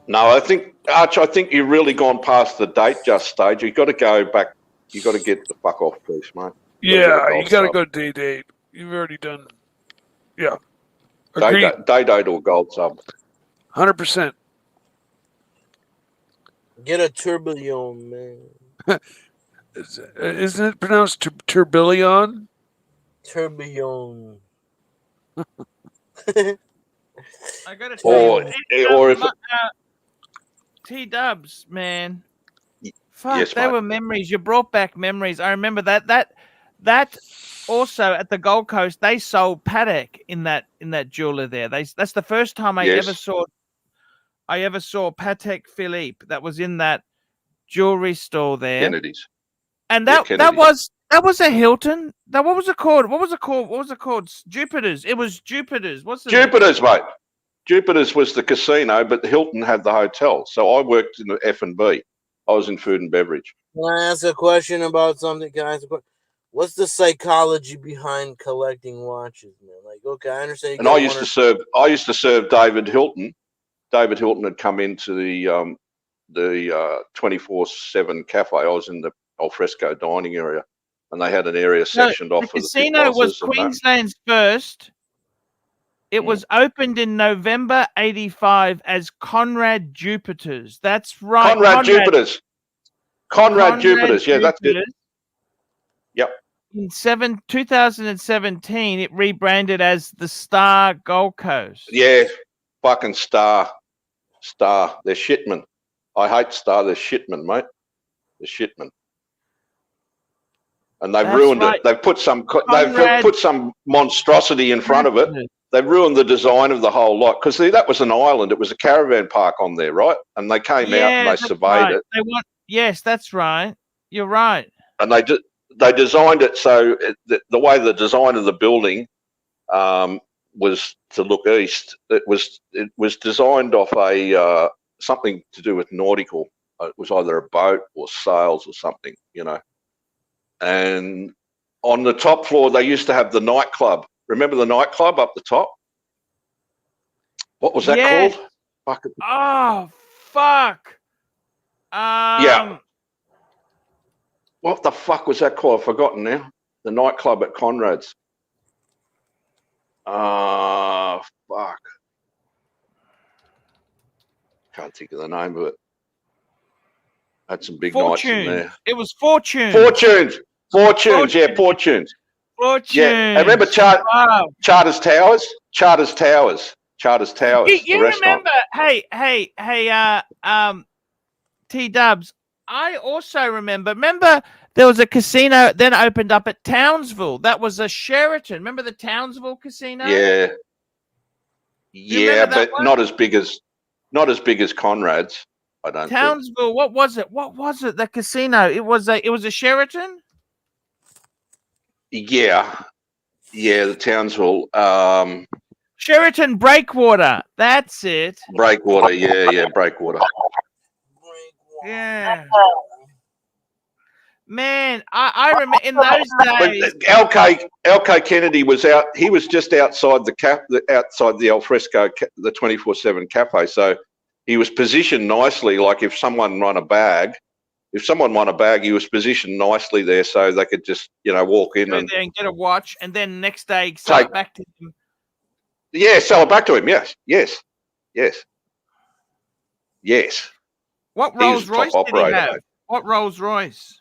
No, I think, Arch, I think you've really gone past the date just stage. You've got to go back. You've got to get the fuck off, please, mate. Yeah, you got to go day date. You've already done. Yeah. Agreed. Day date or gold sub. 100%. Get a tourbillon, man. Isn't it pronounced tourbillon? Tourbillon. I gotta tell you, Or if T-dubs, man. Fuck, yes, they mate. were memories. You brought back memories. I remember that also at the Gold Coast they sold Patek in that jeweler there. That's the first time I ever saw Patek Philippe that was in that jewelry store there. Kennedy's. And that was a Hilton. What was it called? Jupiter's. It was Jupiter's. What's the Jupiter's, mate. Jupiter's was the casino, but Hilton had the hotel. So I worked in the F&B. I was in food and beverage. Can I ask a question about something? What's the psychology behind collecting watches, man? Like, okay, I understand. And I used to serve David Hilton. David Hilton had come into the 24/7 cafe. I was in the alfresco dining area, and they had an area sectioned off for the casino was Queensland's first. It was opened in November '85 as Conrad Jupiter's. That's right. Conrad Jupiter's. Conrad Jupiter's. Yeah, that's it. Yep. In 2017, it rebranded as the Star Gold Coast. Yeah, fucking Star. They're shitmen. I hate Star. They're shitmen, mate. They're shitmen. And they've ruined it. They've put some monstrosity in front of it. They've ruined the design of the whole lot because that was an island. It was a caravan park on there, right? And they came out and they surveyed it. Yes, that's right. You're right. And they designed it so the way the design of the building was to look east. It was designed off a something to do with nautical. It was either a boat or sails or something, you know. And on the top floor, they used to have the nightclub. Remember the nightclub up the top? What was that called? Fuck. Oh, fuck. Yeah. What the fuck was that called? I've forgotten now. The nightclub at Conrad's. Fuck. Can't think of the name of it. Had some big nights in there. It was Fortune. Fortunes, yeah, Fortunes. Fortunes. Yeah, I remember Charters Towers. You remember? Hey, T-dubs. I also remember there was a casino then opened up at Townsville. That was a Sheraton. Remember the Townsville casino? Yeah. Yeah, but not as big as Conrad's. I don't think. Townsville. What was it? The casino. It was a Sheraton. Yeah, the Townsville. Sheraton Breakwater. That's it. Breakwater, yeah, Breakwater. Yeah. Man, I remember in those But days. LK Kennedy was out. He was just outside outside the Alfresco, the 24/7 cafe. So he was positioned nicely. Like if someone won a bag, he was positioned nicely there, so they could just walk in Go and there and get a watch, and then next day sell it back to him. Yeah, sell it back to him. Yes. What He was Rolls a top Royce did he operator, have? mate. What Rolls Royce?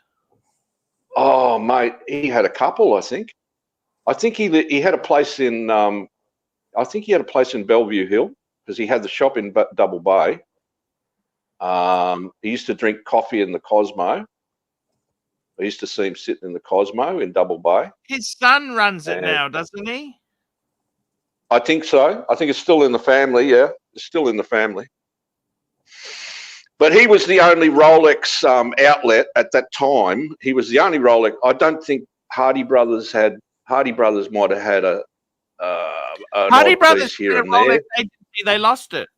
Oh, mate, he had a couple. I think he had a place in. I think he had a place in Bellevue Hill because he had the shop in Double Bay. He used to drink coffee in the Cosmo. I used to see him sitting in the Cosmo in Double Bay. His son runs it now, doesn't he? I think so. I think it's still in the family. Yeah, it's still in the family. But he was the only Rolex outlet at that time. He was the only Rolex. I don't think Hardy Brothers had. Hardy Brothers might have had an Hardy odd Brothers piece here had a and there. Rolex agency. They lost it.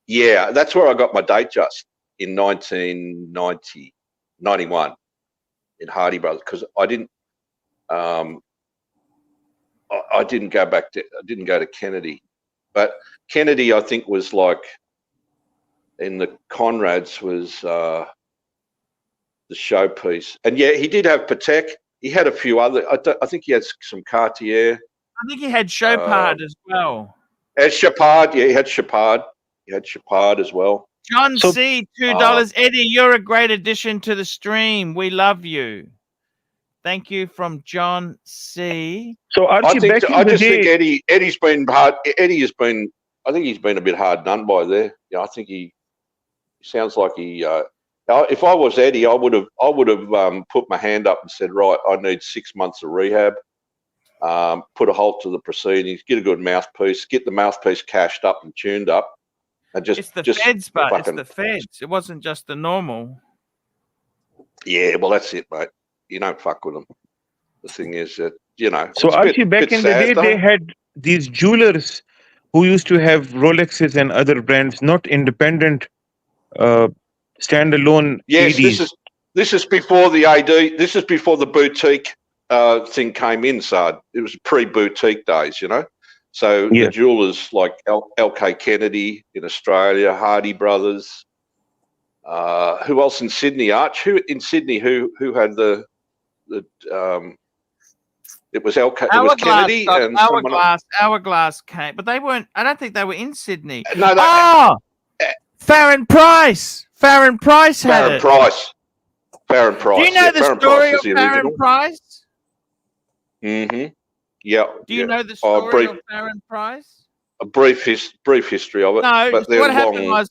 Yeah, that's where I got my date just in 1991 in Hardy Brothers because I didn't. I didn't go back to. I didn't go to Kennedy, but Kennedy I think was like in the Conrads was the showpiece, and yeah, he did have Patek. He had a few other. I think he had some Cartier. I think he had Chopard as well. Had Chopard, yeah, he had Chopard. He had Chopard as well. John C, $2. Eddie, you're a great addition to the stream. We love you. Thank you from John C. So Archie, I just think Eddie's been hard. Eddie has been. I think he's been a bit hard done by there. Yeah, I think he sounds like he. If I was Eddie, I would have put my hand up and said, right, I need 6 months of rehab. Put a halt to the proceedings. Get a good mouthpiece. Get the mouthpiece cashed up and tuned up. And It's the feds, but it's the feds. It wasn't just the normal. Yeah, well, that's it, mate. You don't fuck with them. The thing is that, So Archie, back in the day, they had these jewelers who used to have Rolexes and other brands, not independent, standalone. Yes, ADs. this is before the AD. This is before the boutique thing came in. So it was pre-boutique days, So the jewelers like LK Kennedy in Australia, Hardy Brothers. Who else in Sydney? Arch? Who in Sydney? Who had the it was LK. It was Kennedy and Hourglass came, but they weren't. I don't think they were in Sydney. No, Farron Price. Farron Price had it. Farron Price. Do you know the Farron story Price of Farron Price? Mm-hmm. Yeah. Do you know the story of Farron Price? A brief history of it. No. But What happened was,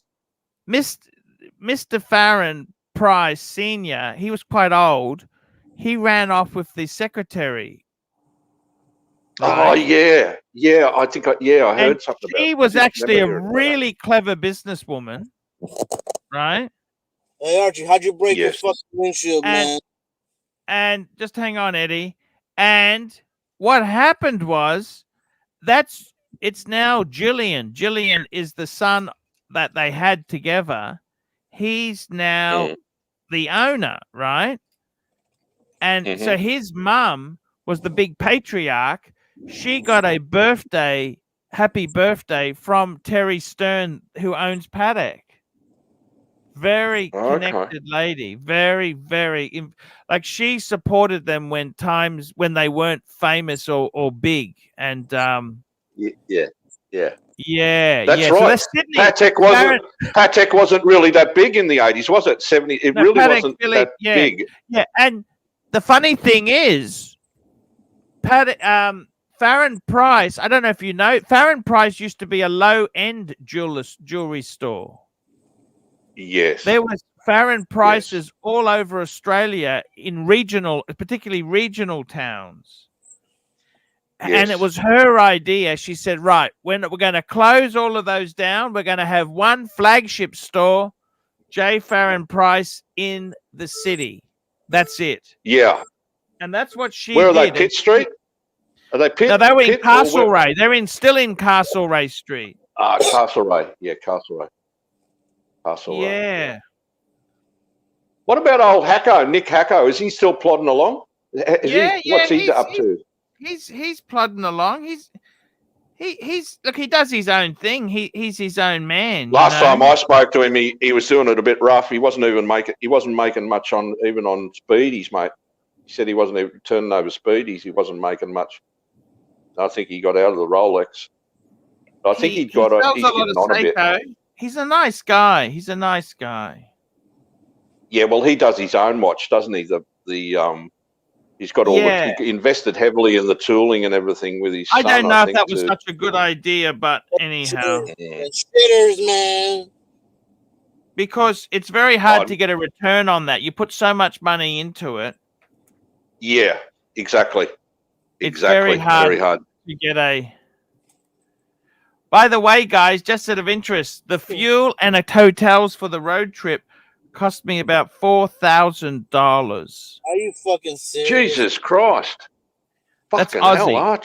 Mr. Farron Price Senior. He was quite old. He ran off with the secretary. Right? Oh yeah. I think I heard something about. She was actually a really clever businesswoman, right? Hey Archie, how'd you break your fucking windshield, man? And just hang on, Eddie. And what happened was, it's now Gillian. Gillian is the son that they had together. He's now the owner, right? And so his mum was the big patriarch. She got a happy birthday from Terry Stern, who owns Paddock. Very connected lady. Very, very, like she supported them when they weren't famous or big. And yeah. That's right. So Patek wasn't really that big in the 80s, was it? 70. It really wasn't that big. Yeah, and the funny thing is, Farron Price. I don't know if you know, Farron Price used to be a low-end jewelry store. Yes, there was Farron Prices all over Australia in particularly regional towns. And it was her idea. She said, right, we're going to close all of those down. We're going to have one flagship store, J. Farron Price, in the city. That's it. Yeah. And that's what she Where did. are they, Pitt Street? Are they Pitt? No, they were in Pitt or Castlereagh. They're still in Castlereagh Street. Castlereagh. Yeah, Castlereagh. Castlereagh. Yeah. What about old Hacko, Nick Hacko? Is he still plodding along? What's he up to? He's plodding along. Look, he does his own thing. He's his own man. Last time I spoke to him, he was doing it a bit rough. He wasn't making much on speedies, mate. He said he wasn't even turning over speedies. He wasn't making much. I think he got out of the Rolex. I think he's getting on a bit. He's a nice guy. He's a nice guy. Yeah, well, he does his own watch, doesn't he? He's got all he invested heavily in the tooling and everything with his son. I don't know if that was such a good idea, but anyhow. Shitters, man. Because it's very hard to get a return on that. You put so much money into it. Yeah, exactly. It's very hard to get a... By the way, guys, just out of interest, the fuel and hotels for the road trip cost me about $4,000. Are you fucking serious? Jesus Christ. That's Aussie.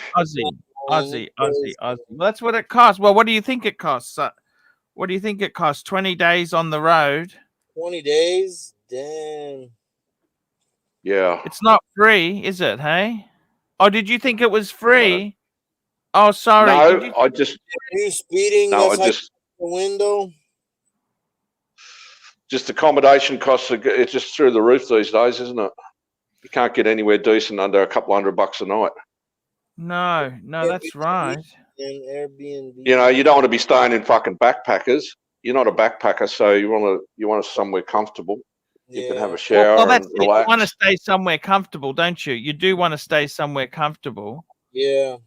Aussie. Well, that's what it costs. Well, what do you think it costs? What do you think it costs? 20 days on the road? 20 days? Damn. Yeah. It's not free, is it, hey? Oh, did you think it was free? Oh, sorry. No, I just... Are you speeding? No, the window? Just accommodation costs, it's just through the roof these days, isn't it? You can't get anywhere decent under a couple $100 a night. No, that's right. And Airbnb. You know, you don't want to be staying in fucking backpackers. You're not a backpacker, so you want somewhere comfortable. You can have a shower and relax. You want to stay somewhere comfortable, don't you? You do want to stay somewhere comfortable. Yeah.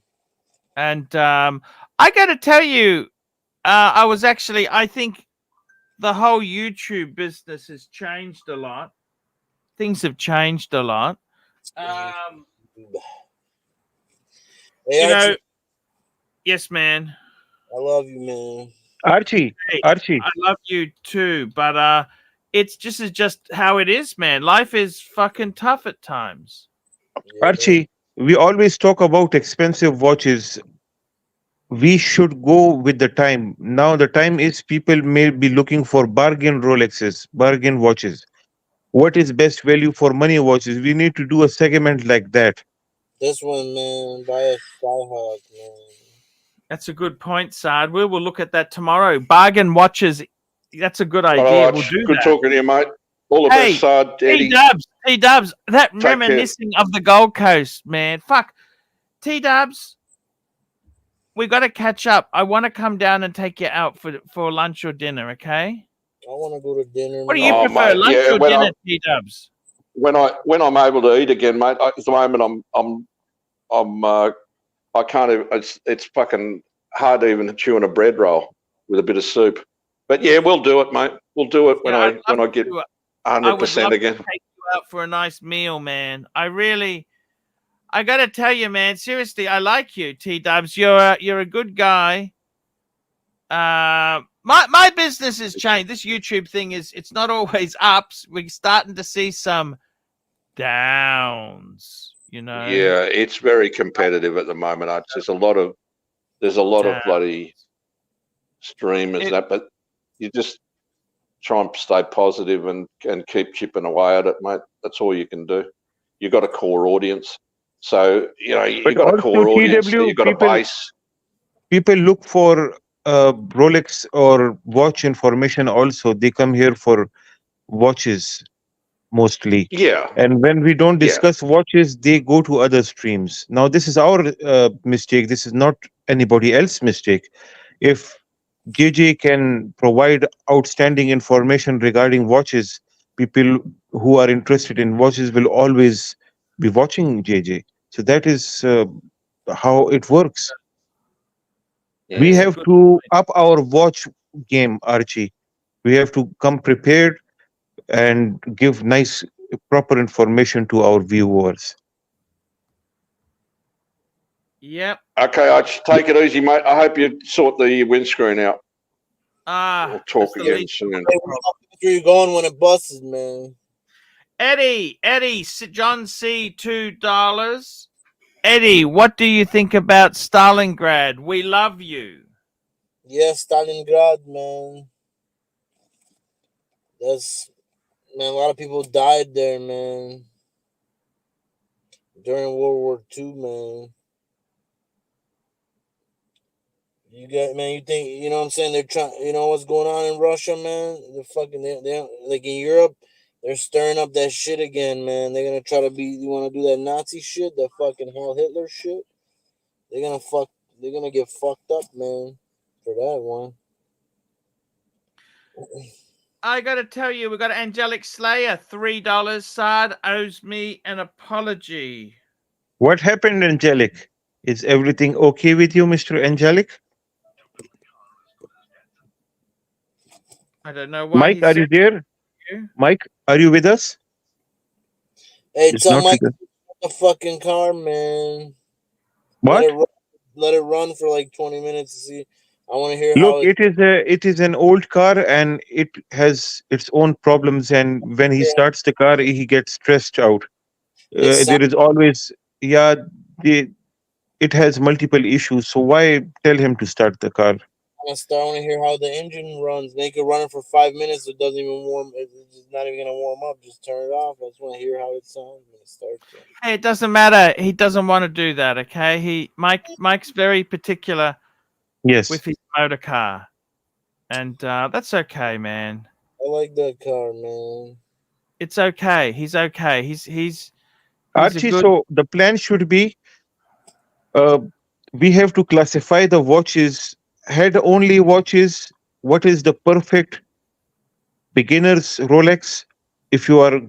And I got to tell you, I think the whole YouTube business has changed a lot. Things have changed a lot. Hey, Archie, yes, man. I love you, man. Archie, I love you too, but it's just how it is, man. Life is fucking tough at times. Yeah, Archie, we always talk about expensive watches. We should go with the time. Now the time is people may be looking for bargain Rolexes, bargain watches. What is best value for money watches? We need to do a segment like that. This one, man, buy a Skyhawk, man. That's a good point, Saad. We will look at that tomorrow. Bargain watches. That's a good idea. All right, we'll do good that. talking to you, mate. All the best, Saad, Eddie. T-Dubs. That reminiscing of the Gold Coast, man. Fuck. T-Dubs. We got to catch up. I want to come down and take you out for lunch or dinner, okay? I want to go to dinner. What do you prefer, lunch or dinner, T-Dubs? When I'm able to eat again, mate. At the moment, I can't even. It's fucking hard to even chew on a bread roll with a bit of soup. But yeah, we'll do it, mate. We'll do it when I get 100% again. Take you out for a nice meal, man. I gotta tell you, man. Seriously, I like you, T-Dubs. You're a good guy. My business has changed. This YouTube thing it's not always ups. We're starting to see some downs. You know. Yeah, it's very competitive at the moment. There's a lot of bloody streamers but you just try and stay positive and keep chipping away at it, mate. That's all you can do. You've got a core audience. So, you know, you've got a core audience, you've got a base. People look for Rolex or watch information also. They come here for watches mostly. Yeah. And when we don't discuss watches, they go to other streams. Now, this is our mistake. This is not anybody else's mistake. If JJ can provide outstanding information regarding watches, people who are interested in watches will always be watching JJ. So that is how it works. Yeah, we have to up our watch game, Archie. We have to come prepared and give nice, proper information to our viewers. Yep. Okay, Archie, take it easy, mate. I hope you sort the windscreen out. We'll talk again soon. Hey, where you going when it busts, man? Eddie, John C, $2. Eddie, what do you think about Stalingrad? We love you. Yeah, Stalingrad, man. Man, a lot of people died there, man. During World War II, man. You think, you know what I'm saying? They're trying, you know what's going on in Russia, man? They like in Europe, they're stirring up that shit again, man. They're gonna try to you want to do that Nazi shit, that fucking Heil Hitler shit. They're gonna get fucked up, man, for that one. I got to tell you, we got Angelic Slayer, $3. Sard owes me an apology. What happened, Angelic? Is everything okay with you, Mr. Angelic? I don't know why. Mike, are you there? Mike, are you with us? Hey, It's tell not Mike with us. the fucking car, man. What? Let it run for like 20 minutes to see. I want to hear Look, how it is an old car and it has its own problems. And when he starts the car, he gets stressed out. There is always, it has multiple issues. So why tell him to start the car? I want to hear how the engine runs. Make it run for 5 minutes. It doesn't even warm. It's not even gonna warm up. Just turn it off. I just want to hear how it sounds when it starts. Hey, it doesn't matter. He doesn't want to do that. Okay, Mike's very particular. Yes. With his motor car, and that's okay, man. I like that car, man. It's okay. He's okay. He's Archie, a good. so the plan should be we have to classify the watches, head only watches. What is the perfect beginner's Rolex? If you are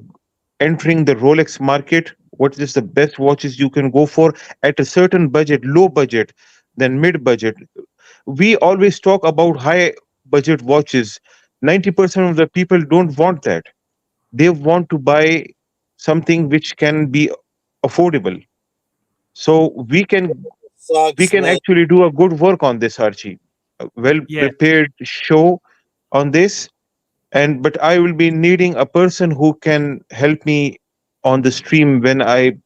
entering the Rolex market, what is the best watches you can go for at a certain budget, low budget, then mid budget? We always talk about high budget watches. 90% of the people don't want that. They want to buy something which can be affordable. So we can actually do a good work on this, Archie. A well prepared show on this. But I will be needing a person who can help me on the stream. When I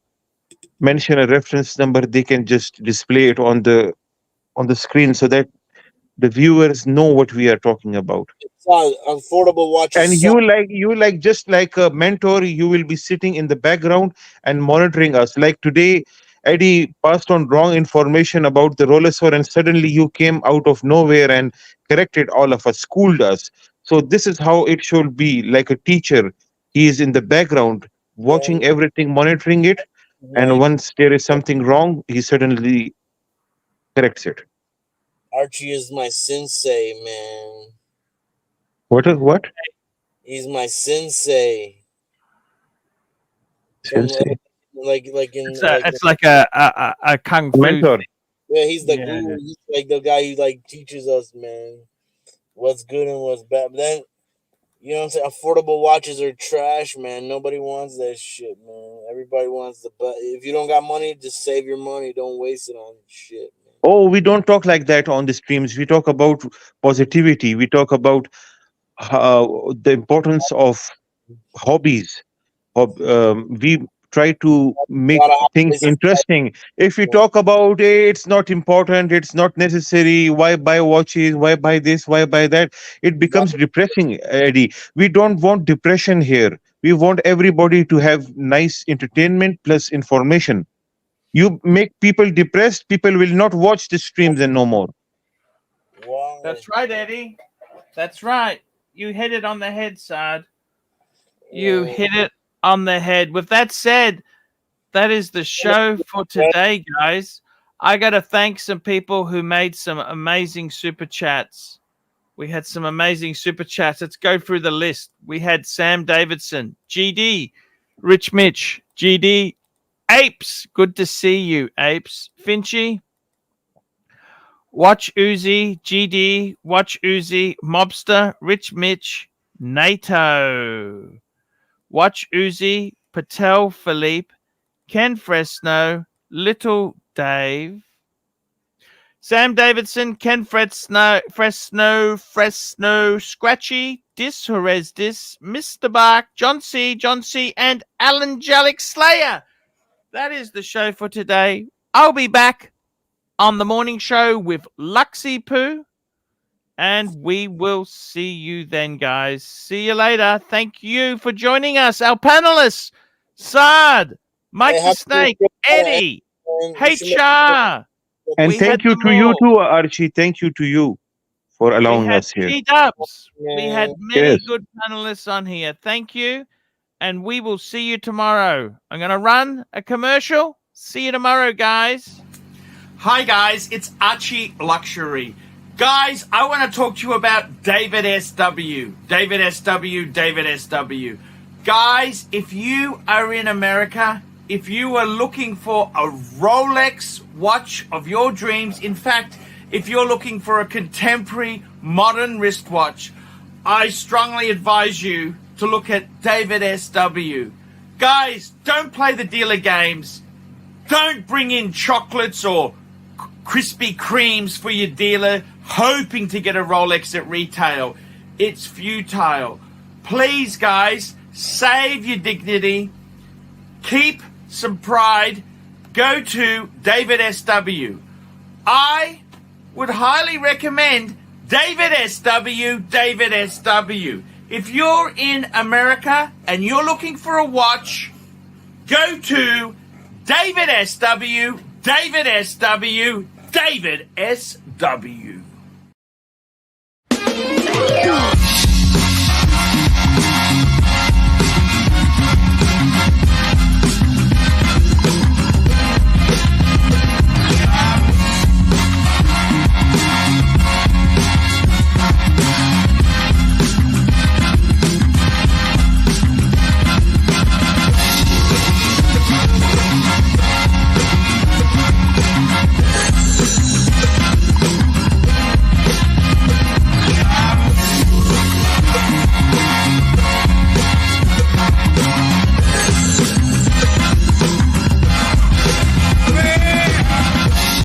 mention a reference number, they can just display it on the screen so that the viewers know what we are talking about. Affordable watches. And you like just like a mentor, you will be sitting in the background and monitoring us. Like today, Eddie passed on wrong information about the Rolex, and suddenly you came out of nowhere and corrected all of us, schooled us. So this is how it should be, like a teacher. He is in the background, watching everything, monitoring it, and once there is something wrong, he suddenly corrects it. Archie is my sensei, man. What? He's my sensei. Sensei. It's like a kung fu mentor. Yeah, he's the guru. He's like the guy who like teaches us, man, what's good and what's bad. But then, you know what I'm saying? Affordable watches are trash, man. Nobody wants that shit, man. Everybody wants the best. If you don't got money, just save your money. Don't waste it on shit. Oh, we don't talk like that on the streams. We talk about positivity. We talk about the importance of hobbies. We try to make things interesting. If we talk about it's not important, it's not necessary, why buy watches, why buy this, why buy that, it becomes depressing, Eddie. We don't want depression here. We want everybody to have nice entertainment plus information. You make people depressed, people will not watch the streams and no more. That's right, Eddie. That's right. You hit it on the head, Sard. You hit it on the head. With that said, that is the show for today, guys. I got to thank some people who made some amazing super chats. We had some amazing super chats. Let's go through the list. We had Sam Davidson, GD, Rich Mitch, GD, Apes. Good to see you, Apes. Finchy, Watch Uzi, GD, Watch Uzi, Mobster, Rich Mitch, NATO, Watch Uzi, Patel Philippe, Ken Fresno, Little Dave, Sam Davidson, Ken Fresno, Scratchy, Dis Jerez Dis, Mr. Bark, John C, and Alan Jalik Slayer. That is the show for today. I'll be back on the morning show with Luxy Poo. And we will see you then, guys. See you later. Thank you for joining us. Our panelists, Saad, Mike the Snake, Eddie, HR. And thank you to you too, Archie. Thank you to you for allowing us here. G-dubs. We had many good panelists on here. Thank you. And we will see you tomorrow. I'm going to run a commercial. See you tomorrow, guys. Hi, guys. It's ArchieLuxury. Guys, I want to talk to you about David SW. David SW, David SW. Guys, if you are in America, if you are looking for a Rolex watch of your dreams, in fact, if you're looking for a contemporary modern wristwatch, I strongly advise you to look at David SW. Guys, don't play the dealer games. Don't bring in chocolates or Krispy Kremes for your dealer hoping to get a Rolex at retail. It's futile. Please, guys, save your dignity. Keep some pride. Go to David SW. I would highly recommend David SW, David SW. If you're in America and you're looking for a watch, go to David SW, David SW, David SW.